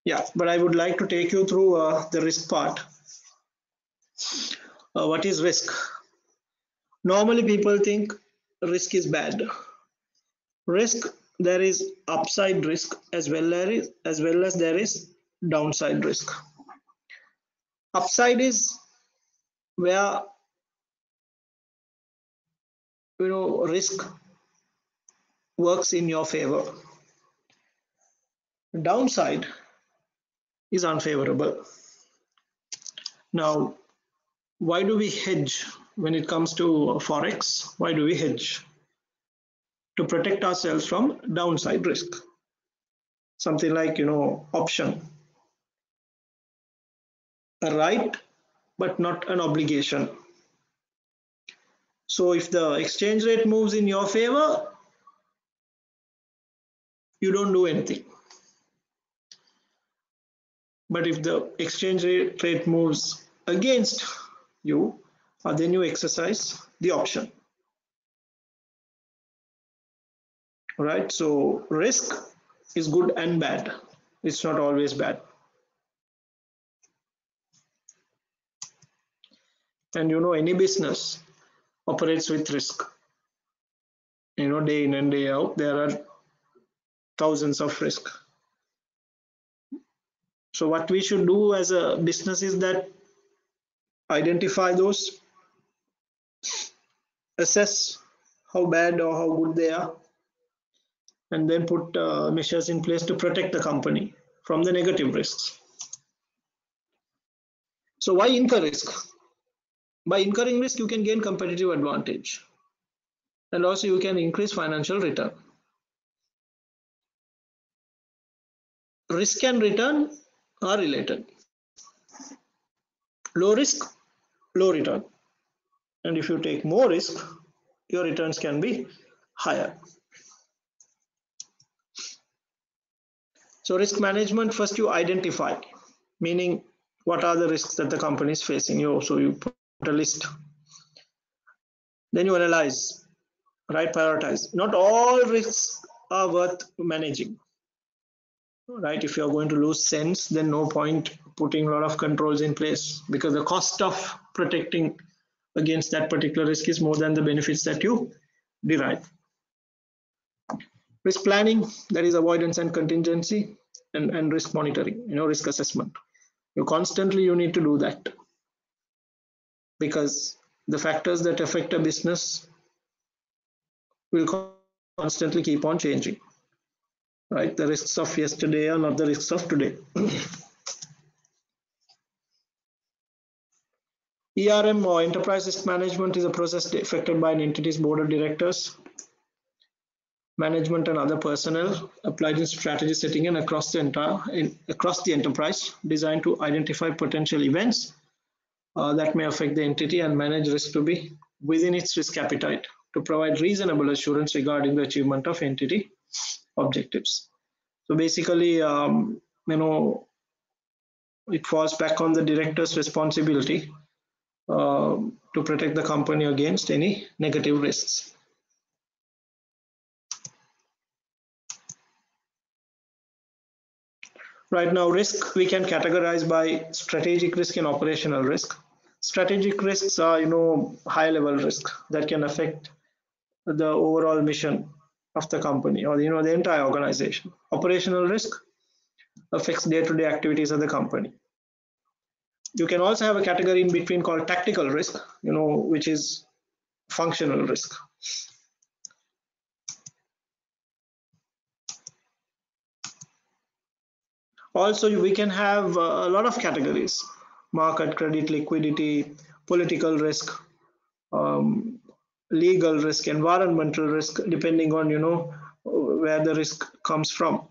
Yeah, but I would like to take you through the risk part. What is risk? Normally people think risk is bad. Risk, there is upside risk as well as there is downside risk. Upside is where risk works in your favor. Downside is unfavorable. Now, why do we hedge when it comes to forex? Why do we hedge? To protect ourselves from downside risk. Something like option, a right but not an obligation. So if the exchange rate moves in your favor, you don't do anything. But if the exchange rate moves against you, then you exercise the option. Right? So risk is good and bad. It's not always bad. And any business operates with risk. Day in and day out, there are thousands of risk. So what we should do as a business is that identify those, assess how bad or how good they are, and then put measures in place to protect the company from the negative risks. So why incur risk? By incurring risk, you can gain competitive advantage, and also you can increase financial return. Risk and return are related. Low risk, low return. And if you take more risk, your returns can be higher. So risk management, first you identify, meaning what are the risks that the company is facing. So you put a list. Then you analyze, right? Prioritize. Not all risks are worth managing. Right? If you're going to lose cents, then no point putting a lot of controls in place, because the cost of protecting against that particular risk is more than the benefits that you derive. Risk planning, that is avoidance and contingency, and risk monitoring, risk assessment. You need to do that, because the factors that affect a business will constantly keep on changing. Right? The risks of yesterday are not the risks of today. ERM, or enterprise risk management, is a process effected by an entity's board of directors, management and other personnel, applied in strategy setting and across the enterprise, designed to identify potential events that may affect the entity and manage risk to be within its risk appetite, to provide reasonable assurance regarding the achievement of entity objectives. So basically, it falls back on the director's responsibility to protect the company against any negative risks. Right now, risk we can categorize by strategic risk and operational risk. Strategic risks are, high level risk that can affect the overall mission of the company, or the entire organization. Operational risk affects day-to-day activities of the company. You can also have a category in between called tactical risk, which is functional risk. Also, we can have a lot of categories: market, credit, liquidity, political risk, um, legal risk, environmental risk, depending on where the risk comes from.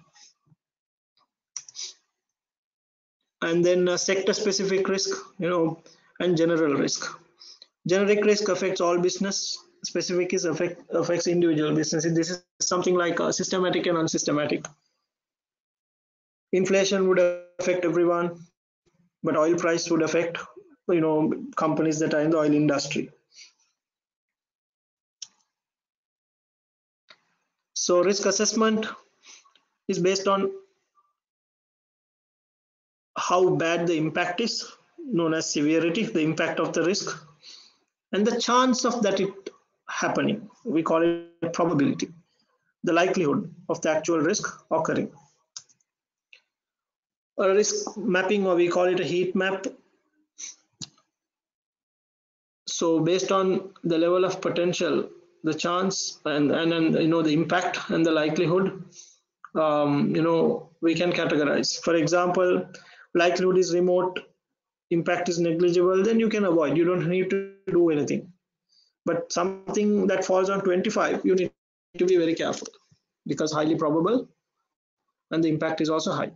And then sector specific risk, and general risk. Generic risk affects all business. Specific is affects individual businesses. This is something like systematic and unsystematic. Inflation would affect everyone, but oil price would affect companies that are in the oil industry. So risk assessment is based on how bad the impact is, known as severity, the impact of the risk, and the chance of that it happening. We call it probability, the likelihood of the actual risk occurring. A risk mapping, or we call it a heat map. So based on the level of potential, the chance, and the impact and the likelihood, we can categorize. For example, likelihood is remote, impact is negligible, then you can avoid. You don't need to do anything. But something that falls on 25, you need to be very careful, because highly probable and the impact is also high,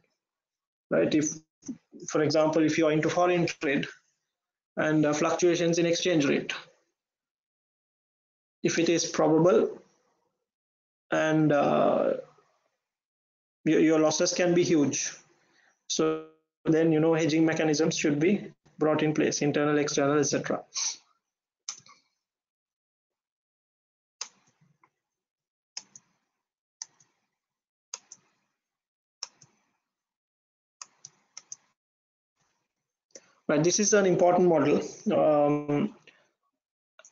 right? If, for example, if you're into foreign trade and fluctuations in exchange rate, if it is probable, and your losses can be huge, so then hedging mechanisms should be brought in place, internal, external, etc. Right, this is an important model,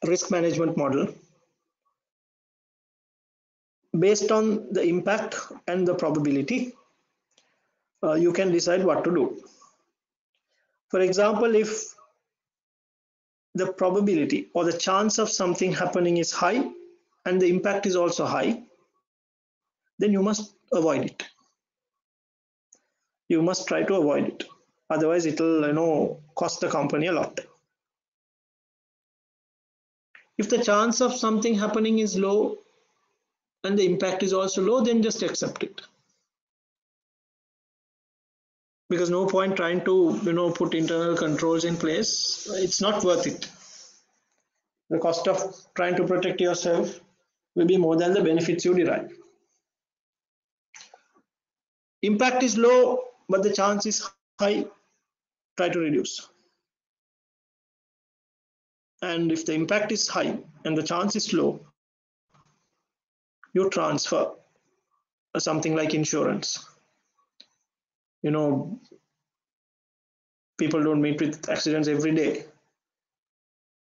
risk management model. Based on the impact and the probability, you can decide what to do. For example, if the probability or the chance of something happening is high and the impact is also high, then you must avoid it. You must try to avoid it. Otherwise, it will cost the company a lot. If the chance of something happening is low and the impact is also low, then just accept it. Because no point trying to put internal controls in place. It's not worth it. The cost of trying to protect yourself will be more than the benefits you derive. Impact is low, but the chance is high, try to reduce. And if the impact is high and the chance is low, you transfer something like insurance. People don't meet with accidents every day,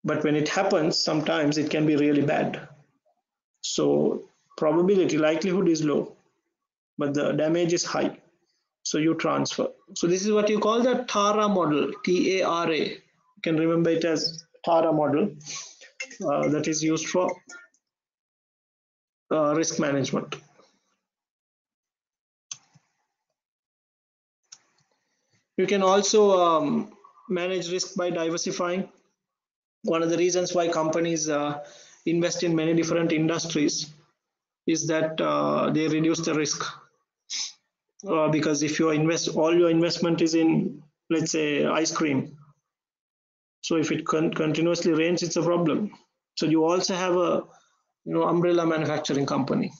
but when it happens, sometimes it can be really bad. So probability, likelihood is low, but the damage is high, so you transfer. So this is what you call the TARA model, TARA. You can remember it as TARA model, that is used for risk management. You can also manage risk by diversifying. One of the reasons why companies invest in many different industries is that they reduce the risk. Because if all your investment is in, let's say, ice cream, so if it continuously rains, it's a problem. So you also have a umbrella manufacturing company,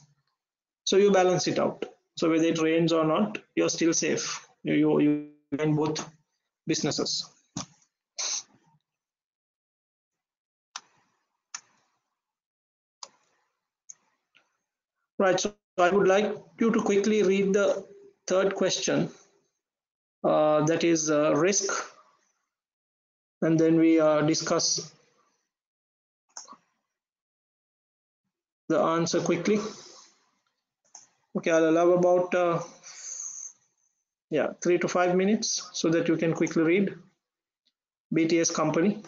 so you balance it out. So whether it rains or not, you're still safe. You in both businesses. Right, so I would like you to quickly read the third question, that is risk, and then we discuss the answer quickly. Okay, I'll allow about 3 to 5 minutes so that you can quickly read. BTS company.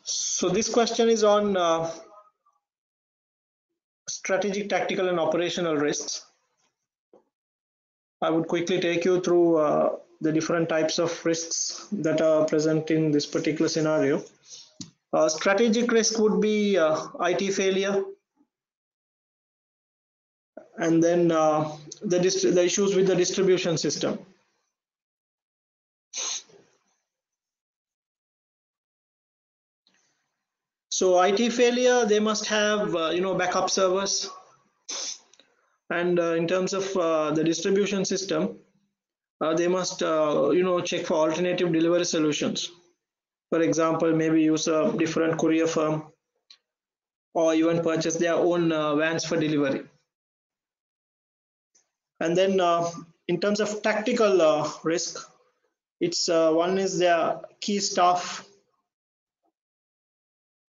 So this question is on strategic, tactical, and operational risks. I would quickly take you through the different types of risks that are present in this particular scenario. Strategic risk would be IT failure, and then the issues with the distribution system. So IT failure, they must have backup servers, and in terms of the distribution system, they must check for alternative delivery solutions. For example, maybe use a different courier firm or even purchase their own vans for delivery. And then in terms of tactical risk, it's one is their key staff,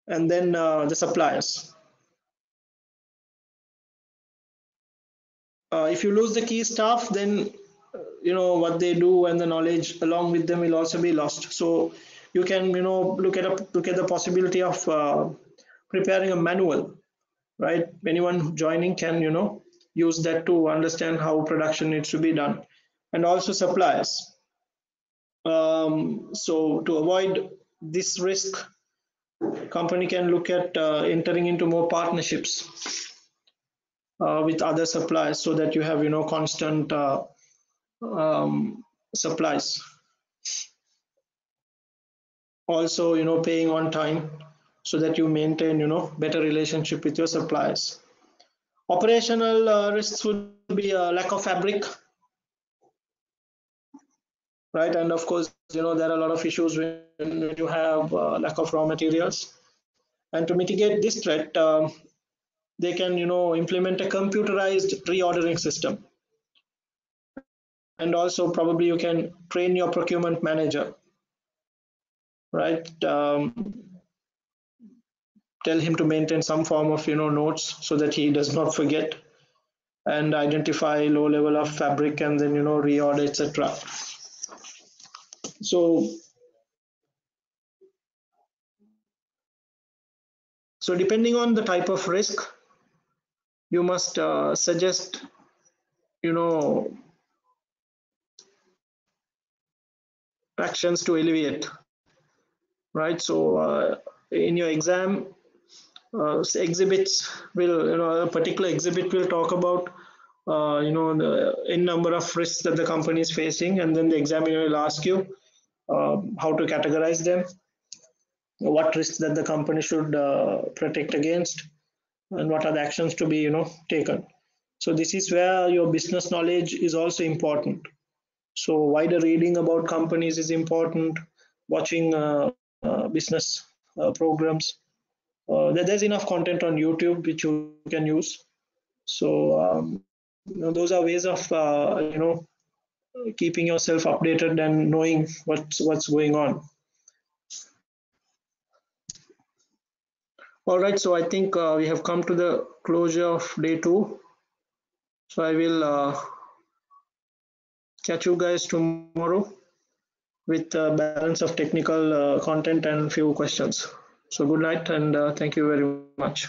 and then the suppliers. If you lose the key staff, then what they do and the knowledge along with them will also be lost. So you can look at the possibility of preparing a manual, right? Anyone joining can use that to understand how production needs to be done, and also suppliers. So to avoid this risk, company can look at entering into more partnerships with other suppliers so that you have constant supplies. Also paying on time so that you maintain better relationship with your suppliers. Operational risks would be a lack of fabric, right? And of course there are a lot of issues when you have lack of raw materials. And to mitigate this threat, they can implement a computerized reordering system, and also probably you can train your procurement manager, right? Tell him to maintain some form of notes so that he does not forget, and identify low level of fabric and then reorder, etc. So depending on the type of risk, you must suggest actions to alleviate, right? So in your exam, exhibits will a particular exhibit will talk about the n number of risks that the company is facing, and then the examiner will ask you how to categorize them, what risks that the company should protect against, and what are the actions to be taken. So this is where your business knowledge is also important. So wider reading about companies is important, watching business programs. There's enough content on YouTube which you can use. So those are ways of keeping yourself updated and knowing what's going on. All right, so I think we have come to the closure of day two. So I will catch you guys tomorrow with a balance of technical content and few questions. So good night and thank you very much.